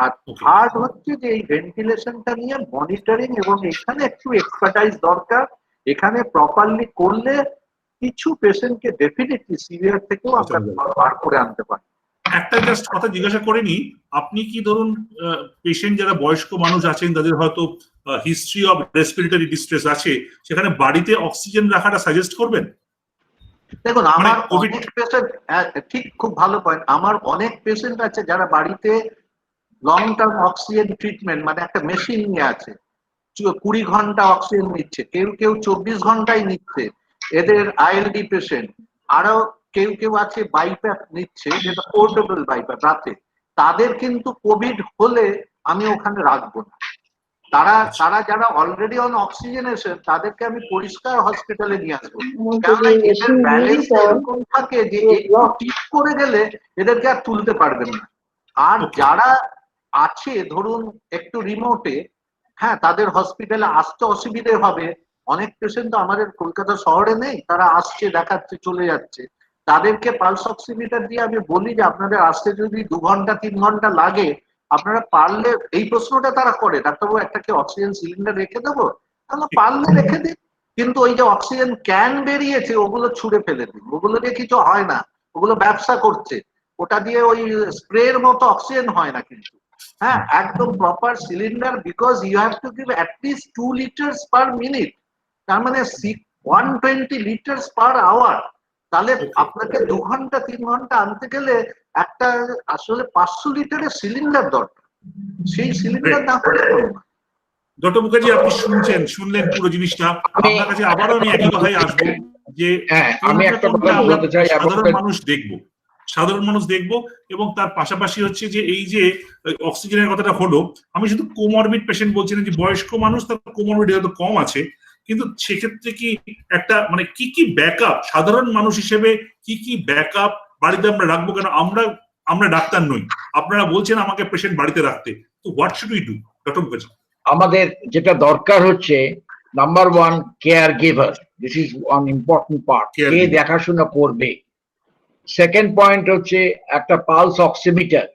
আর থার্ড হচ্ছে যে এই ভেন্টিলেশনটা নিয়ে মনিটরিং, এবং এখানে একটু এক্সপার্টাইজ দরকার। এখানে প্রপারলি করলে কিছু পেশেন্টকে ডেফিনেটলি সিভিয়ার থেকেও আমরা বার করে আনতে পারি। একটা জাস্ট কথা জিজ্ঞাসা করে নি, আপনি কি ধরুন পেশেন্ট যারা বয়স্ক মানুষ আছেন তাদের হয়তো হিস্ট্রি অফ রেসপিরেটরি ডিস্ট্রেস আছে, সেখানে বাড়িতে অক্সিজেন রাখাটা সাজেস্ট করবেন? দেখুন, আমার অনেক পেশেন্ট, ঠিক, খুব ভালো পয়েন্ট, আমার অনেক পেশেন্ট আছে যারা বাড়িতে লং টার্ম অক্সিজেন ট্রিটমেন্ট মানে একটা মেশিন নিয়ে আছে, 20 ঘন্টা অক্সিজেন নিচ্ছে, কেউ কেউ 24 ঘন্টায় নিচ্ছে, এদের আইএলডি পেশেন্ট। আরো কেউ কেউ আছে বাইপ্যাপ নিচ্ছে, যেটা পোর্টেবল বাইপ্যাপ রাতে। তাদের কিন্তু কোভিড হলে আমি ওখানে রাখবো না। তারা যারা অলরেডি অন অক্সিজেনেশন, তাদেরকে আমি পরিষ্কার হসপিটালে নিয়ে আসবো। কেননা এদের ব্যালেন্স এরকম থাকে যে একটু টিপ করে গেলে এদেরকে আর তুলতে পারবেন না। আর যারা আছে ধরুন একটু রিমোটে, হ্যাঁ, তাদের হসপিটালে আসতে অসুবিধে হবে। অনেক পেশেন্ট তো আমাদের কলকাতা শহরে নেই, তারা আসছে, দেখাচ্ছে, চলে যাচ্ছে। তাদেরকে পালস অক্সিমিটার দিয়ে আমি বলি যে আপনাদের আসতে যদি 2 ঘন্টা 3 ঘন্টা লাগে, আপনারা পারলে, এই প্রশ্নটা তারা করে, ডাক্তারবাবু একটা কি অক্সিজেন সিলিন্ডার রেখে দেবো? তাহলে পারলে রেখে দিন, কিন্তু ওই যে অক্সিজেন ক্যান বেরিয়েছে ওগুলো ছুঁড়ে ফেলে দিন, ওগুলো দিয়ে কিছু হয় না, ওগুলো ব্যবসা করছে, ওটা দিয়ে ওই স্প্রের মতো অক্সিজেন হয় না কিন্তু। হ্যাঁ, একদম proper cylinder, because you have to give at least 2 litres per minute, তার মানে 120 লিটার্স পার আওয়ার। তাহলে আপনাকে 2 ঘন্টা 3 ঘন্টা আনতে গেলে একটা আসলে 500 লিটারের সিলিন্ডার দরকার, সেই সিলিন্ডার না হলে ডক্টর মুখার্জি, আপনি শুনলেন পুরো জিনিসটা। আপনার কাছে আবারও আমি একই কথাই আসবো যে আমি একটা কথা বলতে চাই, সাধারণ মানুষ দেখবো এবং তার পাশাপাশি হচ্ছে যে এই যে অক্সিজেনের কথাটা হলো, আমি শুধু কোমরবিড পেশেন্ট বলছি না, যে বয়স্ক মানুষ তার কোমরবিড হয়তো কম আছে, কিন্তু সেক্ষেত্রে কি একটা মানে কি ব্যাকআপ সাধারণ মানুষ হিসেবে কি ব্যাকআপ বাড়িতে আমরা রাখবো? কেন আমরা ডাক্তার নই, আপনারা বলছেন আমাকে পেশেন্ট বাড়িতে রাখতে, তো what should we do doctor Mukherjee? আমাদের যেটা দরকার হচ্ছে, number 1, caregiver. This is one important part, কে দেখাশোনা করবে। সেকেন্ড পয়েন্ট হচ্ছে একটা পালস অক্সিমিটার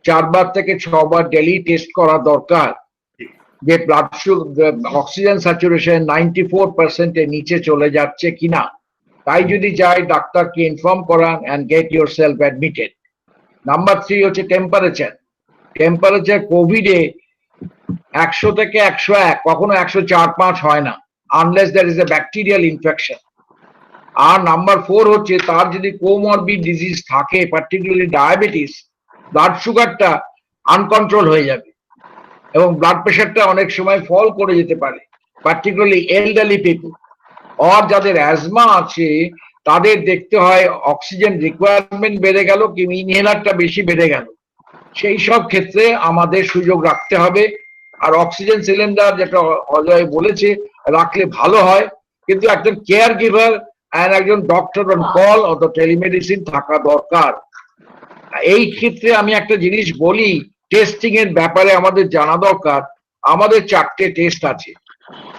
4 বার থেকে 6 বার ডেলি টেস্ট করা দরকার, যে ব্লাড অক্সিজেন স্যাচুরেশন 94% এর নিচে চলে যাচ্ছে কিনা। তাই যদি যায় ডাক্তারকে ইনফর্ম করান and get yourself admitted. Number 3 হচ্ছে টেম্পারেচার কোভিডে 100 থেকে 101, কখনো 104-5 হয় না, unless there is a bacterial infection. আর নাম্বার 4 হচ্ছে তার যদি কোমরবিড ডিজিজ থাকে, পার্টিকুলারলি ডায়াবেটিস, ব্লাড সুগারটা আনকন্ট্রোল হয়ে যাবে এবং ব্লাড প্রেশারটা অনেক সময় ফল করে যেতে পারে, পার্টিকুলারলি এলডারলি পিপল। আর যাদের অ্যাজমা আছে তাদের দেখতে হয় অক্সিজেন রিকোয়ারমেন্ট বেড়ে গেল কি ইনহেলারটা বেশি বেড়ে গেল, সেই সব ক্ষেত্রে আমাদের সুযোগ রাখতে হবে। আর অক্সিজেন সিলিন্ডার যেটা অজয় বলেছে রাখলে ভালো হয়, কিন্তু একজন কেয়ার গিভার আর একজন ডক্টর অন কল অথবা টেলিমেডিসিন থাকা দরকার। এই ক্ষেত্রে আমি একটা জিনিস বলি, টেস্টিং এর ব্যাপারে আমাদের জানা দরকার। আমাদের 4টে টেস্ট আছে,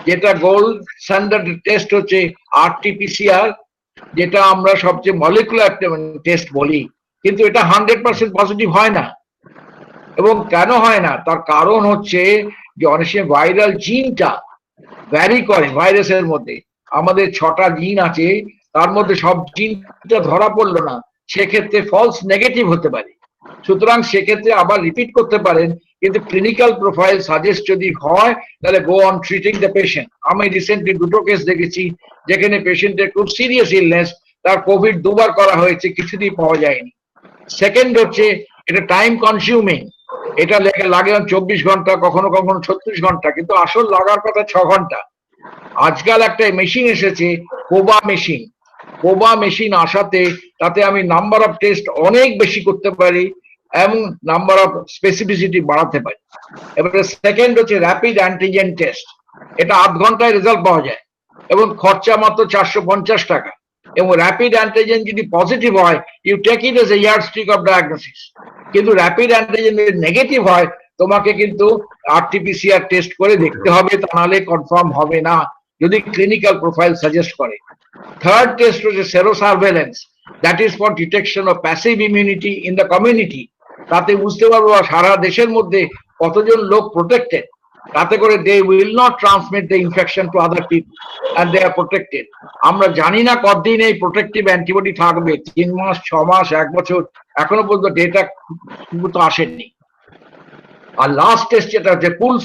যেটা গোল্ড স্ট্যান্ডার্ড টেস্ট হচ্ছে RT-PCR, যেটা আমরা সবচেয়ে মলিকুলার টেস্ট বলি, কিন্তু এটা 100% পজিটিভ হয় না। এবং কেন হয় না, তার কারণ হচ্ছে যে অনেক সময় ভাইরাল জিনটা ভ্যারি করে ভাইরাসের মধ্যে। আমাদের 6টা জিন আছে, তার মধ্যে সব জিনটা ধরা পড়লো না, সেক্ষেত্রে ফলস নেগেটিভ হতে পারে। সুতরাং সেক্ষেত্রে আবার রিপিট করতে পারেন, কিন্তু ক্লিনিক্যাল প্রোফাইল সাজেস্ট যদি হয় তাহলে go on treating the patient. আমি রিসেন্টলি 2টো কেস দেখেছি যেখানে পেশেন্টের খুব সিরিয়াস ইলনেস, তার কোভিড 2 বার করা হয়েছে, কিছুতেই পাওয়া যায়নি। সেকেন্ড হচ্ছে এটা টাইম কনজিউমিং, এটা লাগে 24 ঘন্টা, কখনো কখনো 36 ঘন্টা, কিন্তু আসল লাগার কথা 6 ঘন্টা। আজকাল একটা মেশিন এসেছে, কোবা মেশিন আসাতে তাতে আমি নাম্বার অফ টেস্ট অনেক বেশি করতে পারি এবং নাম্বার অফ স্পেসিফিসিটি বাড়াতে পারি। এবারে সেকেন্ড হচ্ছে র্যাপিড অ্যান্টিজেন টেস্ট, এটা 8 ঘন্টায় রেজাল্ট পাওয়া যায় এবং খরচা মাত্র 450 টাকা। এবং র্যাপিড অ্যান্টিজেন যদি পজিটিভ হয়, you take it as a yardstick of diagnosis. কিন্তু র্যাপিড অ্যান্টিজেন যদি নেগেটিভ হয়, তোমাকে কিন্তু RT-PCR টেস্ট করে দেখতে হবে, তা নাহলে কনফার্ম হবে না যদি ক্লিনিক্যাল প্রোফাইল সাজেস্ট করে। থার্ড টেস্ট হচ্ছে serosurveillance, that is for detection of passive immunity in the community. তাতে বুঝতে পারবো সারা দেশের মধ্যে কতজন লোক প্রোটেক্টেড, তাতে করে they will not transmit the infection to other people and they are protected. আমরা জানি না কতদিন এই প্রোটেক্টিভ অ্যান্টিবডি থাকবে, 3 মাস, 6 মাস, 1 বছর, এখনো পর্যন্ত ডেটা তো আসেনি। আর লাস্ট টেস্ট যেটা হচ্ছে পুল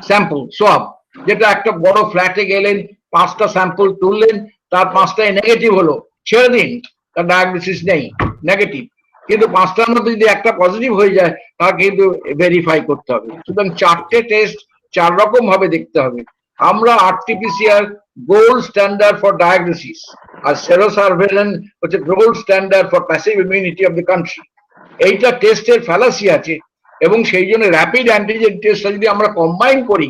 স্যাম্পল সোয়াব, যেটা একটা বড় ফ্ল্যাটে গেলেন, 5টা স্যাম্পল তুললেন, তার 5টাই নেগেটিভ হলো, ছেড়ে দিন, তার ডায়াগনোসিস নেই, নেগেটিভ। কিন্তু 5টার মধ্যে যদি একটা পজিটিভ হয়ে যায়, তা কিন্তু ভেরিফাই করতে হবে। সুতরাং 4টে টেস্ট 4 রকম ভাবে দেখতে হবে। আমরা RTPCR gold standard for diagnosis, আর সেরো সার্ভেলেন্স হচ্ছে gold standard for passive immunity of the country. এইটা টেস্টের ফ্যালাসি আছে, এবং সেই জন্য র্যাপিড অ্যান্টিজেন টেস্টটা যদি আমরা কম্বাইন করি,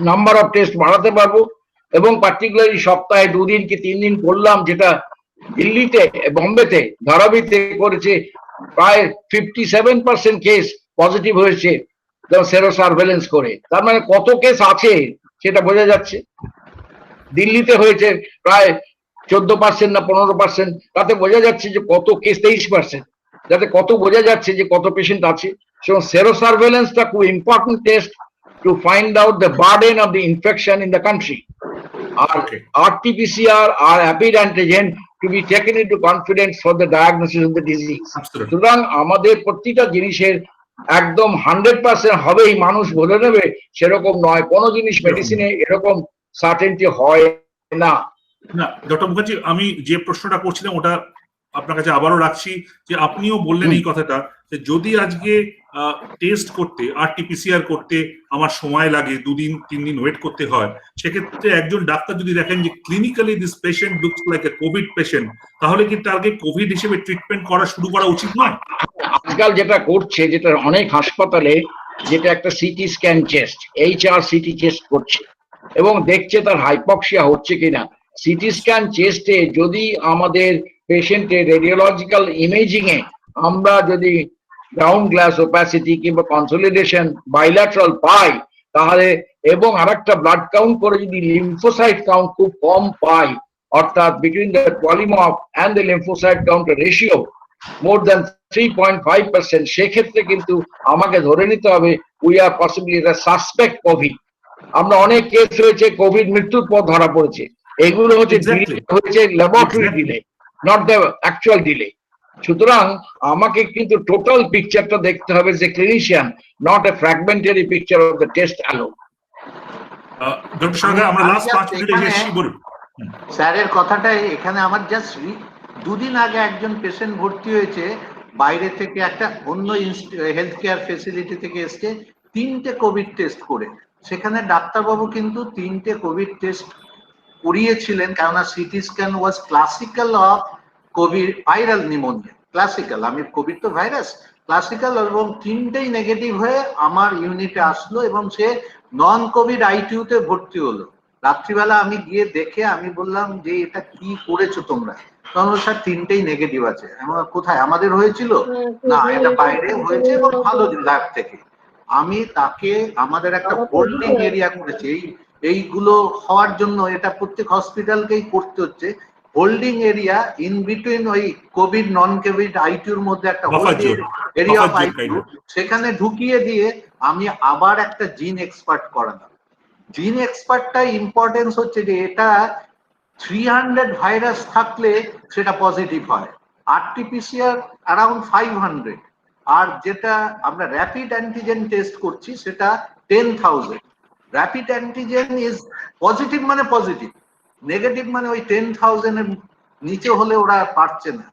নাম্বার অফ টেস্ট বাড়াতে পারবো। এবং পার্টিকুলারলি সপ্তাহে 2 দিন কি 3 দিন করলাম, যেটা দিল্লিতে, বম্বেতে, ধারাবিতে করেছে, প্রায় 57% কেস পজিটিভ হয়েছে সেরো সার্ভেলেন্স করে। তার মানে কত কেস আছে সেটা বোঝা যাচ্ছে। দিল্লিতে হয়েছে প্রায় 14% না 15%, তাতে বোঝা যাচ্ছে যে কত কেস, 23%, যাতে কত বোঝা যাচ্ছে যে কত পেশেন্ট আছে। সো সেরো সার্ভেলেন্সটা খুব important test to find out the burden of the infection in the country. RT-PCR or rapid antigen to be taken into confidence for the diagnosis of the disease. সুতরাং আমাদের প্রতিটা জিনিসের একদম 100% হবেই, মানুষ বলে নেবে সেরকম নয়। কোনো জিনিস মেডিসিনে এরকম সার্টেনটি হয় না। না ডক্টর মুখার্জি, আমি যে প্রশ্নটা করছিলাম ওটা আপনার কাছে আবারও রাখছি, যে আপনিও বললেন এই কথাটা, যে যদি আজকে টেস্ট করতে, আরটিপিসিআর করতে আমার সময় লাগে, 2 দিন 3 দিন ওয়েট করতে হয়, সেক্ষেত্রে একজন ডাক্তার যদি দেখেন যে clinically this patient looks like a Covid patient, তাহলে কি তাকে কোভিড হিসেবে ট্রিটমেন্ট করা শুরু করা উচিত নয়? আজকাল যেটা করছে, যেটা অনেক হাসপাতালে, যেটা একটা CT scan test, HRCT test করছে এবং দেখছে তার হাইপক্সিয়া হচ্ছে কিনা। সিটি স্ক্যান টেস্টে যদি আমাদের পেশেন্টের রেডিওলজিক্যাল ইমেজিং এ আমরা যদি গ্রাউন্ড গ্লাস ওপাসিটি কিংবা কনসলিডেশন বাইল্যাটারাল পাই, তাহলে, এবং আরেকটা ব্লাড কাউন্ট করে যদি লিম্ফোসাইট কাউন্ট খুব কম পাই, অর্থাৎ between the polymorph and the lymphocyte count ratio more than 3.5%, সেক্ষেত্রে কিন্তু আমাকে ধরে নিতে হবে we are possibly suspect Covid. আমরা অনেক কেস হয়েছে কোভিড মৃত্যুর পর ধরা পড়েছে, এগুলো হচ্ছে laboratory delay, not the actual delay. সুতরাং আমাকে কিন্তু টোটাল পিকচারটা দেখতে হবে যে clinician, not a fragmentary picture of the test alone. Doctor Sarkar, আমরা লাস্ট 5 মিনিটে এসেছি, বলুন। স্যারের কথাটাই এখানে আমার জাস্ট 2 দিন আগে একজন পেশেন্ট ভর্তি হয়েছে, বাইরে থেকে একটা অন্য হেলথ কেয়ার ফেসিলিটি থেকে এসছে, 3টে কোভিড টেস্ট করে। সেখানে ডাক্তারবাবু কিন্তু 3টে কোভিড টেস্ট করিয়েছিলেন, কেননা CT scan was classical of Covid viral pneumonia, classical, আমি কোভিড তো ভাইরাস, ক্লাসিক্যাল, এবং 3টেই নেগেটিভ হয়ে আমার ইউনিটে আসলো এবং সে নন কোভিড আইটিইউতে ভর্তি হলো। রাত্রিবেলা আমি গিয়ে দেখে আমি বললাম যে এটা কি করেছো তোমরা? তখন স্যার 3টেই নেগেটিভ আছে। কোথায়? আমাদের হয়েছিল না, এটা বাইরে হয়েছে এবং ভালো ল্যাব থেকে। আমি তাকে, আমাদের একটা হোল্ডিং এরিয়া করেছে, এইগুলো হওয়ার জন্য এটা প্রত্যেক হসপিটালকেই করতে হচ্ছে, হোল্ডিং এরিয়া ইন বিটুইন ওই কোভিড নন কোভিড আইটিউর মধ্যে একটা হোল্ডিং এরিয়া অফ আইটিউ, সেখানে ঢুকিয়ে দিয়ে আমি আবার একটা জিন এক্সপার্ট করালাম। জিন এক্সপার্টটা ইম্পর্টেন্স হচ্ছে যে এটা 300 ভাইরাস থাকলে সেটা পজিটিভ হয়, আরটিপিসিআর অ্যারাউন্ড 500, আর যেটা আমরা র্যাপিড অ্যান্টিজেন টেস্ট করছি সেটা 10,000। র্যাপিড অ্যান্টিজেন ইজ পজিটিভ মানে পজিটিভ, নেগেটিভ মানে ওই 10,000 এর নিচে হলে ওরা পারছে না।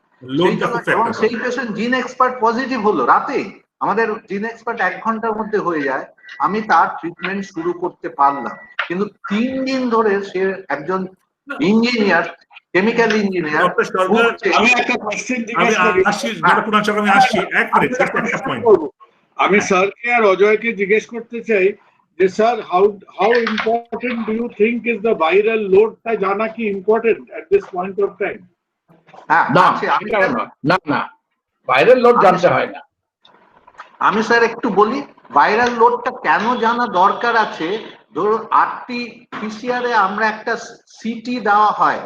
এবং সেই পেশেন্ট জিন এক্সপার্ট পজিটিভ হলো রাতে, আমাদের জিন এক্সপার্ট 1 ঘন্টার মধ্যে হয়ে যায়, আমি তার ট্রিটমেন্ট শুরু করতে পারলাম। কিন্তু 3 দিন ধরে সে একজন ইঞ্জিনিয়ার, কেমিক্যাল ইঞ্জিনিয়ার। আমি একটা কোশ্চেন জিজ্ঞেস করি, আমি স্যারকে আর অজয়কে জিজ্ঞেস করতে চাই যে sir, how important do you think is the viral লোডটা জানা কি important at this point of time? না না, ভাইরাল লোড জানতে হয় না। আমি স্যার একটু বলি ভাইরাল লোডটা কেন জানা দরকার আছে। ধরুন আরটিপিসিআর এ আমরা একটা সিটি দেওয়া হয়,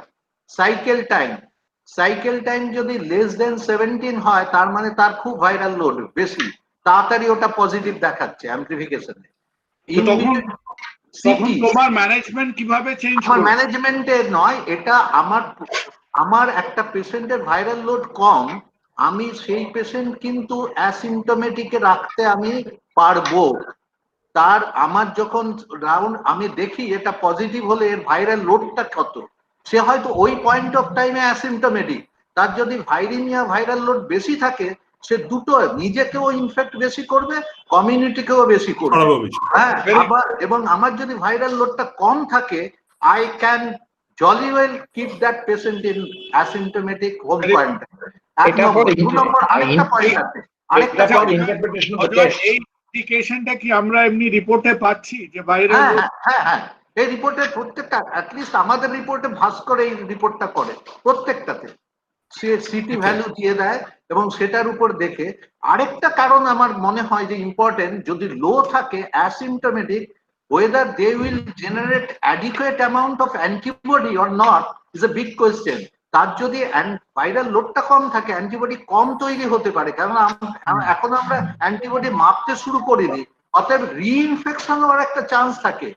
সাইকেল টাইম, সাইকেল টাইম যদি লেস দেন 17 হয় তার মানে তার খুব ভাইরাল লোড বেশি, তাড়াতাড়ি ওটা পজিটিভ দেখাচ্ছে অ্যাম্প্লিফিকেশনে। তখন তোমার ম্যানেজমেন্ট কিভাবে চেঞ্জ আমার ম্যানেজমেন্টের নয়, এটা আমার একটা পেশেন্টের ভাইরাল লোড কম, আমি সেই পেশেন্ট কিন্তু অ্যাসিম্পটোমেটিকে রাখতে আমি পারবো। তার আমার যখন রাউন্ড আমি দেখি এটা পজিটিভ হলে এর ভাইরাল লোডটা কত, সে হয়তো ওই পয়েন্ট অফ টাইমে অ্যাসিম্পটোমেটিক, তার যদি ভাইরিমিয়া ভাইরাল লোড বেশি থাকে সে দুটো নিজেকেও ইনফেক্ট বেশি করবে, কমিউনিটিকেও বেশি করবে। হ্যাঁ, আবার এবং আমার যদি ভাইরাল লোডটা কম থাকে, I can jolly well keep that patient in asymptomatic home quarantine. আরেকটা পয়েন্ট আছে, আরেকটা ইন্টারপ্রিটেশন অফ দ্য টেস্ট। এই ইন্ডিকেশনটা কি আমরা এমনি রিপোর্টে পাচ্ছি যে ভাইরাল? হ্যাঁ, এই রিপোর্টের প্রত্যেকটা, অ্যাটলিস্ট আমাদের রিপোর্টে ভাস্কর এই রিপোর্টটা করে প্রত্যেকটাতে, সে সিটি ভ্যালু দিয়ে দেয় এবং সেটার উপর দেখে। আরেকটা কারণ আমার মনে হয় যে ইম্পর্টেন্ট, যদি লো থাকে asymptomatic, whether they will generate adequate amount of antibody or not is a big question. তার যদি ভাইরাল লোডটা কম থাকে, অ্যান্টিবডি কম তৈরি হতে পারে, কারণ এখন আমরা অ্যান্টিবডি মাপতে শুরু করিনি, অতএব রিইনফেকশন হওয়ার একটা চান্স থাকে।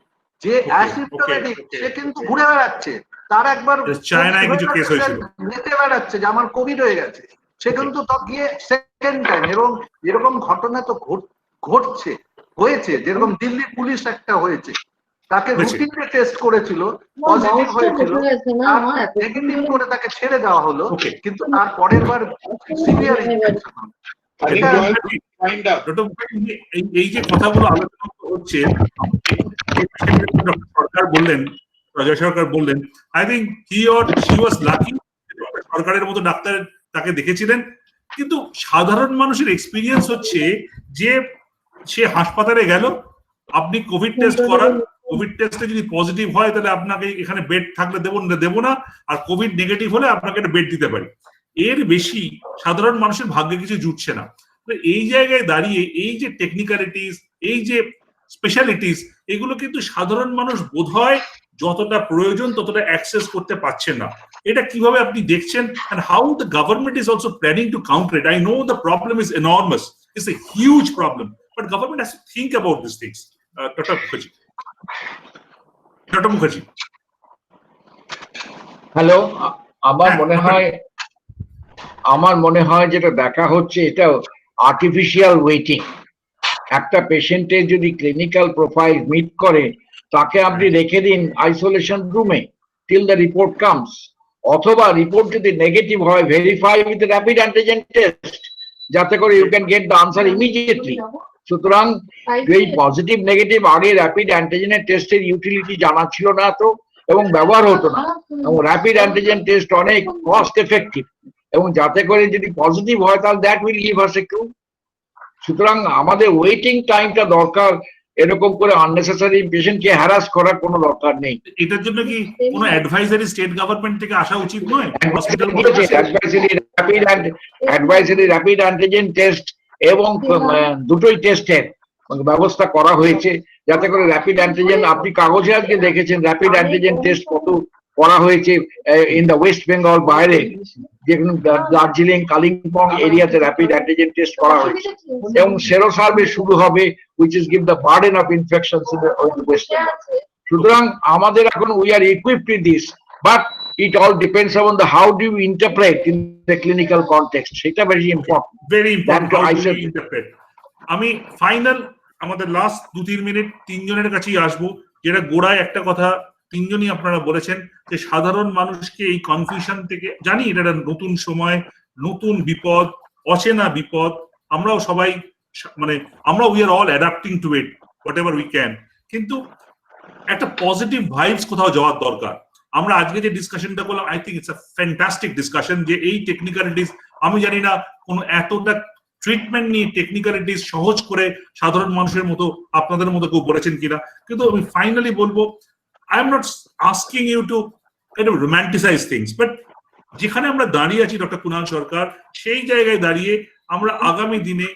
যে অ্যাসিম্পটোমেটিক সে কিন্তু ঘুরে বেড়াচ্ছে, তার একবার চায়নায় কিছু কেস হয়েছিল, নিতে বেড়াচ্ছে যে আমার কোভিড হয়ে গেছে, সে কিন্তু তো গিয়ে সেকেন্ড টাইম, এবং এরকম ঘটনা তো হয়েছে, যেরকম দিল্লি পুলিশ একটা হয়েছে, তাকে রুটিনে টেস্ট করেছিল, পজিটিভ হয়েছিল, নেগেটিভ করে তাকে ছেড়ে দেওয়া হলো, কিন্তু তার পরের বার সিভিয়ার ইনফেকশন। এই যে কথাগুলো আলোচনা হচ্ছে, সরকার বললেন, রাজ্য সরকার বললেন, I think he or she was lucky, সরকারের মতো ডাক্তার তাকে দেখেছিলেন। কিন্তু সাধারণ মানুষের এক্সপিরিয়েন্স হচ্ছে যে সে হাসপাতালে গেল, আপনি কোভিড টেস্ট করান, কোভিড টেস্টে যদি পজিটিভ হয় তাহলে আপনাকে এখানে বেড থাকলে দেবো না, আর কোভিড নেগেটিভ হলে আপনাকে একটা বেড দিতে পারি। এর বেশি সাধারণ মানুষের ভাগ্যে কিছু জুটছে না। এই জায়গায় দাঁড়িয়ে এই যে টেকনিক্যালিটিস, এই যে স্পেশালিটিস, এগুলো কিন্তু সাধারণ মানুষ বোধহয় যতটা প্রয়োজন ততটা অ্যাক্সেস করতে পারছেন না। এটা কিভাবে আপনি দেখছেন, and how the government is also planning to counter it? I know the problem is enormous, it's a huge problem, but government has to think about these things. Dr. Mukherjee. Hello, আমার মনে হয় যেটা দেখা হচ্ছে এটা আর্টিফিশিয়াল ওয়েটিং। একটা পেশেন্টের যদি ক্লিনিক্যাল প্রোফাইল মিট করে, তাকে আপনি রেখে দিন আইসোলেশন রুমে টিল দ্য রিপোর্ট কামস, অথবা রিপোর্ট যদি নেগেটিভ হয়, verify with rapid antigen test, যাতে করে you can get the answer immediately. সুতরাং এই পজিটিভ নেগেটিভ আগে র্যাপিড অ্যান্টিজেনের টেস্টের ইউটিলিটি জানা ছিল না তো, এবং ব্যবহার হতো না, এবং র্যাপিড অ্যান্টিজেন টেস্ট অনেক কস্ট এফেক্টিভ, এবং যাতে করে যদি পজিটিভ হয় তাহলে that will give us A clue. সুতরাং আমাদের ওয়েটিং টাইমটা দরকার, এরকম করে আননেসেসারি পেশেন্টকে হ্যারাস করার কোনো দরকার নেই। এটার জন্য কি কোনো অ্যাডভাইজারি স্টেট গভর্নমেন্ট থেকে আসা উচিত নয়? অ্যাডভাইজারি র্যাপিড অ্যান্টিজেন টেস্ট এবং দুটোই টেস্টের ব্যবস্থা করা হয়েছে, যাতে করে র্যাপিড অ্যান্টিজেন, আপনি কাগজে আজকে দেখেছেন র্যাপিড অ্যান্টিজেন টেস্ট কত করা হয়েছে ইন দ্য ওয়েস্ট বেঙ্গল, বাইরে যেখানে দার্জিলিং, কালিম্পং এরিয়াতে র্যাপিড অ্যান্টিজেন টেস্ট করা হয়েছে, এবং সেরো সার্ভে শুরু হবে, which is give the burden of infections in the West Bengal. সুতরাং আমাদের এখন we are equipped with this, but it all depends on the how do you interpret in the clinical context. সেটা very important. Very important. How do you interpret? আমি ফাইনাল, আমাদের লাস্ট 2-3 মিনিট তিনজনের কাছেই আসবো, যেটা গোড়ায় একটা কথা তিনজনই আপনারা বলেছেন যে সাধারণ মানুষকে এই কনফিউশন থেকে, জানি এটা একটা নতুন সময়, নতুন বিপদ, অচেনা বিপদ, আমরাও সবাই আমরা we are all adapting to it whatever we can, কিন্তু একটা পজিটিভ ভাইবস কোথাও যাওয়ার দরকার। আমরা আজকে যে ডিসকাশনটা করলাম, I think it's a fantastic discussion, যে এই টেকনিক্যালিটিস, আমি জানি না কোনো এতটা ট্রিটমেন্ট নিয়ে টেকনিক্যালিটিস সহজ করে সাধারণ মানুষের মতো আপনাদের মতো কেউ বলেছেন কিনা, কিন্তু আমি ফাইনালি বলবো, I am not asking you to kind of romanticize things, but যেখানে আমরা দাঁড়িয়ে আছি ডক্টর কুনাল সরকার, সেই জায়গায় দাঁড়িয়ে আমরা আগামী দিনে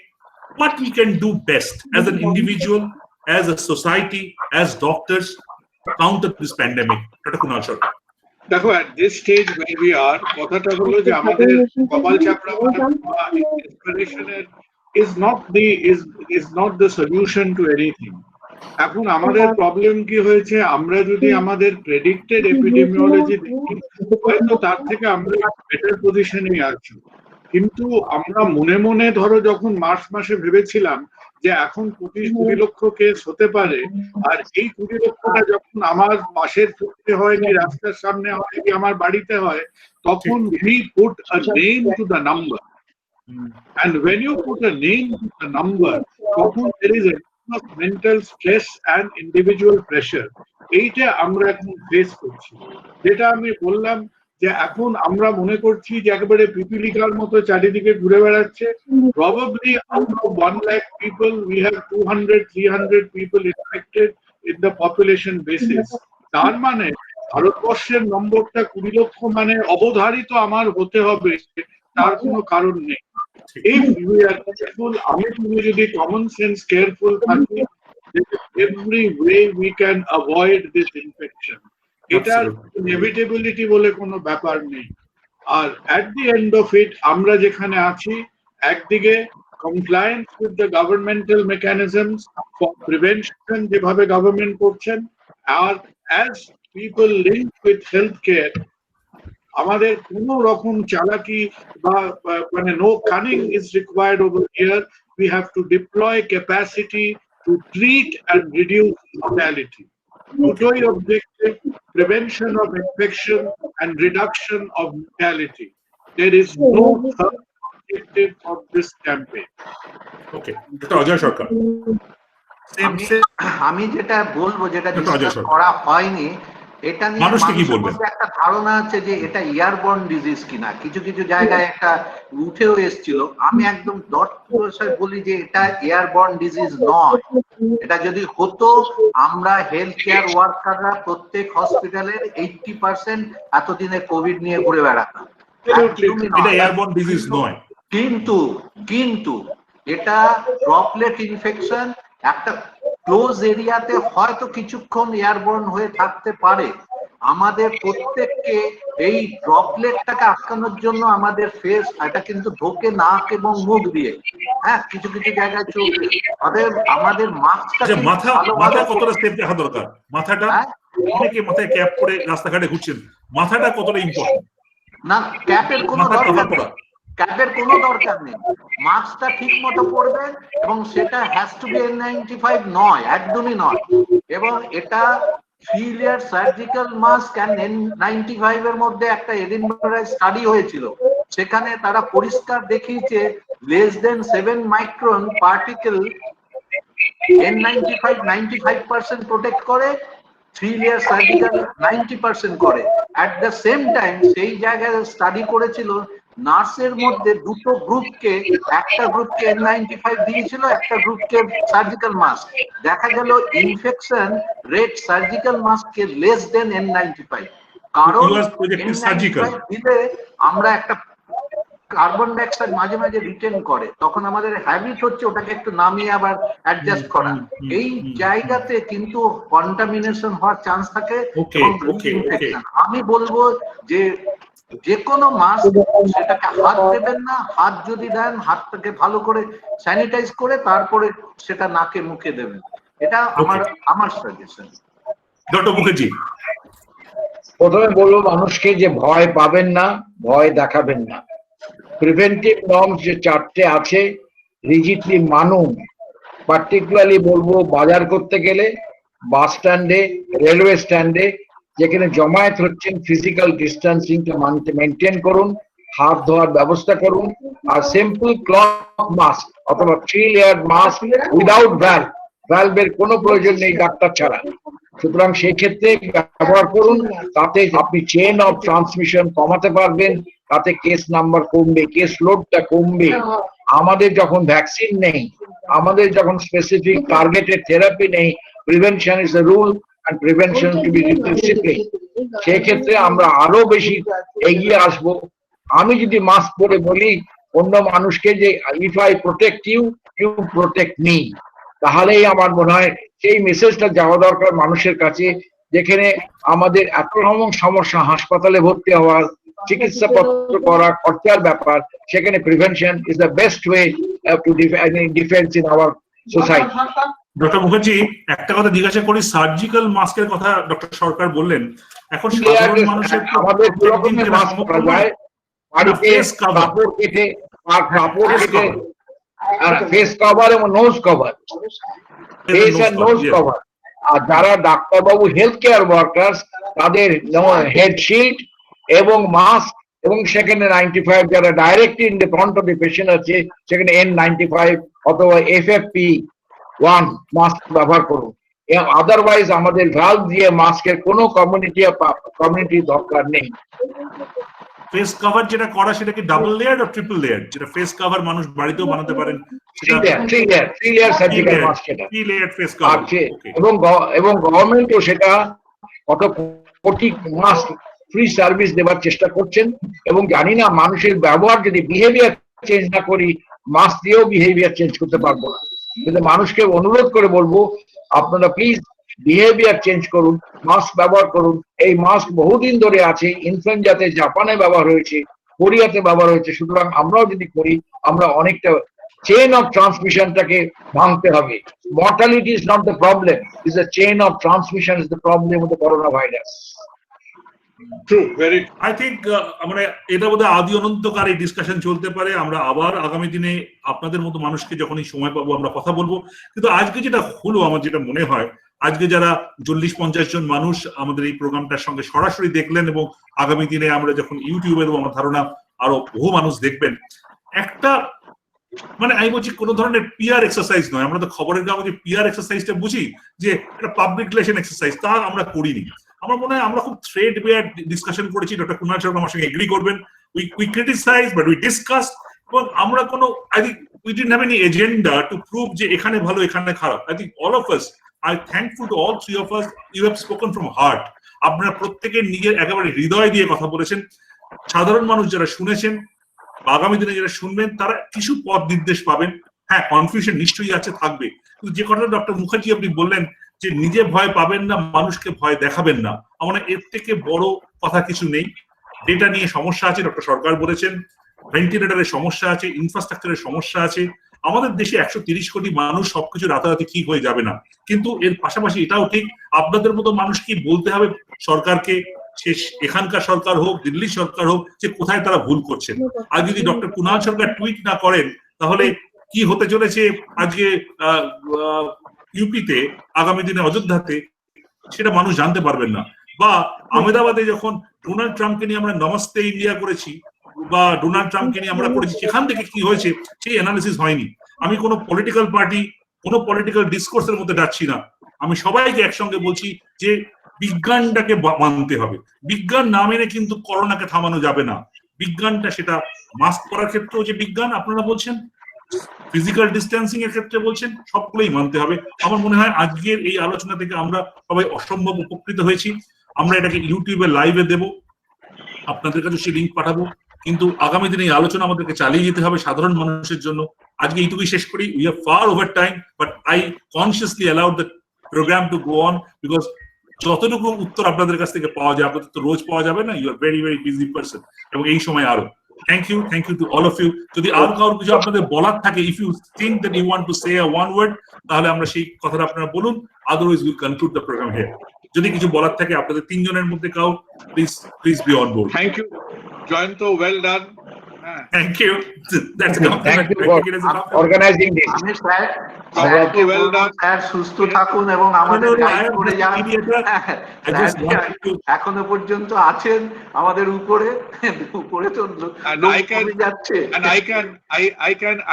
what we can do best as an individual, as a society, as doctors, counter this pandemic. Dr. Kunal Sharma. দেখো, at this stage where we are, কথাটা হলো যে আমাদের কপাল চাপড়া এর is not the solution to anything. এখন আমাদের প্রবলেম কি হয়েছে, আমরা যদি আমাদের প্রেডিক্টেড এপিডেমিওলজি দেখি হয়তো তার থেকে আমরা বেটার পজিশনে আছি, কিন্তু আমরা মনে মনে ধরো যখন মার্চ মাসে ভেবেছিলাম যে এখন 20 লক্ষ কেস হতে পারে, আর এই 20 লক্ষটা যখন আমার পাশের ফুটে হয় কি রাস্তার সামনে হয় কি আমার বাড়িতে হয়, তখন we put a name to the number. And when you put a name to the number, তখন there is a mental stress and individual pressure. এইটা আমরা এখন ফেস করছি। যেটা আমি বললাম যে এখন আমরা মনে করছি যে একেবারে পিপিলিকার মতো চারিদিকে ঘুরে বেড়াচ্ছে। Probably out of 1 lakh people, we have 200-300 people infected in the population basis. তার মানে ভারতবর্ষের নম্বরটা 20 লক্ষ মানে অবধারিত আমার হতে হবে, তার কোনো কারণ নেই। If we are careful, আমি তুমি যদি common sense careful থাকি, every way we can avoid this infection. এটার inevitability বলে কোনো ব্যাপার নেই। আর at the end of it, আমরা যেখানে আছি, একদিকে compliance with the governmental mechanisms for prevention যেভাবে গভর্নমেন্ট করছেন, আর as people linked with healthcare, আমাদের কোন রকম চালাকি বা মানে no cunning is required over here. We have to deploy capacity to treat and reduce mortality. দুটোই objective, prevention of infection and reduction of mortality. There is no third objective of this campaign. Okay, Dr. Ajay Sarkar. আমি যেটা বলবো, যেটা ডিসকাস করা হয়নি, এটা নিয়ে মানুষের মধ্যে একটা ধারণা আছে যে এটা এয়ারবর্ন ডিজিজ কিনা। কিছু কিছু জায়গায় একটা উঠেও এসেছিল। আমি একদম বলি যে এটা এয়ারবর্ন ডিজিজ নয়। এটা যদি হতো, আমরা হেলথ কেয়ার ওয়ার্কাররা প্রত্যেক হসপিটালের 80% এতদিনে কোভিড নিয়ে ঘুরে বেড়াতাম। এটা এয়ারবর্ন ডিজিজ নয়, কিন্তু এটা ড্রপলেট ইনফেকশন। একটা ক্লোজ এরিয়াতে হয়তো কিছুক্ষণ এয়ারবর্ন হয়ে থাকতে পারে। আমাদের প্রত্যেককে এই ড্রপলেটটাকে আটকানোর জন্য আমাদের ফেস, এটা কিন্তু ঢোকে নাক এবং মুখ দিয়ে, হ্যাঁ, কিছু কিছু জায়গায় চলবে। আমাদের মাস্কটা মাথা কতটা সেফ রাখা দরকার, মাথাটা অনেকে মাথায় ক্যাপ পরে রাস্তাঘাটে ঘুরছেন, মাথাটা কতটা ইম্পর্টেন্ট। না, ক্যাপের কোনো দরকার নেই। মাস্কটা ঠিক মতো পরবেন এবং সেটা হ্যাজ টু বি N95 নয়, একদমই নয়। এবং এটা 3 layer surgical mask and N95 এর মধ্যে একটা এডিনবরায় স্টাডি হয়েছিল। সেখানে তারা পরিষ্কার দেখিয়েছে less than 7 micron particle N95 95% protect করে, 3 লেয়ার সার্জিক্যাল 90% করে। অ্যাট দ্য সেম টাইম সেই জায়গায় স্টাডি করেছিল নার্সের মধ্যে দুটো গ্রুপকে, একটা গ্রুপকে N95 দিয়েছিল, একটা গ্রুপকে সার্জিক্যাল মাস্ক। দেখা গেল ইনফেকশন রেট সার্জিক্যাল মাস্কে লেস দেন N95। কারণ N95 দিলে আমরা একটা কার্বন ডাইঅক্সাইড মাঝে মাঝে রিটেন করে, তখন আমাদের হ্যাবিট হচ্ছে ওটাকে একটু নামিয়ে আবার অ্যাডজাস্ট করা। এই জায়গাতে কিন্তু কন্টামিনেশন হওয়ার চান্স থাকে। আমি বলবো যে কোনো মাস্ক, সেটাকে হাত দেবেন না, হাত যদি দেন হাতটাকে ভালো করে স্যানিটাইজ করে তারপরে সেটা নাকে মুখে দেবেন। এটা আমার সাজেশন। ডক্টর মুখার্জি, প্রথমে বলবো মানুষকে যে ভয় পাবেন না, ভয় দেখাবেন না। প্রিভেন্টিভ নর্মস যে 4টে আছে, রিজিডলি মানুন। পার্টিকুলারলি বলবো বাজার করতে গেলে, বাস স্ট্যান্ডে, রেলওয়ে স্ট্যান্ডে যেখানে জমায়েত হচ্ছেন, ফিজিক্যাল ডিস্টেন্সিংটা মেনটেন করুন, হাত ধোয়ার ব্যবস্থা করুন, আর সিম্পল ক্লথ মাস্ক অথবা 3 লেয়ার মাস্ক উইদাউট ভ্যালভের কোনো প্রয়োজন নেই ডাক্তার ছাড়া। সুতরাং সেই ক্ষেত্রে ব্যবহার করুন, তাতে আপনি চেইন অফ ট্রান্সমিশন কমাতে পারবেন, তাতে কেস নাম্বার কমবে, কেস লোডটা কমবে। আমাদের যখন ভ্যাকসিন নেই, আমাদের যখন স্পেসিফিক টার্গেটেড থেরাপি নেই, prevention is a rule and prevention to be discipline, সেই ক্ষেত্রে আমরা আরো বেশি এগিয়ে আসবো। আমি যদি মাস্ক পরে বলি অন্য মানুষকে যে if I protect you, you protect me, তাহলেই আমার মনে হয় সেই মেসেজটা যাওয়া দরকার মানুষের কাছে যেখানে আমাদের এত রকম সমস্যা, হাসপাতালে ভর্তি হওয়ার, চিকিৎসাপত্র করা, খরচার ব্যাপার, সেখানে prevention is the best way to defence in our society. Doctor Mukherjee, একটা কথা জিজ্ঞাসা করি, সার্জিক্যাল মাস্কের কথা ডক্টর সরকার বললেন, এখন সাধারণ মানুষের আমাদের দু রকমের মাস্ক করা যায়, বাড়িতে কাপড় কেটে আর ফেস কভার এবং নোজ কভার, ফেস আর নোজ কভার। আর যারা ডাক্তারবাবু, হেলথ কেয়ার ওয়ার্কার্স, তাদের হেড শিল্ড এবং মাস্ক, এবং সেখানে 95 যারা directly in the front of the patient আছে, সেখানে N95 অথবা FFP1 মাস্ক ব্যবহার করুন। আদারওয়াইজ আমাদের ভ্যালভ দিয়ে মাস্কের কোনো কমিউনিটি দরকার নেই। ফেস কভার যেটা করা, সেটা কি ডাবল লেয়ার আর ট্রিপল লেয়ার? যেটা ফেস কভার মানুষ বাড়িতেও বানাতে পারেন, থ্রি লেয়ার সার্জিক্যাল মাস্ক, এটা 3 লেয়ার ফেস কভার। এবং গভর্নমেন্টও সেটা কত কোটি মাস্ক ফ্রি সার্ভিস দেওয়ার চেষ্টা করছেন। এবং জানি না, মানুষের ব্যবহার যদি বিহেভিয়ার চেঞ্জ না করি, মাস্ক দিয়েও বিহেভিয়ার চেঞ্জ করতে পারবো না। কিন্তু মানুষকে অনুরোধ করে বলবো, আপনারা প্লিজ বিহেভিয়ার চেঞ্জ করুন, মাস্ক ব্যবহার করুন। এই মাস্ক বহুদিন ধরে আছে, ইনফ্লুয়েঞ্জাতে জাপানে ব্যবহার হয়েছে, কোরিয়াতে ব্যবহার হয়েছে। সুতরাং আমরাও যদি করি, আমরা অনেকটা চেইন অফ ট্রান্সমিশনটাকে ভাঙতে হবে। Mortality is not the problem, is the chain of transmission is the problem of the corona virus. True, very. I think আমরা এটা বোধহয় আদি অনন্তকার এই ডিসকাশন চলতে পারে। আমরা আবার আগামী দিনে আপনাদের মতো মানুষকে যখনই সময় পাবো আমরা কথা বলবো। কিন্তু আজকে যেটা হলো, আমার যেটা মনে হয়, আজকে যারা 40-50 জন মানুষ আমাদের এই প্রোগ্রামটার সঙ্গে সরাসরি দেখলেন, এবং আগামী দিনে আমরা যখন ইউটিউবে দেবো, আমার ধারণা আরো বহু মানুষ দেখবেন, একটা মানে আমি বলছি কোন ধরনের পিয়ার এক্সারসাইজ নয়। আমরা তো খবরের কাগজে পিয়ার এক্সারসাইজটা বুঝি যে এটা পাবলিক রিলেশন এক্সারসাইজ, তা আমরা করিনি। আমার মনে হয় আমরা খুব থ্রেড বেয়ার ডিসকাশন করেছি। ডক্টর কুনাল সরকার আমার সঙ্গে এগ্রি করবেন। We criticise but we discuss, এবং আমরা কোনো I think we didn't have any agenda to prove যে এখানে ভালো এখানে খারাপ। I think all of us, I thankful to all three of us, you have spoken from heart. আপনারা প্রত্যেকে নিজের একেবারে হৃদয় দিয়ে কথা বলেছেন। সাধারণ মানুষ যারা শুনেছেন, আগামী দিনে যারা শুনবেন, তারা কিছু পথ নির্দেশ পাবেন। হ্যাঁ, কনফিউশন নিশ্চয়ই আছে, থাকবে, কিন্তু যে কথাটা ডক্টর মুখার্জি আপনি বললেন যে নিজে ভয় পাবেন না, মানুষকে ভয় দেখাবেন না, আমার এর থেকে বড় কথা কিছু নেই। ডেটা নিয়ে সমস্যা আছে, ডক্টর সরকার বলেছেন, ভেন্টিলেটরের সমস্যা আছে, ইনফ্রাস্ট্রাকচারের সমস্যা আছে। আমাদের দেশে 130 কোটি মানুষ, সবকিছু রাতারাতি ঠিক হয়ে যাবে না। কিন্তু এর পাশাপাশি এটাও ঠিক, আপনাদের মতো মানুষকে বলতে হবে সরকারকে, এখানকার সরকার হোক, দিল্লি সরকার হোক, যে কোথায় তারা ভুল করছেন। আর যদি ডক্টর কুনাল সরকার টুইট না করেন, তাহলে কি হতে চলেছে আজকে ইউপিতে, আগামী দিনে অযোধ্যাতে, সেটা মানুষ জানতে পারবেন না। বা আহমেদাবাদে যখন ডোনাল্ড ট্রাম্পকে নিয়ে আমরা নমস্তে ইন্ডিয়া করেছি, বা ডোনাল্ড ট্রাম্পকে নিয়ে আমরা করেছি, সেখান থেকে কি হয়েছে সেই অ্যানালিসিস হয়নি। আমি কোনো পলিটিক্যাল পার্টি, কোনো পলিটিক্যাল ডিসকোর্সের মধ্যে যাচ্ছি না। আমি সবাইকে একসঙ্গে বলছি যে বিজ্ঞানটাকে মানতে হবে। বিজ্ঞান না মেনে কিন্তু করোনাকে থামানো যাবে না। বিজ্ঞানটা, সেটা মাস্ক পরার ক্ষেত্রেও যে বিজ্ঞান আপনারা বলছেন, ফিজিক্যাল ডিস্টেন্সিং এর ক্ষেত্রে বলছেন, সবগুলোই মানতে হবে। আমার মনে হয় আজকের এই আলোচনা থেকে আমরা সবাই অসম্ভব উপকৃত হয়েছি। আমরা এটাকে ইউটিউবে লাইভে দেব, আপনাদের কাছে সেই লিঙ্ক পাঠাবো। কিন্তু আগামী দিনে এই আলোচনা আমাদেরকে চালিয়ে যেতে হবে সাধারণ মানুষের জন্য। আজকে এইটুকুই শেষ করি। We are far over time, but I consciously allowed the programme to go on, because যতটুকু উত্তর আপনাদের কাছ থেকে পাওয়া যায়, আপনাদের তো রোজ পাওয়া যাবে না। You are very very busy person, এবং এই সময় আরো thank you to all of you. যদি আর কারোর কিছু আপনাদের বলার থাকে, if you think that you want to say a one word, তাহলে আমরা সেই কথাটা আপনারা বলুন। Otherwise will conclude the programme here. যদি কিছু বলার থাকে আপনাদের তিনজনের মধ্যে কাউ, please be on board. Thank you, Joyanto, well done. Thank you. That's Thank you for organizing this. আমি স্যারকে বলবো, স্যার সুস্থ থাকুন এবং আমাদের গাইড করে যান। এখনো পর্যন্ত আছেন আমাদের উপরে তো কমে যাচ্ছে। And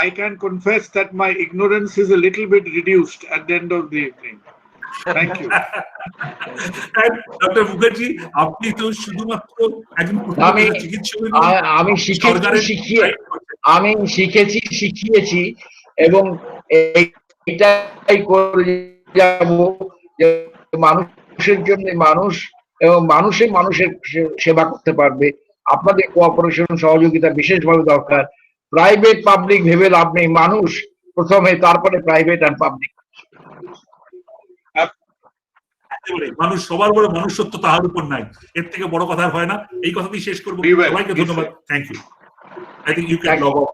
I can confess that my ignorance is a little bit reduced at the end of the evening. Thank you. Doctor Mukherjee, আপনি তো শুধুমাত্র একজন চিকিৎসক, আমি শিখিয়েছি এবং এটাই করে যাব যে মানুষের জন্য মানুষ, এবং মানুষের সেবা করতে পারবে। আপনাদের কোঅপারেশন, সহযোগিতা বিশেষভাবে দরকার। প্রাইভেট পাবলিক ভেবে লাভ নেই, মানুষ প্রথমে, তারপরে প্রাইভেট আর পাবলিক। একেবারে মানুষ সবার বড় মনুষ্যত্ব তাহার উপর নাই, এর থেকে বড় কথা আর হয় না। এই কথাতেই শেষ করবো। Be well. সবাইকে Be ধন্যবাদ। safe. Thank you. I think you can log of.